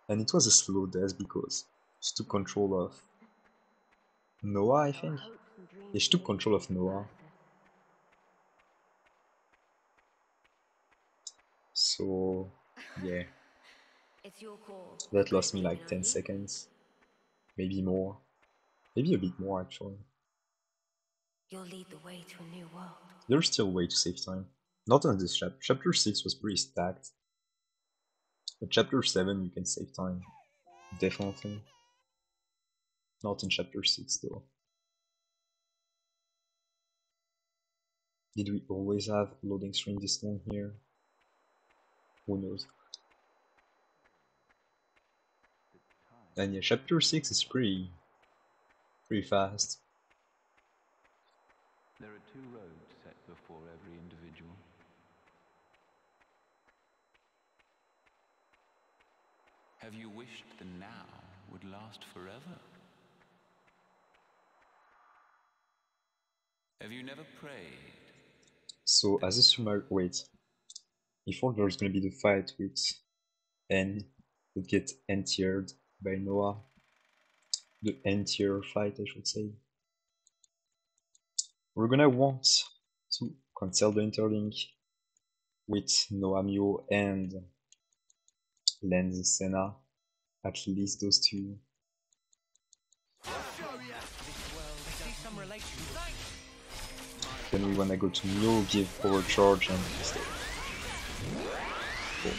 And it was a slow death because she took control of Noah, I think? Yeah, she took control of Noah. So, yeah. That lost me like 10 seconds. Maybe more. Maybe a bit more, actually. You'll lead the way to a new world. There's still a way to save time. Not on this chapter. Chapter 6 was pretty stacked. But chapter 7 you can save time. Definitely. Not in chapter 6 though. Did we always have loading screen this long here? Who knows? And yeah, chapter 6 is pretty fast. There are 2 roads set before every individual. Have you wished the now would last forever? Have you never prayed? So as a summary, wait. Before there's gonna be the fight with N would get N-tiered by Noah. The N-tier fight, I should say. We're gonna want to cancel the interlink with Noamio and Lens Senna. At least those 2. Then we wanna go to Mio, give overcharge and mistake. Cool.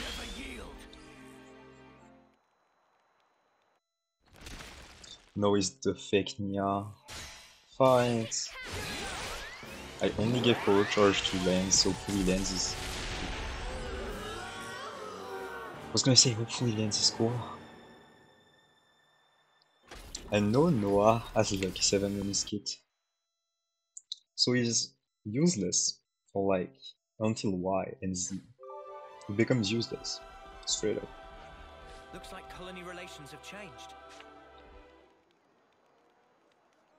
No is the fake Nia. Fight. I only gave overcharge to Lens, so hopefully Lens is... I was gonna say hopefully Lens is cool. I know Noah has like 7 on his kit. So he's useless for like until Y and Z. He becomes useless. Straight up. Looks like colony relations have changed.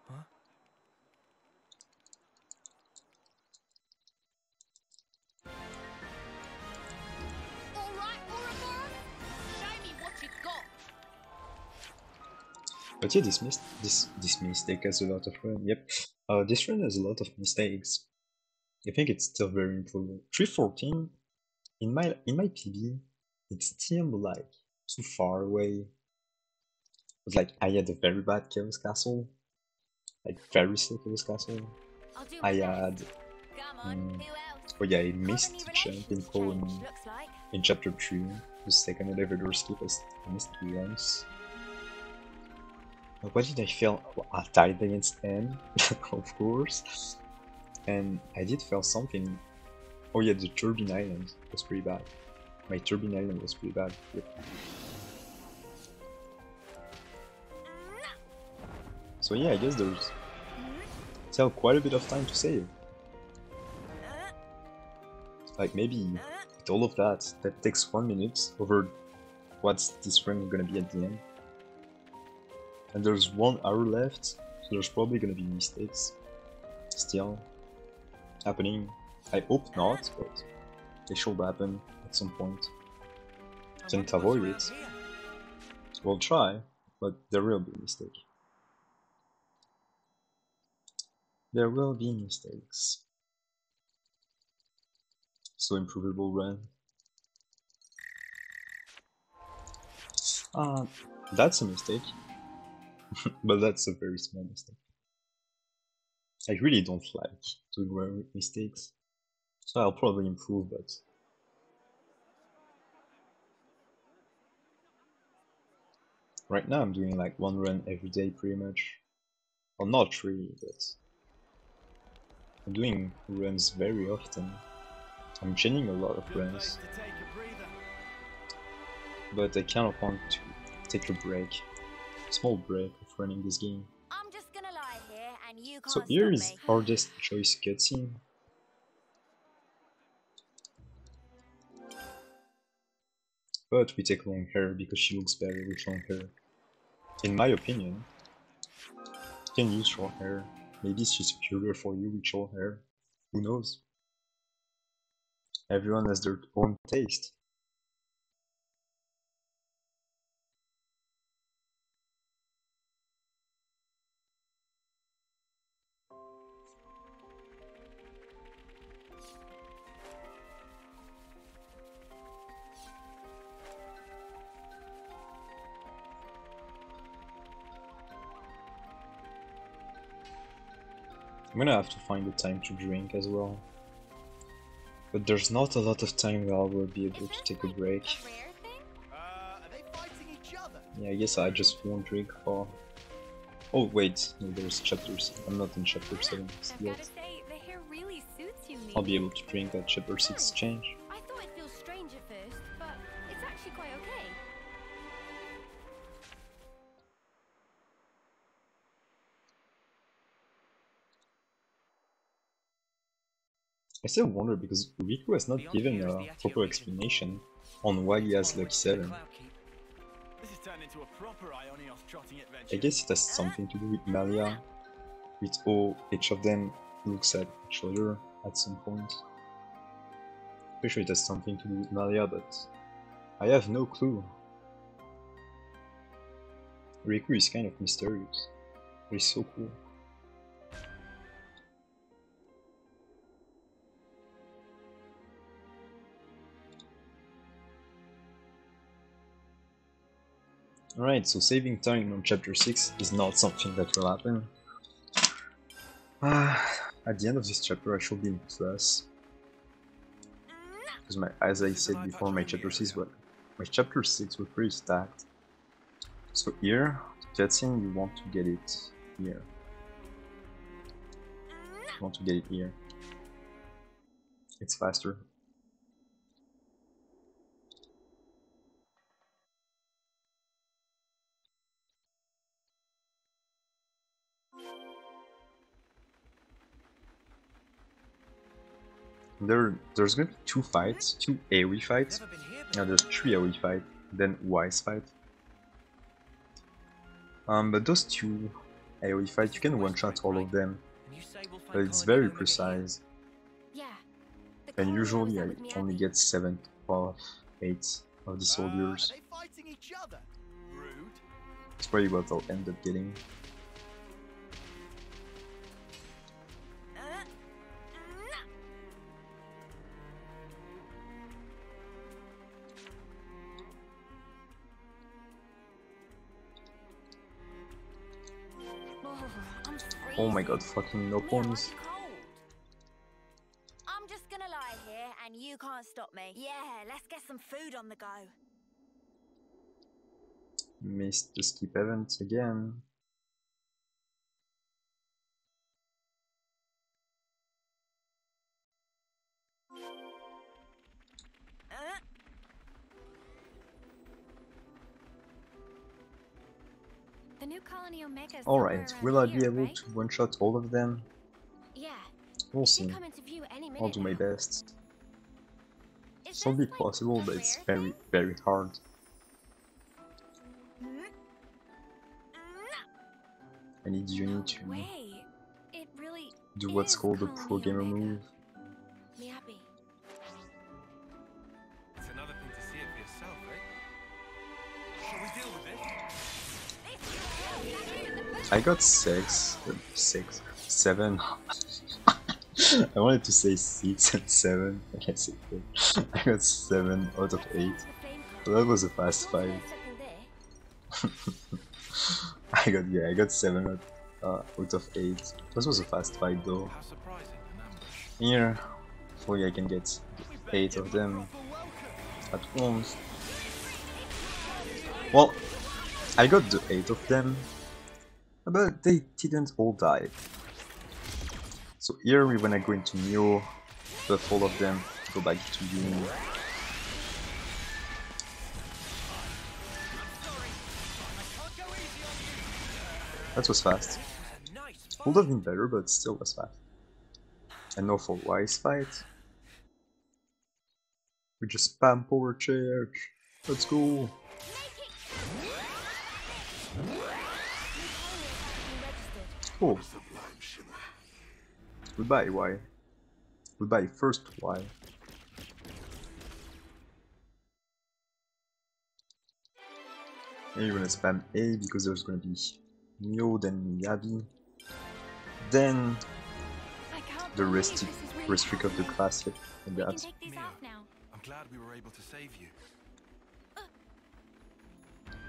Huh? Alright, Ouroboros, show me what you got. But yeah, this mistake has a lot of run. Yep. This run has a lot of mistakes. I think it's still very improvable. 314 in my PB, it's still like too far away. But like I had a very bad Chaos Castle. Like very slow Chaos Castle. I had oh yeah, I missed jump info in chapter 3. The second elevator skip I missed once. What did I fail? Well, I died against N, of course. And I did fail something. Oh yeah, the Turbine Island was pretty bad. My Turbine Island was pretty bad. Yep. So yeah, I guess there's still quite a bit of time to save. Like maybe with all of that, that takes 1 minute over what's this run gonna be at the end. And there's 1 hour left, so there's probably gonna be mistakes still happening. I hope not, but they should happen at some point. Can't avoid it. So we'll try, but there will be a mistake. There will be mistakes. so improvable run. That's a mistake. But that's a very small mistake. I really don't like doing run mistakes. So I'll probably improve, but right now I'm doing like 1 run every day pretty much. Well, not really, but I'm doing runs very often. I'm chaining a lot of runs. But I kind of want to take a break. Small break of running this game. I'm just gonna lie here and you can't So here stop is me. hardest choice cutscene. But we take long hair because she looks better with long hair. In my opinion, you can use short hair. Maybe she's superior for you with short hair. Who knows? Everyone has their own taste. I'm gonna have to find the time to drink as well. But there's not a lot of time where I will be able to take a break. Are they fighting each other? Yeah, I guess I just won't drink for... Oh wait, no, there's chapters. I'm not in chapter 7 I've yet. gotta say, the hair really suits you, I'll be able to drink at chapter 6 change. I thought it feels strange at first, but it's actually quite okay. I still wonder because Riku has not given a proper explanation on why he has Lucky 7. This has turned into a proper Ionios trotting adventure. I guess it has something to do with Malia, with how each of them looks at each other at some point. Pretty sure it has something to do with Malia, but I have no clue. Riku is kind of mysterious, but he's so cool. Alright, so saving time on chapter 6 is not something that will happen. At the end of this chapter I should be in plus. Because as I said before, my chapter 6 were pretty stacked. So here, the cutscene, you want to get it here. You want to get it here. It's faster. There's going to be 2 fights, 2 AoE fights. Now there's 3 AoE fights, then Wise fight. But those 2 AoE fights, you can one-shot all of them. But it's very precise. Yeah. And usually I only get 7 of 8 of the soldiers. Are they fighting each other? Rude. That's probably what I'll end up getting. Oh my god, fucking no pawns. I'm just gonna lie here and you can't stop me. Yeah, let's get some food on the go. Missed the skip event again. The new colony Omega. Alright, will I be able to one-shot all of them? Yeah. We'll see. I'll do my best. It's not be possible, but it's very, very hard. I need Uni to do what's called the pro gamer move. Miyabi. It's another thing to see it for yourself, eh? Shall we deal with this? I got 7. I wanted to say 6 and 7. I can't say 4. I got 7 out of 8. So that was a fast fight. I got 7 out of 8. This was a fast fight though. Here, hopefully I can get 8 of them at once. Well, I got the 8 of them, but they didn't all die. So here we wanna go into Neo, buff all of them, go back to Uni. That was fast. Would have been better, but still was fast. And no for Wise fight. We just spam power charge. Let's go. Oh. Goodbye, Y. Goodbye, first Y. And you're gonna spam A because there's gonna be Neo, then Miyabi. Then the restrict of the classic and that. I'm glad we were able to save you.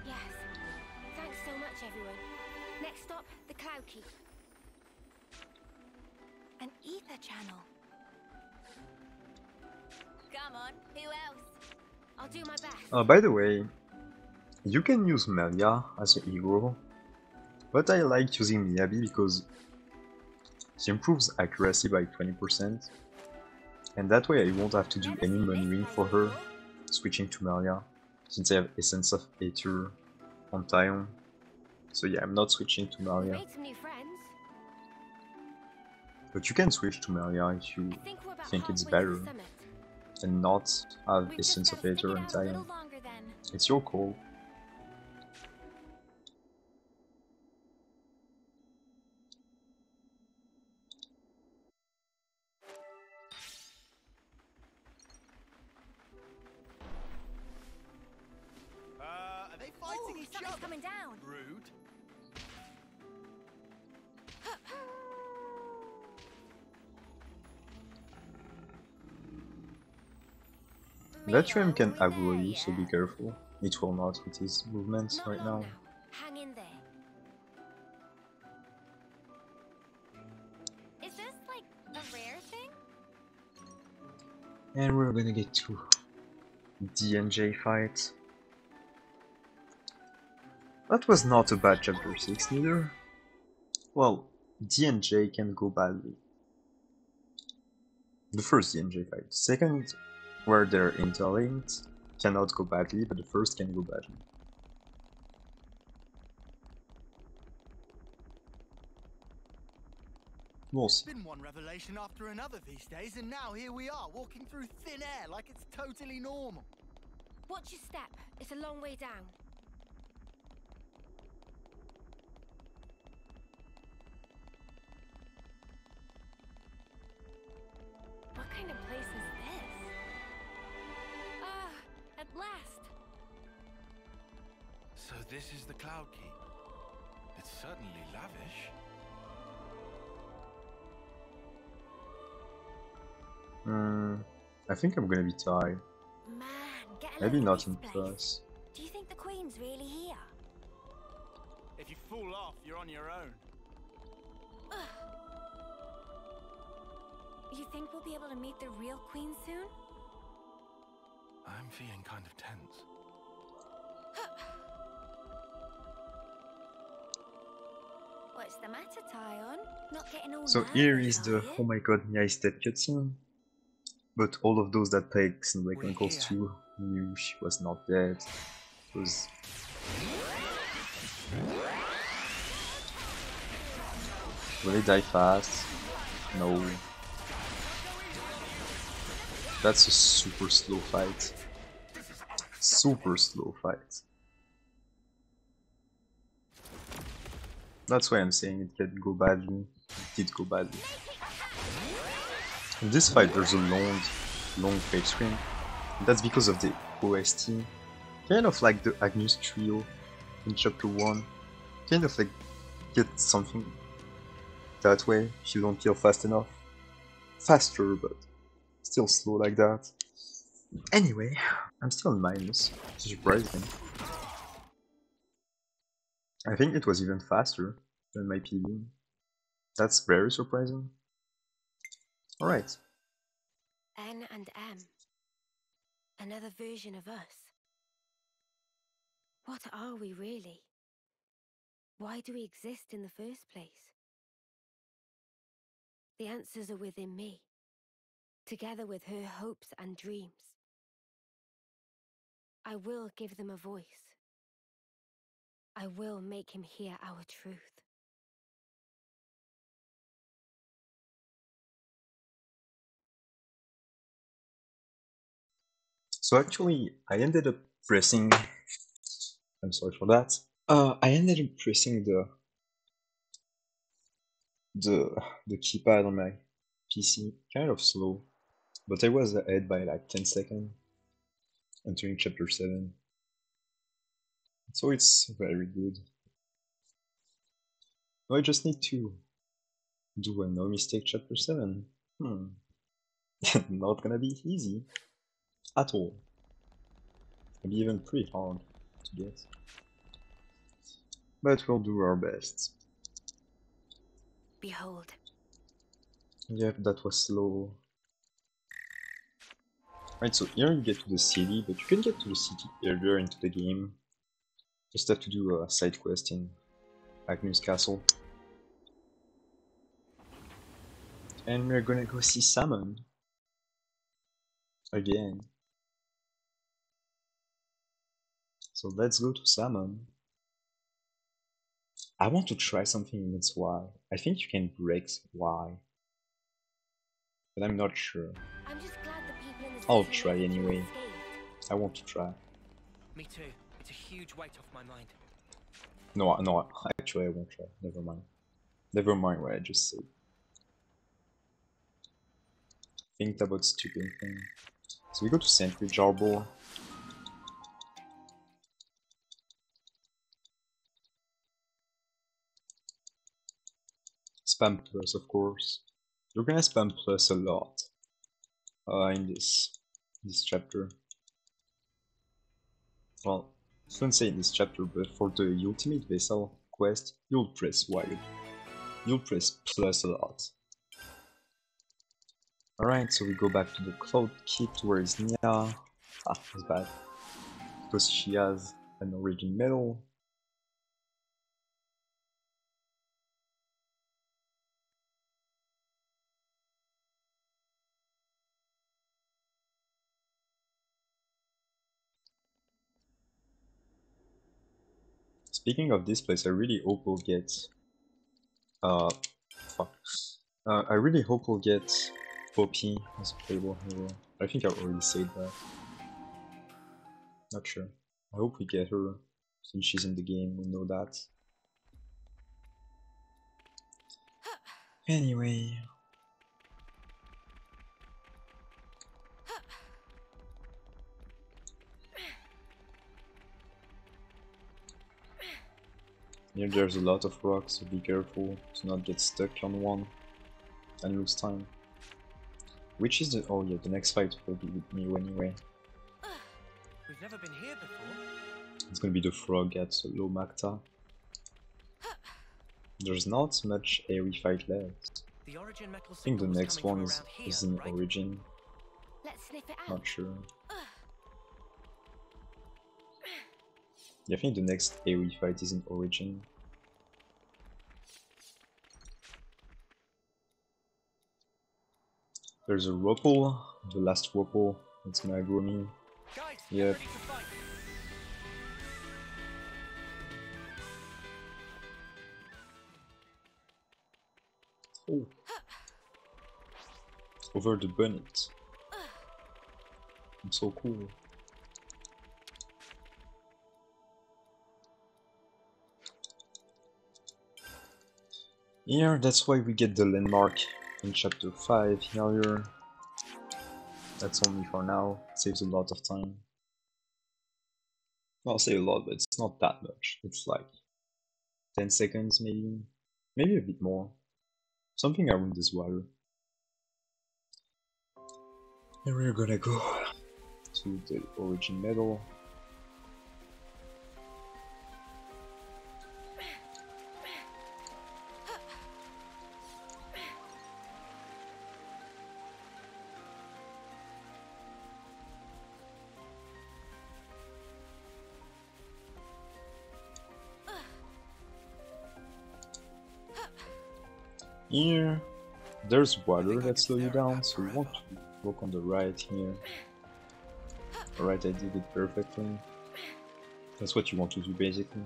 Yes. Thanks so much, everyone. Next stop, the Cloud Keep. An ether channel. Come on, who else? I'll do my best. Oh, by the way, you can use Melia as a hero, but I like using Miyabi because she improves accuracy by 20%, and that way I won't have to do any manuing for her, switching to Melia, since I have Essence of Aether on Taion. So yeah, I'm not switching to Melia. Made some new friends. But you can switch to Melia if you think it's better, and not have Essence of Aether on Taion. It's your call. Are they fighting each other? Coming down. Rude. Veteran can aggro you, so be careful. It will not with his movements right now. Hang in there. Is this like a rare thing? And we're gonna get to D&J fight. That was not a bad chapter 6 neither. Well, D&J can go badly. The first D&J fight. The second, where they're interlinked, cannot go badly, but the first can go badly. We'll see. It's been one revelation after another these days, and now here we are, walking through thin air like it's totally normal. Watch your step. It's a long way down. What kind of place is this? Ah, at last. So this is the Cloud Keep. It's certainly lavish. I think I'm gonna be tied. Man, get a Maybe look at not this in place. plus. Do you think the Queen's really here? If you fall off, you're on your own. You think we'll be able to meet the real Queen soon? I'm feeling kind of tense. What's the matter, Taion? Not getting all So nervous, here is are the you? oh my god, Nia is dead cutscene. But all of those that played Xenoblade We're Chronicles here. 2 knew she was not dead. It was... Will they die fast? No. That's a super slow fight. Super slow fight. That's why I'm saying it can go badly. It did go badly. In this fight there's a long fade screen. That's because of the OST. Kind of like the Agnus trio in chapter 1. Kind of like get something that way if you don't kill fast enough. faster, but still slow like that. Anyway, I'm still in minus. Surprising. I think it was even faster than my PB. That's very surprising. Alright. N and M. Another version of us. What are we really? Why do we exist in the first place? The answers are within me, together with her hopes and dreams. I will give them a voice. I will make him hear our truth. So actually, I ended up pressing... I'm sorry for that. I ended up pressing the keypad on my PC kind of slow, but I was ahead by like 10 seconds entering chapter 7. So it's very good. Now I just need to do a no mistake chapter 7. Not gonna be easy at all. Maybe even pretty hard to get. But we'll do our best. Behold. Yep, that was slow. Right, so here you get to the city, but you can get to the city earlier into the game. Just have to do a side quest in Magnus Castle. And we're gonna go see Salmon. Again. So let's go to Salmon. I want to try something against Y. I think you can break Y. But I'm not sure. I'm just glad the people in the I'll city try managed to anyway. escape. I want to try. Me too. It's a huge weight off my mind. No, actually I won't try. Never mind. Never mind what I just said. Think about stupid thing. So we go to Sandwich Arbor. Spam plus, of course. You're gonna spam plus a lot in this chapter. Well, I shouldn't say in this chapter, but for the Ultimate Vessel quest, you'll press Y. You'll press plus a lot. Alright, so we go back to the Cloud Kit. Where is Nia? Ah, that's bad. Because she has an Origin Medal. Speaking of this place, I really hope we'll get... fuck. I really hope we'll get Poppy as a playable hero. I think I already said that. Not sure. I hope we get her since she's in the game, we know that. Anyway. Here there's a lot of rocks, so be careful to not get stuck on one and lose time. Which is the... oh yeah, the next fight will be with me anyway. We've never been here before. It's gonna be the frog at Low Macta. There's not much AoE fight left. The Origin metal I think the signal was next coming one from around is here, in right? Origin. Let's sniff it out. Not sure. Yeah, I think the next AoE fight is in Origin. There's a Whirlpool, the last Whirlpool. It's gonna aggro me. Guys, Yep. ready to fight. Oh. Over the bonnet. I'm so cool. Here, that's why we get the landmark in chapter 5 here. That's only for now. Saves a lot of time. Well, I'll say a lot, but it's not that much. It's like 10 seconds maybe. Maybe a bit more. Something around this water. And we're gonna go to the origin medal. Here, there's water that slows you down, so you want to walk on the right here. Alright, I did it perfectly. That's what you want to do basically.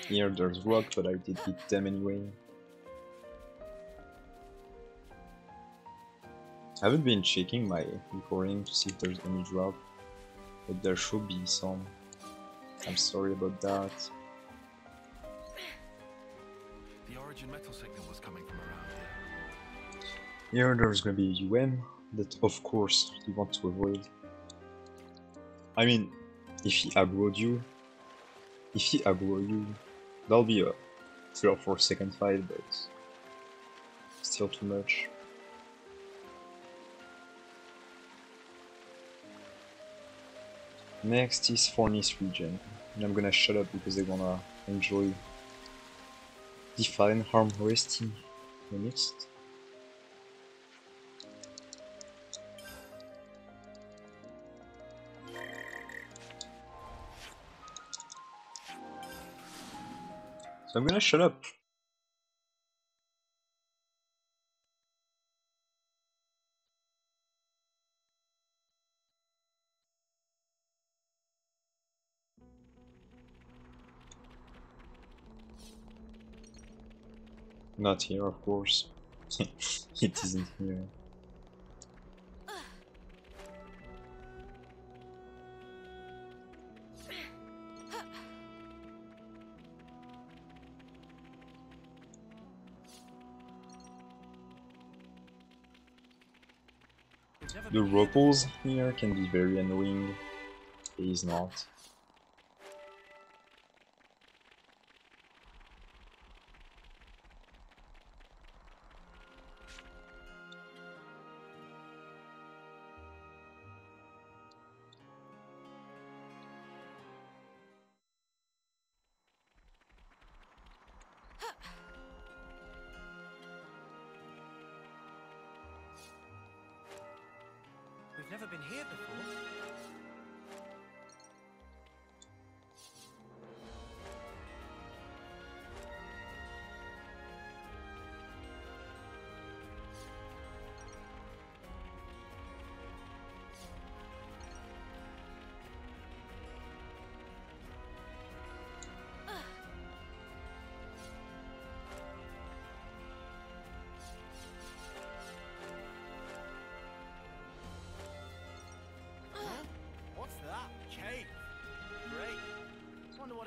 Here there's rock, but I did hit them anyway. I haven't been checking my recording to see if there's any drop, but there should be some. I'm sorry about that. The origin metal signal was coming from around here. Here there's gonna be UM that of course you want to avoid. I mean, if he aggroed you, that'll be a 3 or 4 second fight, but still too much. Next is Fornis region, and I'm gonna shut up because I wanna enjoy Define Harm Resting next. So I'm gonna shut up. Not here, of course. It isn't here. The ripples here can be very annoying. It is not. We've never been here before.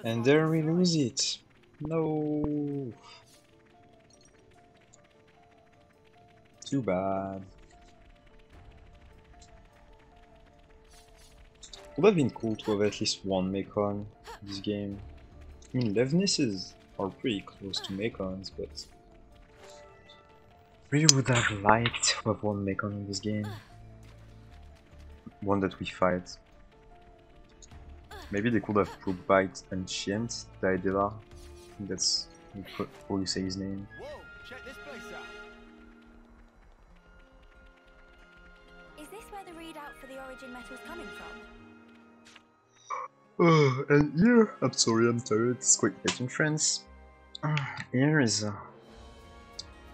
And there we lose it. No. Too bad. Would have been cool to have at least one Mekon in this game. I mean, Levnisses are pretty close to Mekons, but really would have liked to have one Mekon in this game. One that we fight. Maybe they could have Brookbite and Shient, Daedela. I think that's how you say his name. Whoa, check this place out. Is this where the readout for the origin metal's coming from? And here, I'm sorry, I'm tired, it's quite late in France. Here is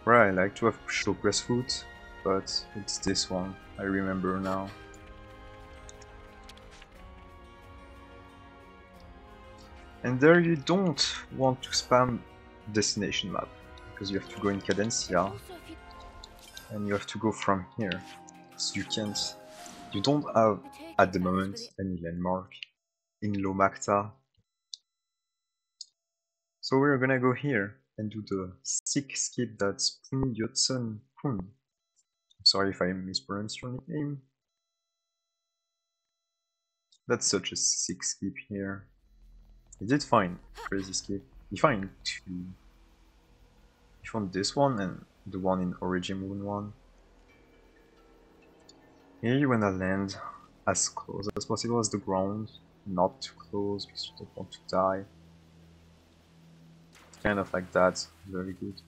where I like to have Showpress foot, but it's this one, I remember now. And there you don't want to spam destination map, because you have to go in Cadencia, and you have to go from here, so you don't have, at the moment, any landmark in Lomacta. So we're gonna go here and do the sick skip that's Puni Yotsun Pun. I'm sorry if I mispronounced your nickname. That's such a sick skip here. He did fine, crazy skip. He If you want this one and the one in Origin Moon 1. Here you wanna land as close as possible as the ground, not too close because you don't want to die. Kind of like that, very good.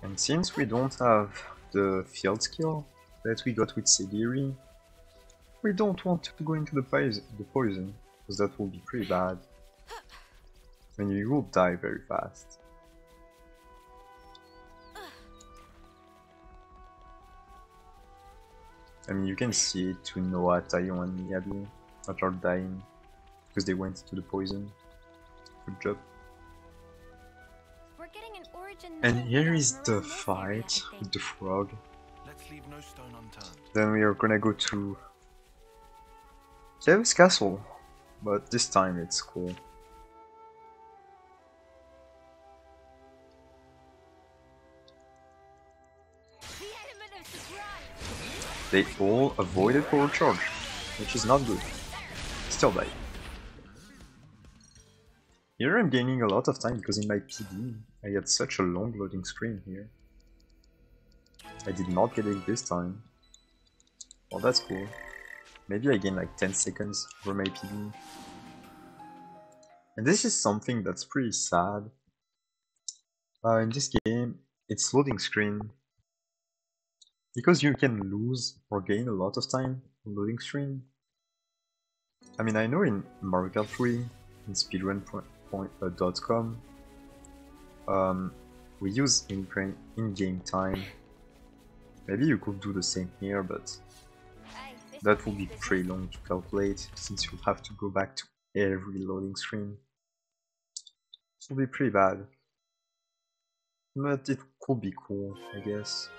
And since we don't have the field skill that we got with Segiri, we don't want to go into the poison, because that will be pretty bad. And you will die very fast. I mean, you can see it to Noah, Tayo, and Miyabi that are dying because they went to the poison. Good job. And here is the fight with the frog. Let's leave no stone unturned. Then we are gonna go to Keves Castle, but this time it's cool. They all avoided power charge, which is not good. Still died. Here I'm gaining a lot of time because in my PD I had such a long loading screen here. I did not get it this time. Well, that's cool. Maybe I gain like 10 seconds for my PD. And this is something that's pretty sad. In this game, it's loading screen. Because you can lose or gain a lot of time on loading screen. I mean, I know in Mario Kart 3, in speedrun.com, we use in-game time. Maybe you could do the same here, but that will be pretty long to calculate, since you'll have to go back to every loading screen. It will be pretty bad. But it could be cool, I guess.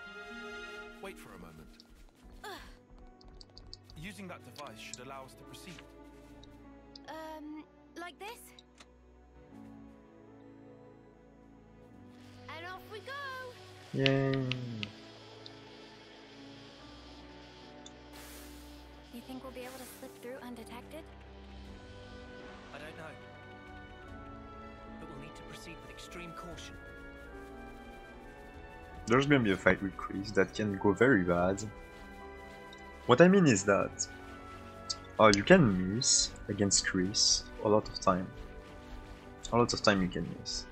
Wait for a moment. Using that device should allow us to proceed. Like this? And off we go! Yay! You think we'll be able to slip through undetected? I don't know. But we'll need to proceed with extreme caution. There's gonna be a fight with Chris that can go very bad. What I mean is that you can miss against Chris a lot of time. A lot of time you can miss.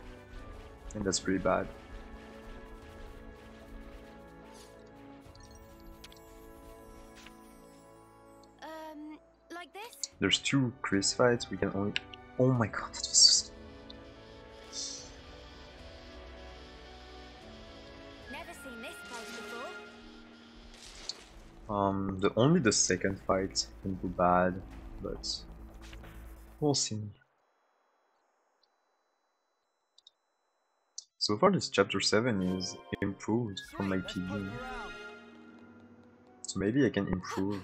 And that's pretty bad. Like this? There's 2 Chris fights, we can only... Oh my god, that was so... Never seen this place before. Only the second fight can go bad, but we'll see. So far this chapter 7 is improved from my PD. So maybe I can improve.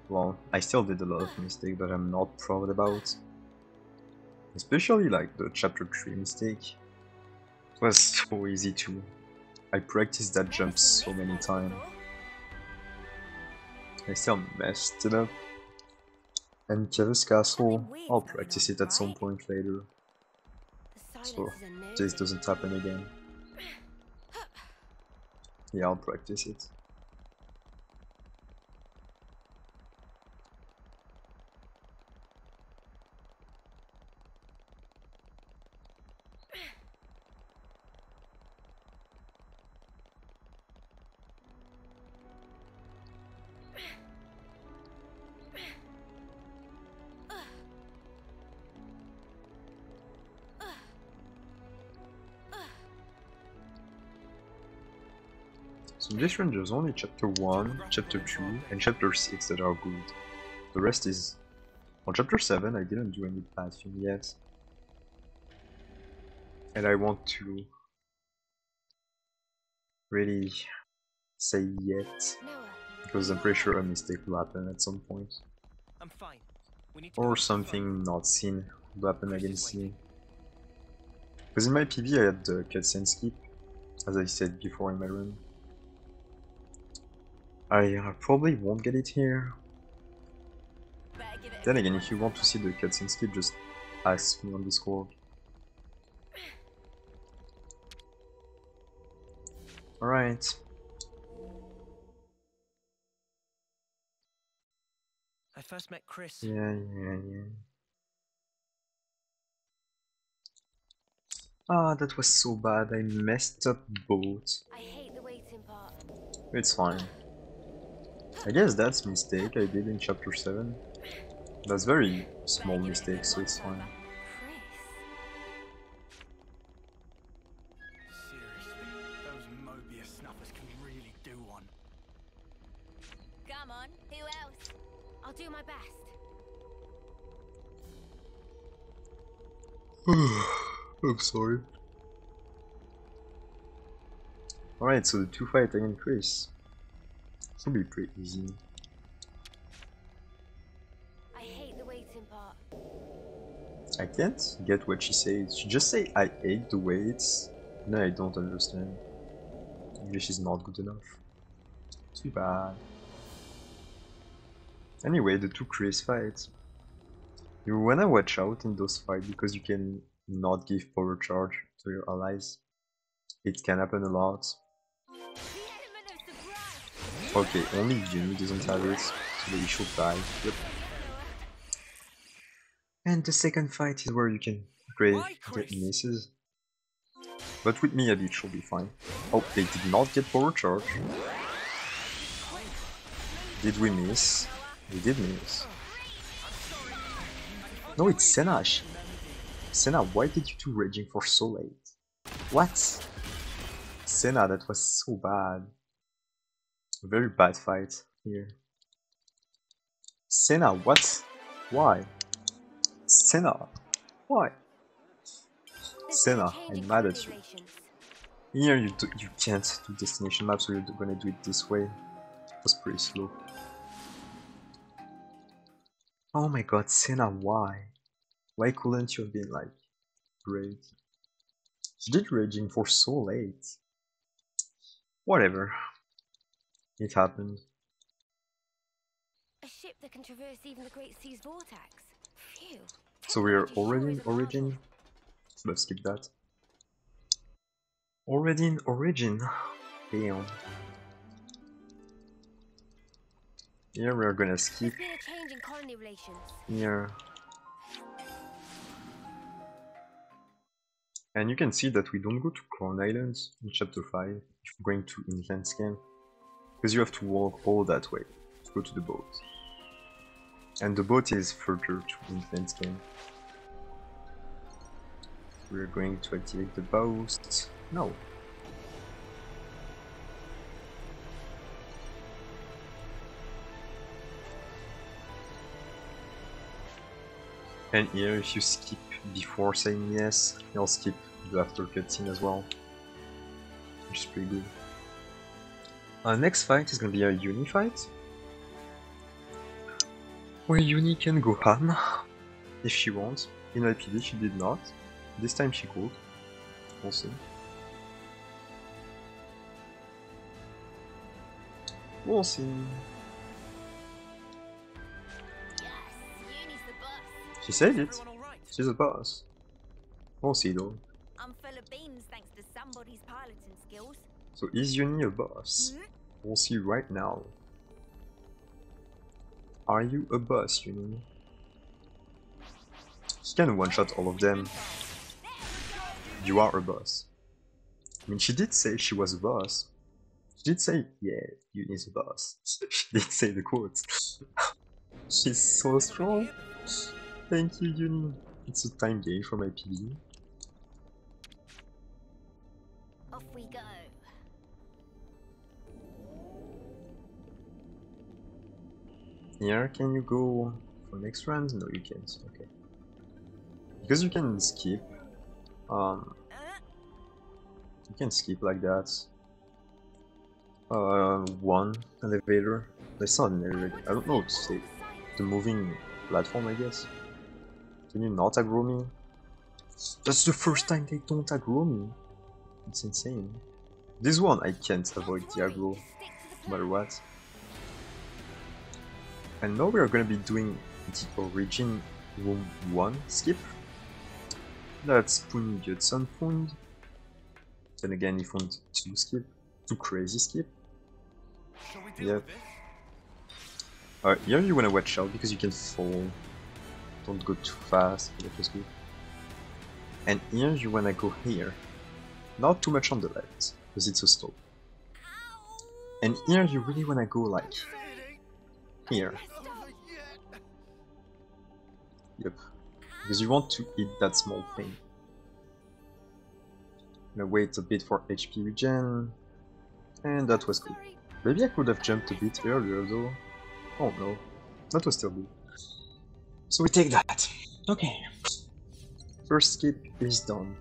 Well, I still did a lot of mistakes that I'm not proud about. Especially like the chapter 3 mistake. It was so easy too. I practiced that jump so many times. I still messed it up. And Keves Castle, I'll practice it at some point later. So this doesn't happen again. Yeah, I'll practice it. So in this run there's only chapter 1, chapter 2 and chapter 6 that are good. The rest is... On chapter 7 I didn't do any bad thing yet. And I want to really say yet, because I'm pretty sure a mistake will happen at some point. I'm fine. We need to Or go something not seen will happen against me. Because in my PV I had the cutscene skip, as I said before in my run. I probably won't get it here. Then again, if you want to see the cutscene skip, just ask me on Discord. Alright. I first met Chris. Yeah. Ah, that was so bad. I messed up both. I hate the waiting part. It's fine. I guess that's a mistake I did in chapter 7. That's very small mistake, so it's fine. Seriously, those Mobius snuffers can really do one. Come on, who else? I'll do my best. I'm sorry. Alright, so the 2 fight against Chris. Should be pretty easy. I hate the waiting part. I can't get what she says. She just say I hate the weights. No, I don't understand. English is not good enough. Too bad. Anyway, the 2 Chris fights. You wanna watch out in those fights because you can not give power charge to your allies. It can happen a lot. Okay, only Yumi doesn't have it, so they should die. Yep. And the second fight is where you can create the misses. But with me, it should be fine. Oh, they did not get power charge. Did we miss? We did miss. No, it's Senna. Senna, why did you two raging for so late? What? Senna, that was so bad. Very bad fight here. Senna, what? Why? Senna, why? Senna, I'm mad at you. Here you can't do destination maps, so you're gonna do it this way. It was pretty slow. Oh my god, Senna, why? Why couldn't you have been like great? You did raging for so late. Whatever. It happened. A ship that can traverse even the Great Sea's vortex. Phew. So we are already in Origin. Let's skip that. Already in Origin. Damn. Here we are gonna skip. There's been a change in colony relations. Here. And you can see that we don't go to Crown Island in chapter 5 if we're going to Inland Scan. Because you have to walk all that way to go to the boat. And the boat is further to Inland Scan. We're going to activate the boost. No. And here, if you skip before saying yes, you'll skip the after cutscene as well, which is pretty good. Next fight is gonna be a Uni fight, where Uni can go ham if she wants. In IPV she did not. This time she could. We'll see. We'll see. She said it. She's a boss. We'll see though. I'm full of beans thanks to somebody's piloting skills. So is Uni a boss? We'll see right now. Are you a boss, Uni? She can one-shot all of them. You are a boss. I mean, she did say she was a boss. She did say, yeah, Uni's a boss. She did say the quotes. She's so strong. Thank you, Uni. It's a time game for my PV. Off we go. Here, can you go for next round? No, you can't. Okay. Because you can skip. You can skip like that. One elevator. That's not an area. I don't know what to say. The moving platform, I guess. Can you not aggro me? That's the first time they don't aggro me. It's insane. This one I can't avoid the aggro, no matter what. And now we are gonna be doing the origin room 1 skip. That's Pun Yudson Pund. Then again, he found 2 skip. 2 crazy skip. Yep. Here you wanna watch out because you can fall. Don't go too fast, that was good. And here you wanna go here. Not too much on the left, because it's a stop. And here you really wanna go like here. Yep. Because you want to hit that small thing. Gonna wait a bit for HP regen. And that was good. Maybe I could have jumped a bit earlier though. Oh no. That was still good. So we take that. Okay. First skip is done.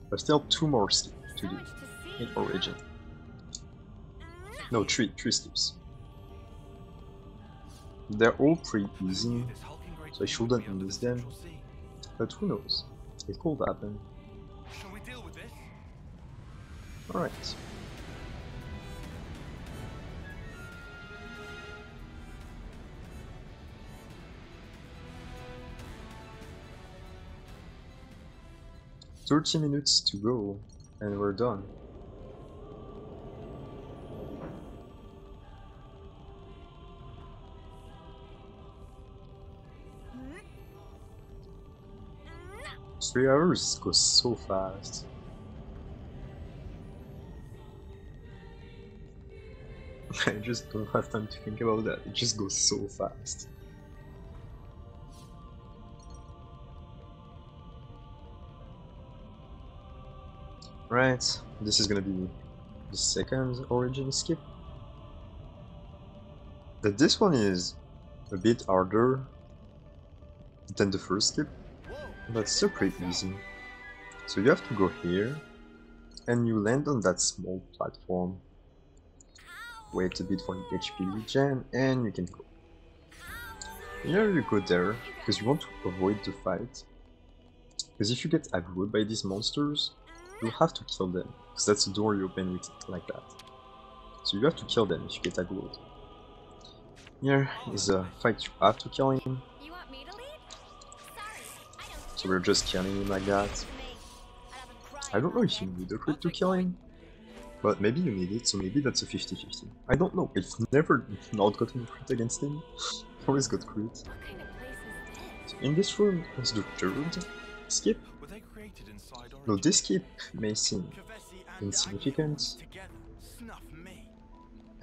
There's still 2 more skips to do in Origin. No, 3 skips. They're all pretty easy, so I shouldn't miss them. But who knows? It could happen. Alright. "30 minutes to go, and we're done." Three hours goes so fast. I just don't have time to think about that. It just goes so fast. Right, this is gonna be the second Origin skip. But this one is a bit harder than the first skip, but still pretty easy. So you have to go here, and you land on that small platform. Wait a bit for the HP regen, and you can go. Here you go there, because you want to avoid the fight. Because if you get aggroed by these monsters, you'll have to kill them, because that's the door you open with it like that. So you have to kill them if you get aggroed. Here is a fight you have to kill him. So we're just killing him like that. I don't know if you need a crit to kill him, but maybe you need it, so maybe that's a 50-50. I don't know, I've never not gotten a crit against him. Always got crit. So in this room is the third skip. Though this skip may seem insignificant,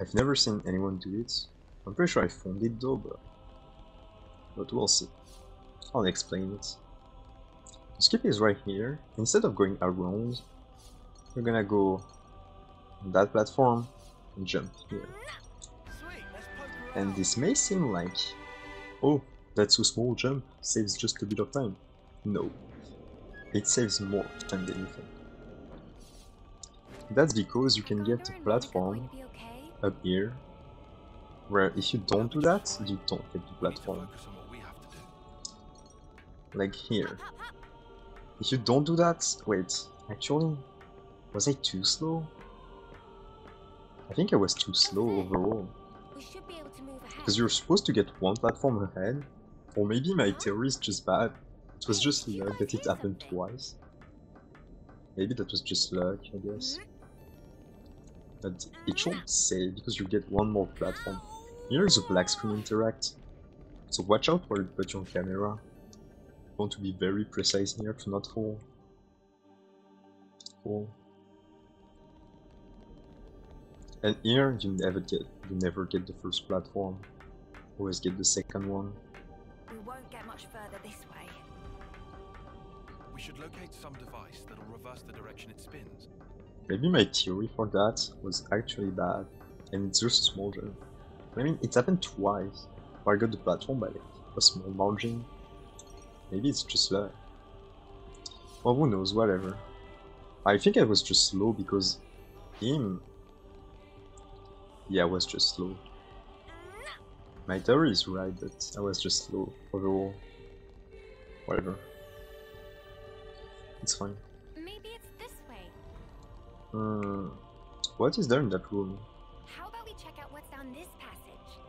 I've never seen anyone do it. I'm pretty sure I found it though, but we'll see. I'll explain it. The skip is right here. Instead of going around, we're gonna go on that platform and jump here. And this may seem like, oh, that's a small jump, saves just a bit of time. No. It saves more than anything. That's because you can get a platform up here, where if you don't do that, you don't get the platform. Like here. If you don't do that, wait, actually, was I too slow? I think I was too slow overall. Because you're supposed to get one platform ahead, or maybe my theory is just bad. It was just luck that it happened twice. Maybe that was just luck, I guess. But it should say, because you get one more platform. Here is a black screen interact, so watch out where you put your camera. You want to be very precise here to not fall. And here you never get the first platform. Always get the second one. We won't get much further this way. We should locate some device that'll reverse the direction it spins. Maybe my theory for that was actually bad, and it's just a small jump. I mean, it happened twice, where I got the platform by like a small margin. Maybe it's just luck. Well, who knows, whatever. I think I was just slow because him... Yeah, I was just slow. My theory is right, but I was just slow overall. Whatever. It's fine. Maybe it's this way. What is there in that room? How about we check out what's down this passage?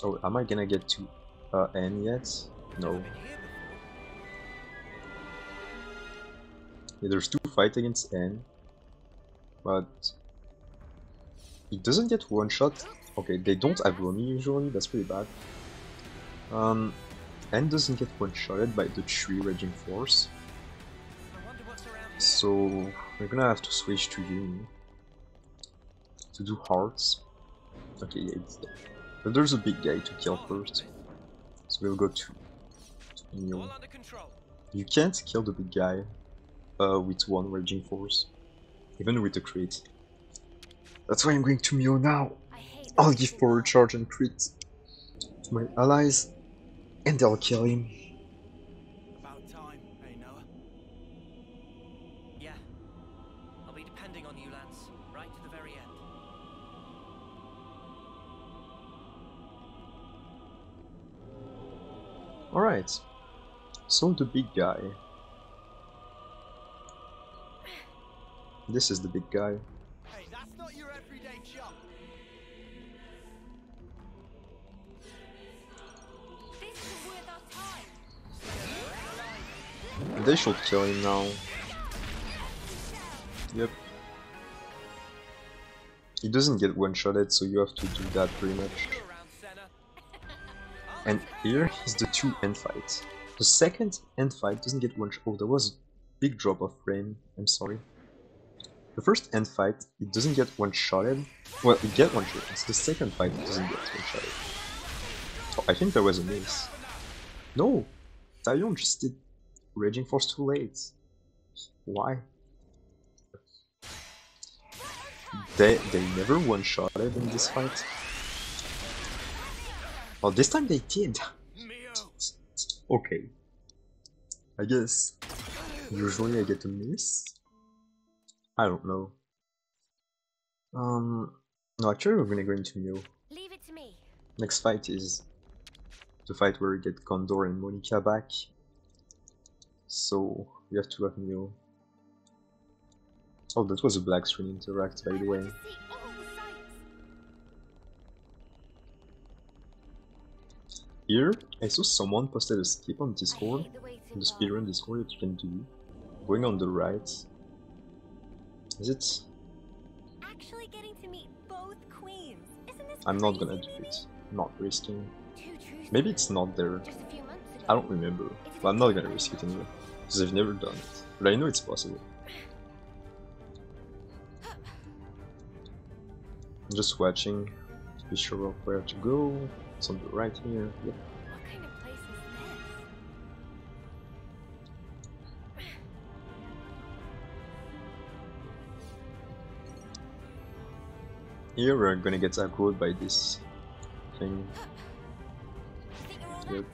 Oh, am I gonna get to N yet? No. Yeah, there's 2 fights against N, but it doesn't get one shot. Okay, they don't have Romy usually, that's pretty bad. N doesn't get one-shotted by the 3 Raging Force. So we're gonna have to switch to Yumi to do hearts. Okay, yeah, it's dead. But there's a big guy to kill first. So we'll go to Mio. You can't kill the big guy with 1 Raging Force, even with a crit. That's why I'm going to Mio now. I'll give forward charge and crit to my allies, and they'll kill him. About time, hey Noah? Yeah. I'll be depending on you, Lance, right to the very end. Alright. So the big guy. This is the big guy. Hey, that's not your everyday chop. This is worth our time. They should kill him now. Yep. He doesn't get one-shotted, so you have to do that pretty much. And here is the 2 end fights. The second end fight doesn't get one shot. Oh, there was a big drop of frame. I'm sorry. The first end fight, it doesn't get one-shotted. Well, it get one-shotted. It's the second fight it doesn't get one-shotted. Oh, I think there was a miss. No! Taion just did Raging Force too late. Why? They never one-shotted in this fight. Well, this time they did. Okay. I guess usually I get a miss. I don't know. No, actually we're gonna go into Mio. Leave it to me. Next fight is the fight where we get Condor and Monica back. So we have to have Mio. Oh, that was a black screen interact, by the way. Here, I saw someone posted a skip on Discord, on the speedrun Discord that you can do. Going on the right. Is it? Actually getting to meet both queens. Isn't this I'm not gonna do it. I'm not risking. Maybe it's not there. I don't remember. But I'm not gonna risk it anyway. Because I've never done it. But I know it's possible. I'm just watching to be sure of where to go. It's on the right here. Yep. What kind of place is this? Here we're gonna get aggroed by this thing. Yep.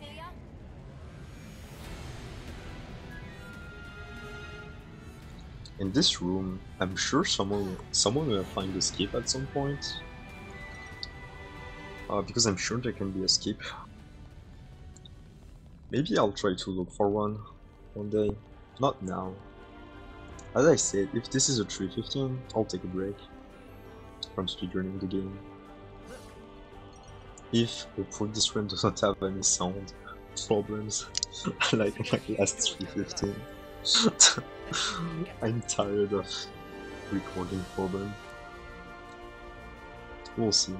In this room, I'm sure someone will find a skip at some point. Because I'm sure there can be a skip. Maybe I'll try to look for one day. Not now. As I said, if this is a 3:15, I'll take a break from speedrunning the game. If hopefully this run doesn't have any sound problems like my last 3:15. I'm tired of recording problem. We'll see.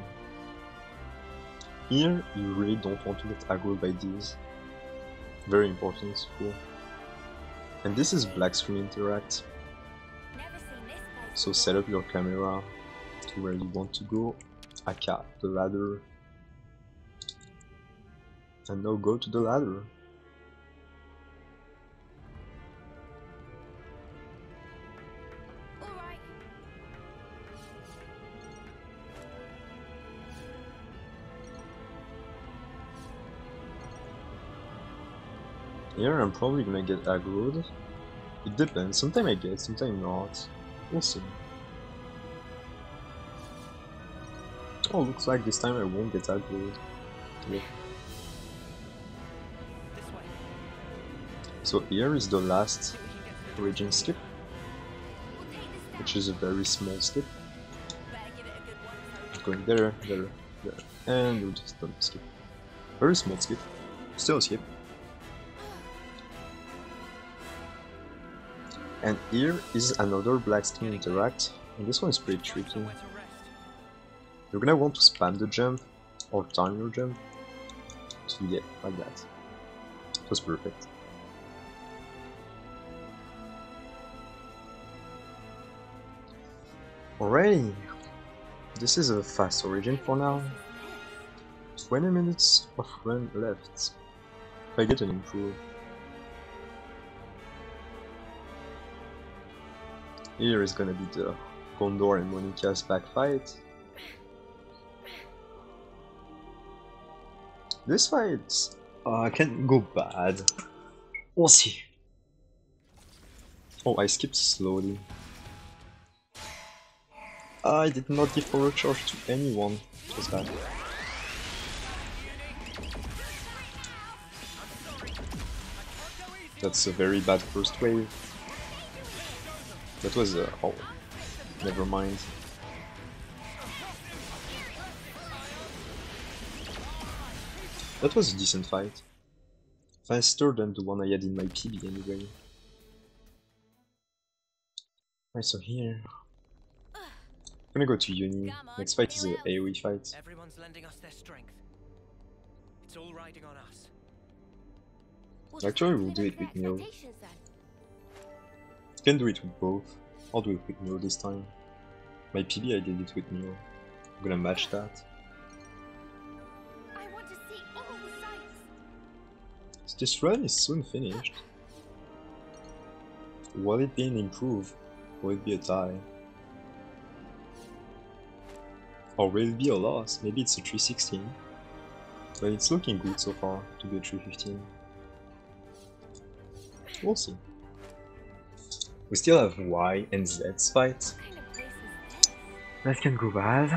Here, you really don't want to get aggroed by these. Very important, cool. And this is black screen interact. So set up your camera to where you want to go. Aka, the ladder. And now go to the ladder. Here I'm probably gonna get aggroed. It depends, sometimes I get, sometimes not. We'll see. Oh, looks like this time I won't get aggroed. Yeah. So here is the last origin skip, which is a very small skip. Going there, there, there, and we'll just don't skip. Very small skip, still a skip. And here is another black screen interact, and this one is pretty tricky. You're gonna want to spam the jump, or time your jump. So yeah, like that. It was perfect. Alrighty, this is a fast origin for now. 20 minutes of run left. If I get an improve. Here is gonna be the Gondor and Monica's back fight. This fight can go bad. We'll see. Oh, I skipped slowly. I did not give forward charge to anyone. It was bad. That's a very bad first wave. That was oh, never mind. That was a decent fight. Faster than the one I had in my PB anyway. Right, so here. I'm gonna go to Uni. Next fight is a AoE fight. Everyone's lending us their strength. It's all riding on us. Actually, we'll do it with Neo. Can do it with both. I'll do it with Neo this time. My PB I did it with Neo. I'm gonna match that. I want to see all the sights. So this run is soon finished. Will it be an improve? Will it be a tie? Or will it be a loss? Maybe it's a 316. But it's looking good so far to be a 315. We'll see. We still have Y and Z's fight. That can go bad.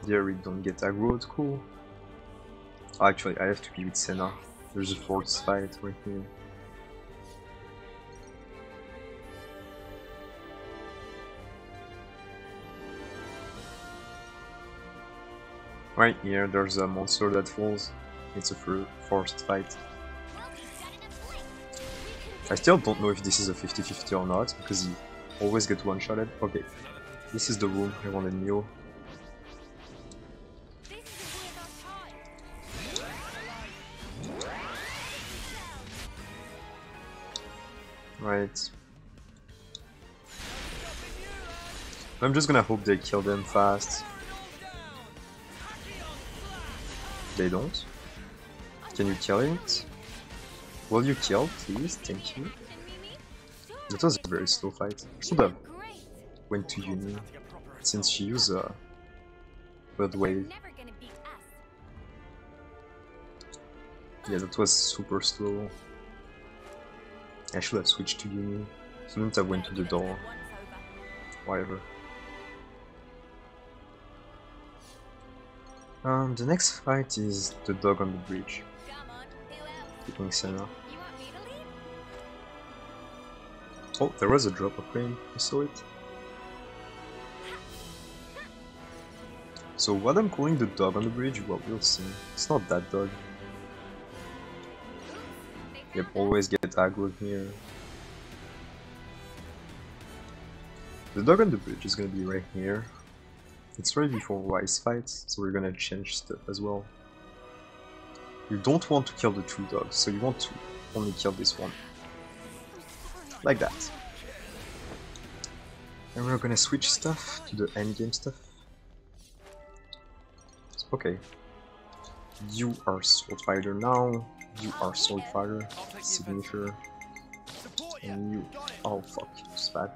There we don't get aggroed, cool. Actually, I have to be with Senna. There's a fourth fight right here. Right here, there's a monster that falls. It's a forced fight. I still don't know if this is a 50-50 or not, because he always gets one-shotted. Okay, this is the room I wanted Neo. Right. I'm just gonna hope they kill them fast. They don't. Can you kill it? Will you kill, please? Thank you. That was a very slow fight. I should have went to Uni since she used a third wave. Yeah, that was super slow. I should have switched to Uni. Shouldn't have went to the door. Whatever. The next fight is the dog on the bridge. Keeping Senna. Oh, there was a drop of rain. I saw it. So what I'm calling the dog on the bridge, well, we'll see. It's not that dog. Yep, always get aggro here. The dog on the bridge is gonna be right here. It's right before Wise fights, so we're gonna change stuff as well. You don't want to kill the two dogs, so you want to only kill this one. Like that. And we're gonna switch stuff to the endgame stuff. Okay. You are Sword Fighter now. You are Sword Fighter. Signature. And you... Oh fuck, it's bad.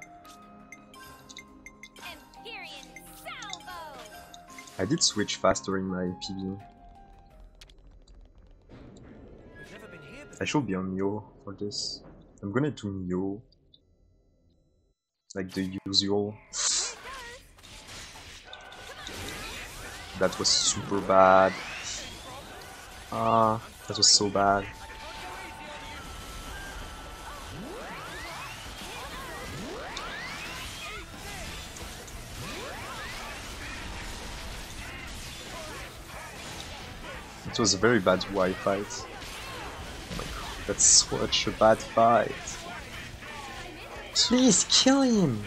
I did switch faster in my PV. I should be on Neo for this. I'm gonna do Neo. like the usual. That was super bad. Ah, that was so bad. It was a very bad Y fight. Oh my god, that's such a bad fight. Please kill him!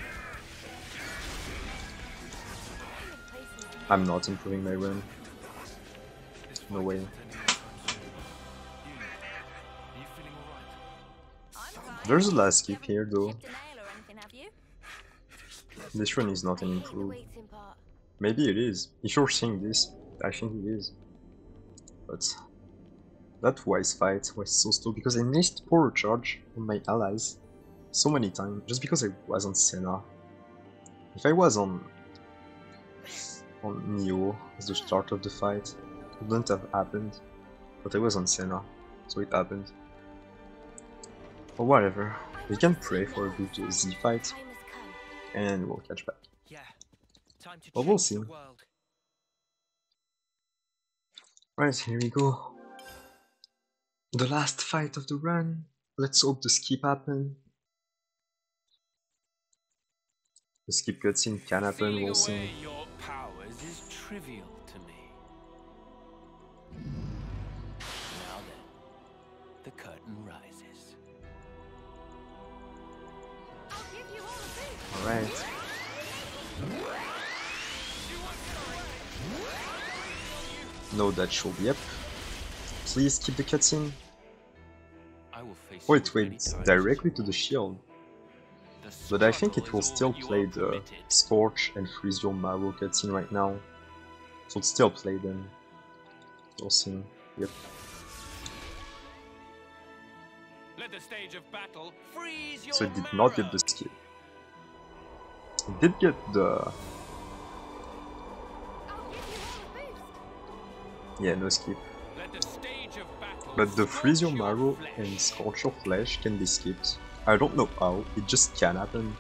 I'm not improving my run. No way. There's a last skip here though. This run is not an improve. Maybe it is. If you're saying this, I think it is. But that Wise fight was so slow because I missed power charge on my allies so many times just because I was on Senna. If I was on Neo at the start of the fight, it wouldn't have happened. But I was on Senna, so it happened. Or whatever. We can pray for a good Z fight, and we'll catch back. But we'll see. Right, here we go. The last fight of the run. Let's hope the skip happen. The skip cutscene can happen, we'll see. Your powers is trivial to me. Now then, the curtain rises. Alright. No, that should be up. Please keep the cutscene. Oh, it went directly to the shield. But I think it will still play the Scorch and Freeze Your Marrow cutscene right now. So it'll still play them. We'll see. Yep. Let the stage of battle freeze your So it did not get the skip. It did get the... Yeah, no skip. But the Freeze Your Marrow and Scorch Your Flesh can be skipped. I don't know how, it just can happen.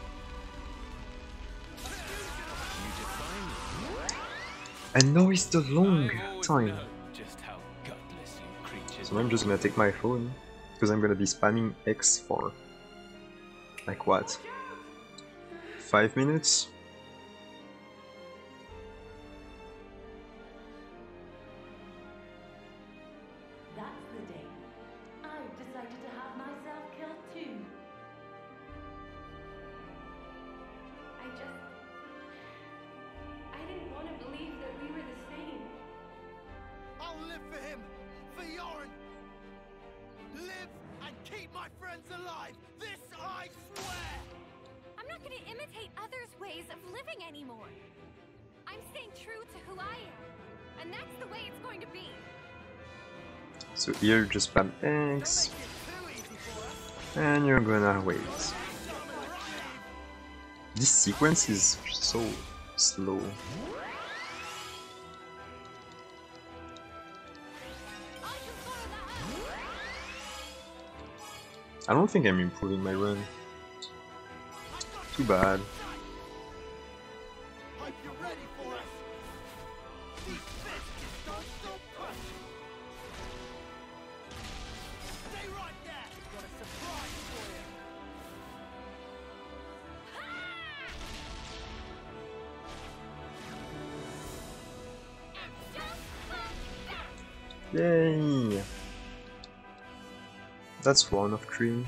And now is the long time. So I'm just gonna take my phone, because I'm gonna be spamming X for... like what? 5 minutes? So here just spam X, and you're gonna wait. This sequence is so slow. I don't think I'm improving my run. Too bad. Yay! That's one of 3.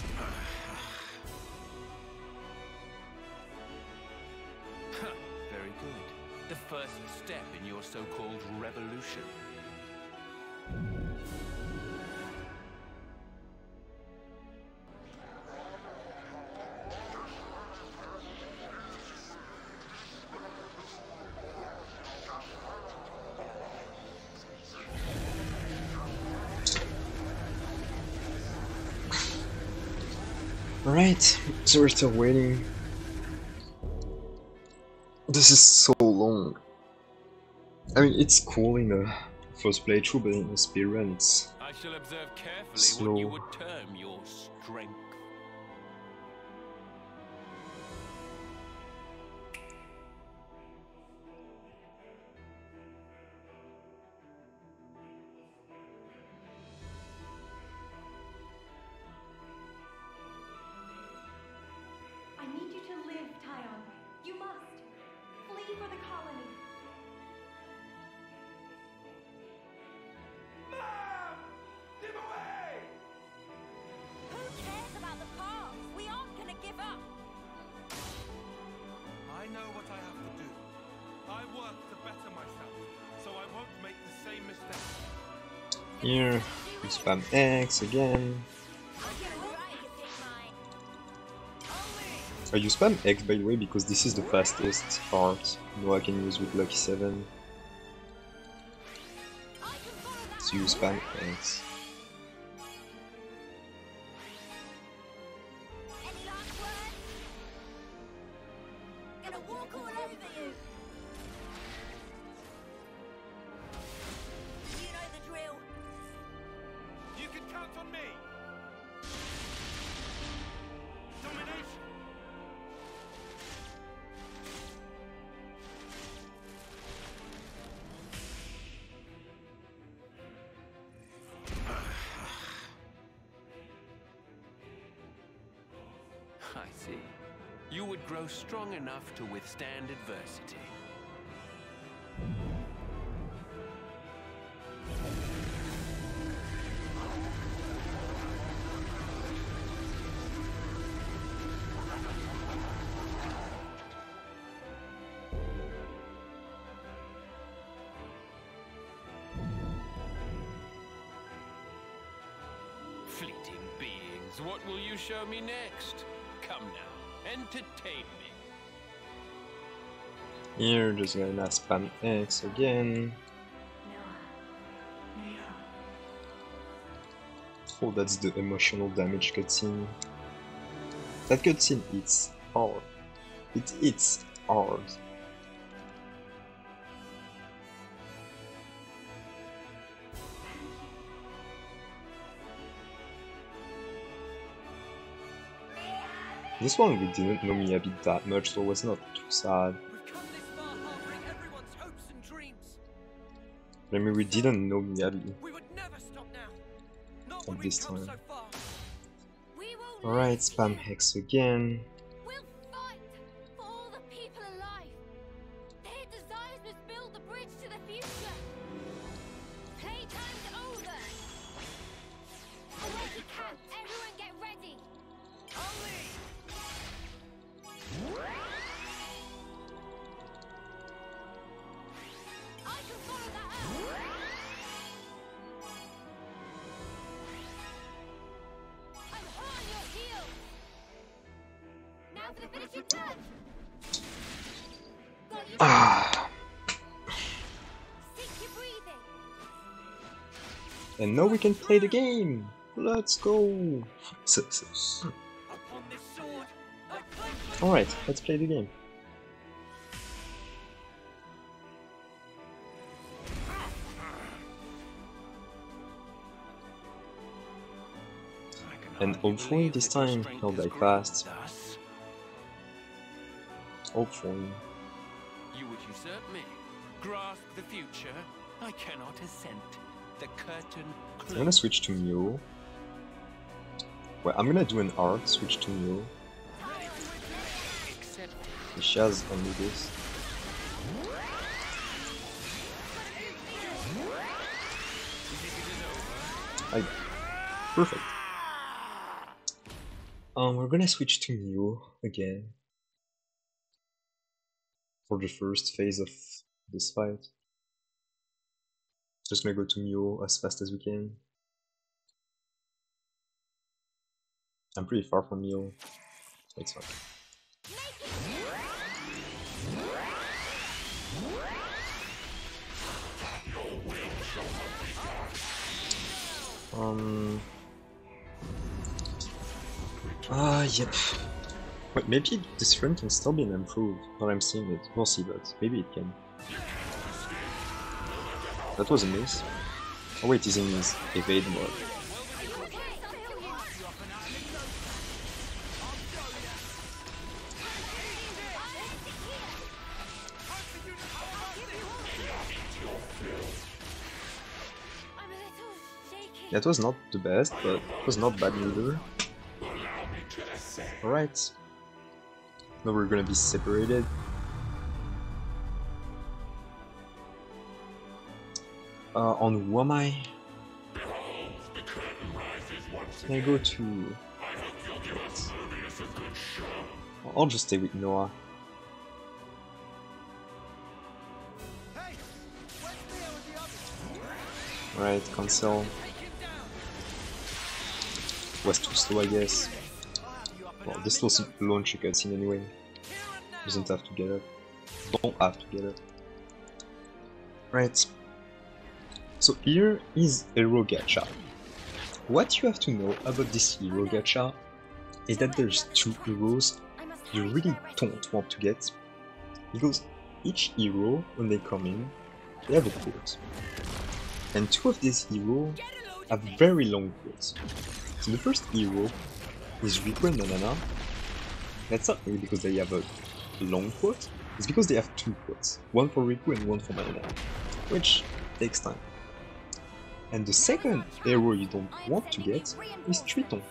Very good. The first step in your so-called revolution. Alright, so we're still waiting. This is so long. I mean, it's cool in the first playthrough, but in the speedrun it's I shall observe carefully slow. what you would term your strength. work to better myself, so I won't make the same mistake. Here, you spam X again. You spam X by the way because this is the fastest part Noah can use with Lucky 7. So you spam X. Any last words? Gonna walk all over you. You know the drill. You can count on me. Domination. I see. You would grow strong enough to withstand adversity. Fleeting beings, what will you show me next? Come now, entertain me. Here, just gonna spam X again. Oh, that's the emotional damage cutscene. That cutscene hits hard. It hits hard. This one we didn't know Miyabi that much, so it was not too sad. We've come this far harboring everyone's hopes and dreams. I mean, we didn't know Miyabi We would never stop now. Not at when this we've come time. so far. We won't Alright, spam Hex again. We'll fight for all the people alive. Their desires must build the bridge to the future. Playtime's over. Away to camp. Everyone get ready. I can follow that up. I'm hot on your heels. Now for the finishing touch. Got you. Ah, Stick your breathing. and now we can play the game. Let's go. Upon this sword, I fight. Alright, let's play the game. And hopefully this time he'll die fast. Thus, Hopefully. you would usurp me, grasp the future. I cannot assent. The curtain I'm gonna switch to Mew. Well, I'm gonna do an art, switch to Mew. except She has only this. Perfect. We're gonna switch to Mew again for the first phase of this fight. Just gonna go to Mew as fast as we can. I'm pretty far from Mew, so it's fine. Yep. Wait, maybe this frame can still be improved. Now I'm seeing it. We'll see, but maybe it can. That was a miss. Oh wait, he's in his evade mode. That was not the best, but it was not bad either. Alright. Now we're gonna be separated. On who am I? Can I go to... I'll just stay with Noah. Right, cancel. Was too slow, I guess. Well, this was launch a cutscene anyway. Doesn't have to get up. Don't have to get up. Right. So here is Hero Gacha. What you have to know about this Hero Gacha is that there's two heroes you really don't want to get, because each hero, when they come in, they have a quote. And two of these heroes have very long quotes. So the first hero is Riku and Nanana. That's not really because they have a long quote, it's because they have two quotes. One for Riku and one for Nanana, which takes time. And the second hero you don't want to get is Triton,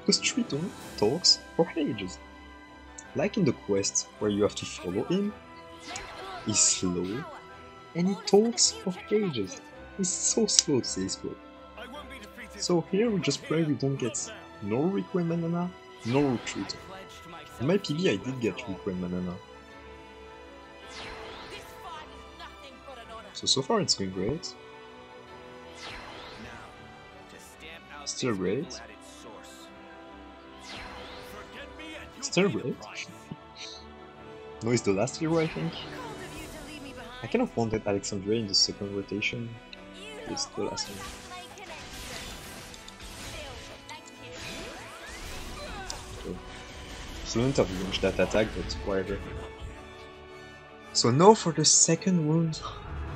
because Triton talks for ages. Like in the quest where you have to follow him, he's slow and he talks for ages. He's so slow to say his quote. So here we just pray we don't get nor Riku and Nanana, nor Triton. In my PB I did get Riku and Nanana. So far it's going great. Still great. Still great. No, it's the last hero, I think. I kind of wanted Alexandria in the second rotation. It's the last one. Okay. Shouldn't have launched that attack, but whatever. So now for the second round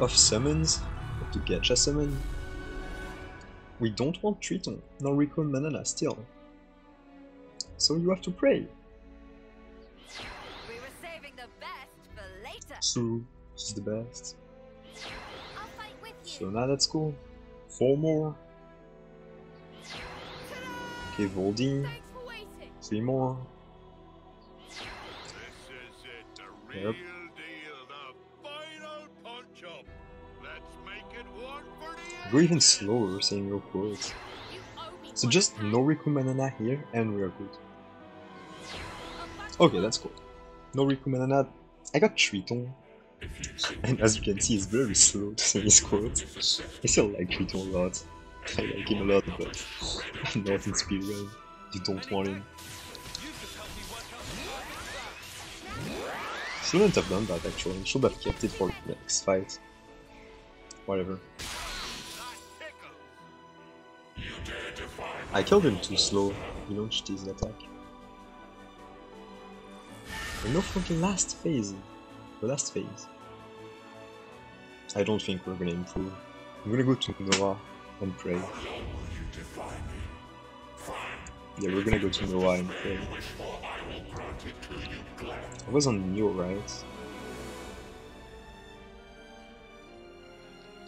of summons, of the Gacha summon. We don't want Triton, nor Riku and Nanana still. So you have to pray. We were saving the best for later. True, she's the best. I'll fight with you. So now let's go. 4 more. Okay, Voldy. 3 more. Yep. Go even slower saying your quotes. So just no Riku Manana here and we are good. Okay, that's cool. No Riku Manana. I got Triton. And as you can see, it's very slow to say his quotes. I still like Triton a lot. I like him a lot, but not in speedrun. You don't want him. Shouldn't have done that actually. Should have kept it for the next fight. Whatever. I killed him too slow. He launched his attack. And now for the last phase. I don't think we're gonna improve. I'm gonna go to Noah and pray. Yeah, we're gonna go to Noah and pray. I was on Neo, right?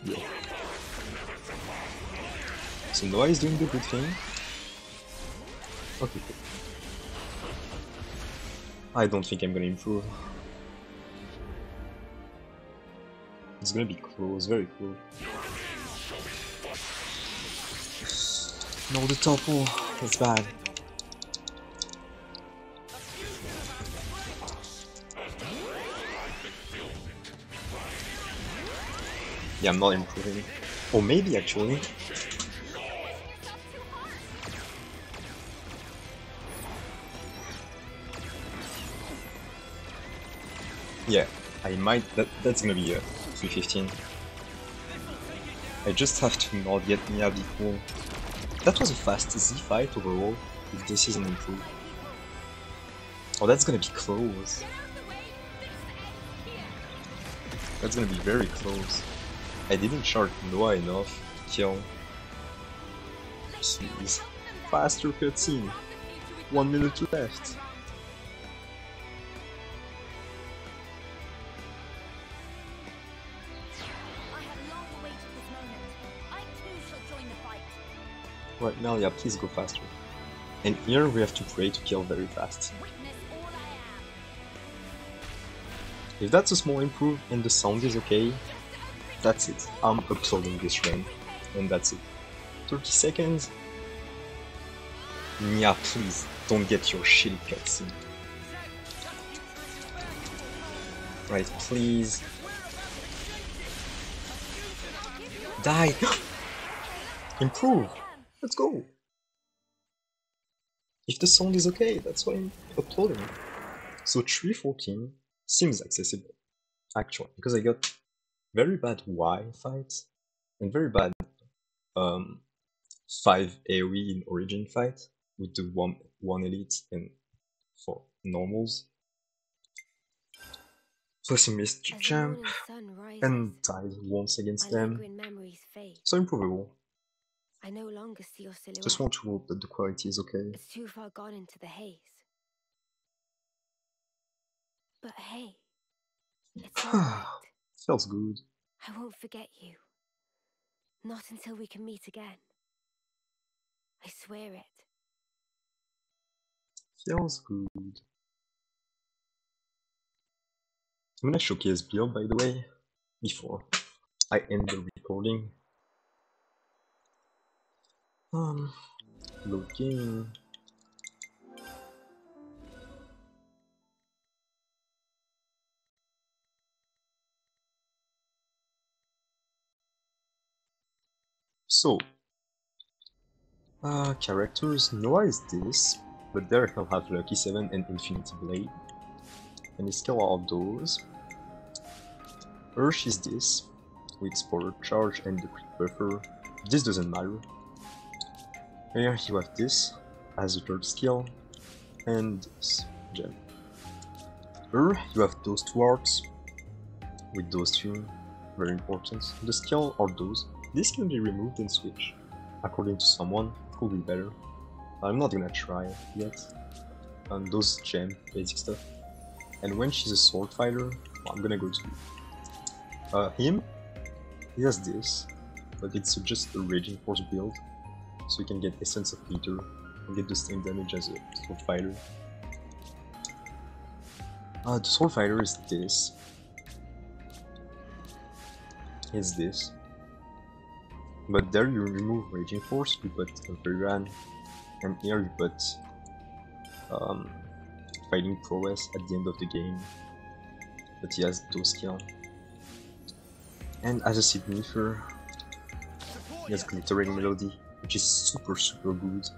Yeah. So Noah is doing the good thing. Okay, cool. I don't think I'm gonna improve. It's gonna be close, very close. No, the topo, that's bad. Yeah, I'm not improving. Or maybe actually. Yeah, I might. That's gonna be 315. I just have to not get Miyabi. That was a fast Z fight overall, if this isn't improved. Oh, that's gonna be close. That's gonna be very close. I didn't charge Noah enough to kill. Jeez. Faster cutscene. 1 minute left. Right now, yeah, please go faster. And here we have to pray to kill very fast. If that's a small improve and the sound is okay, that's it. I'm uploading this run. And that's it. 30 seconds. Yeah, please, don't get your shitty cutscene. Right, please. Die! Improve! Let's go! If the sound is okay, that's why I'm uploading. So 314 seems accessible, actually, because I got very bad Y fights and very bad 5 AoE in Origin fight with the one elite and 4 normals. Plus I missed champ and died once against them, so improvable. I no longer see your silhouette. Just want to hope that the quality is okay. It's too far gone into the haze. But hey, it's alright. Feels good. I won't forget you. Not until we can meet again. I swear it. Feels good. I'm gonna showcase build, by the way, before I end the recording. Looking. So, characters, Noah is this, but there he'll have Lucky 7 and Infinity Blade, and his skill are those. Ursh is this, with Spoiler Charge and the Quick Buffer. This doesn't matter. Here you have this as a third skill, and this gem. Here you have those two arts, with those two, very important. The skill are those. This can be removed and switched. According to someone, it could be better. I'm not gonna try yet. Those gem, basic stuff. And when she's a sword fighter, well, I'm gonna go to him. He has this, but it's just a Raging Force build, so you can get Essence of Peter and get the same damage as a sword fighter. The sword fighter is this. Is this. But there you remove Raging Force, you put Varian, and here you put Fighting Prowess at the end of the game. But he has those skills. And as a signifier, he has Glittering Melody, which is super good.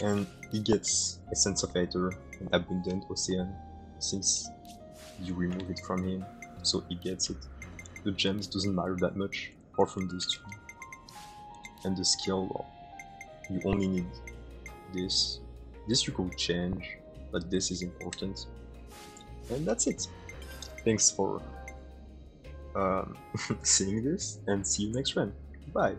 And he gets Essence of Aether and Abundant Ocean, since you remove it from him, so he gets it. The gems doesn't matter that much, apart from these two. And the skill, well, you only need this. This you could change, but this is important. And that's it. Thanks for seeing this, and see you next run. Bye!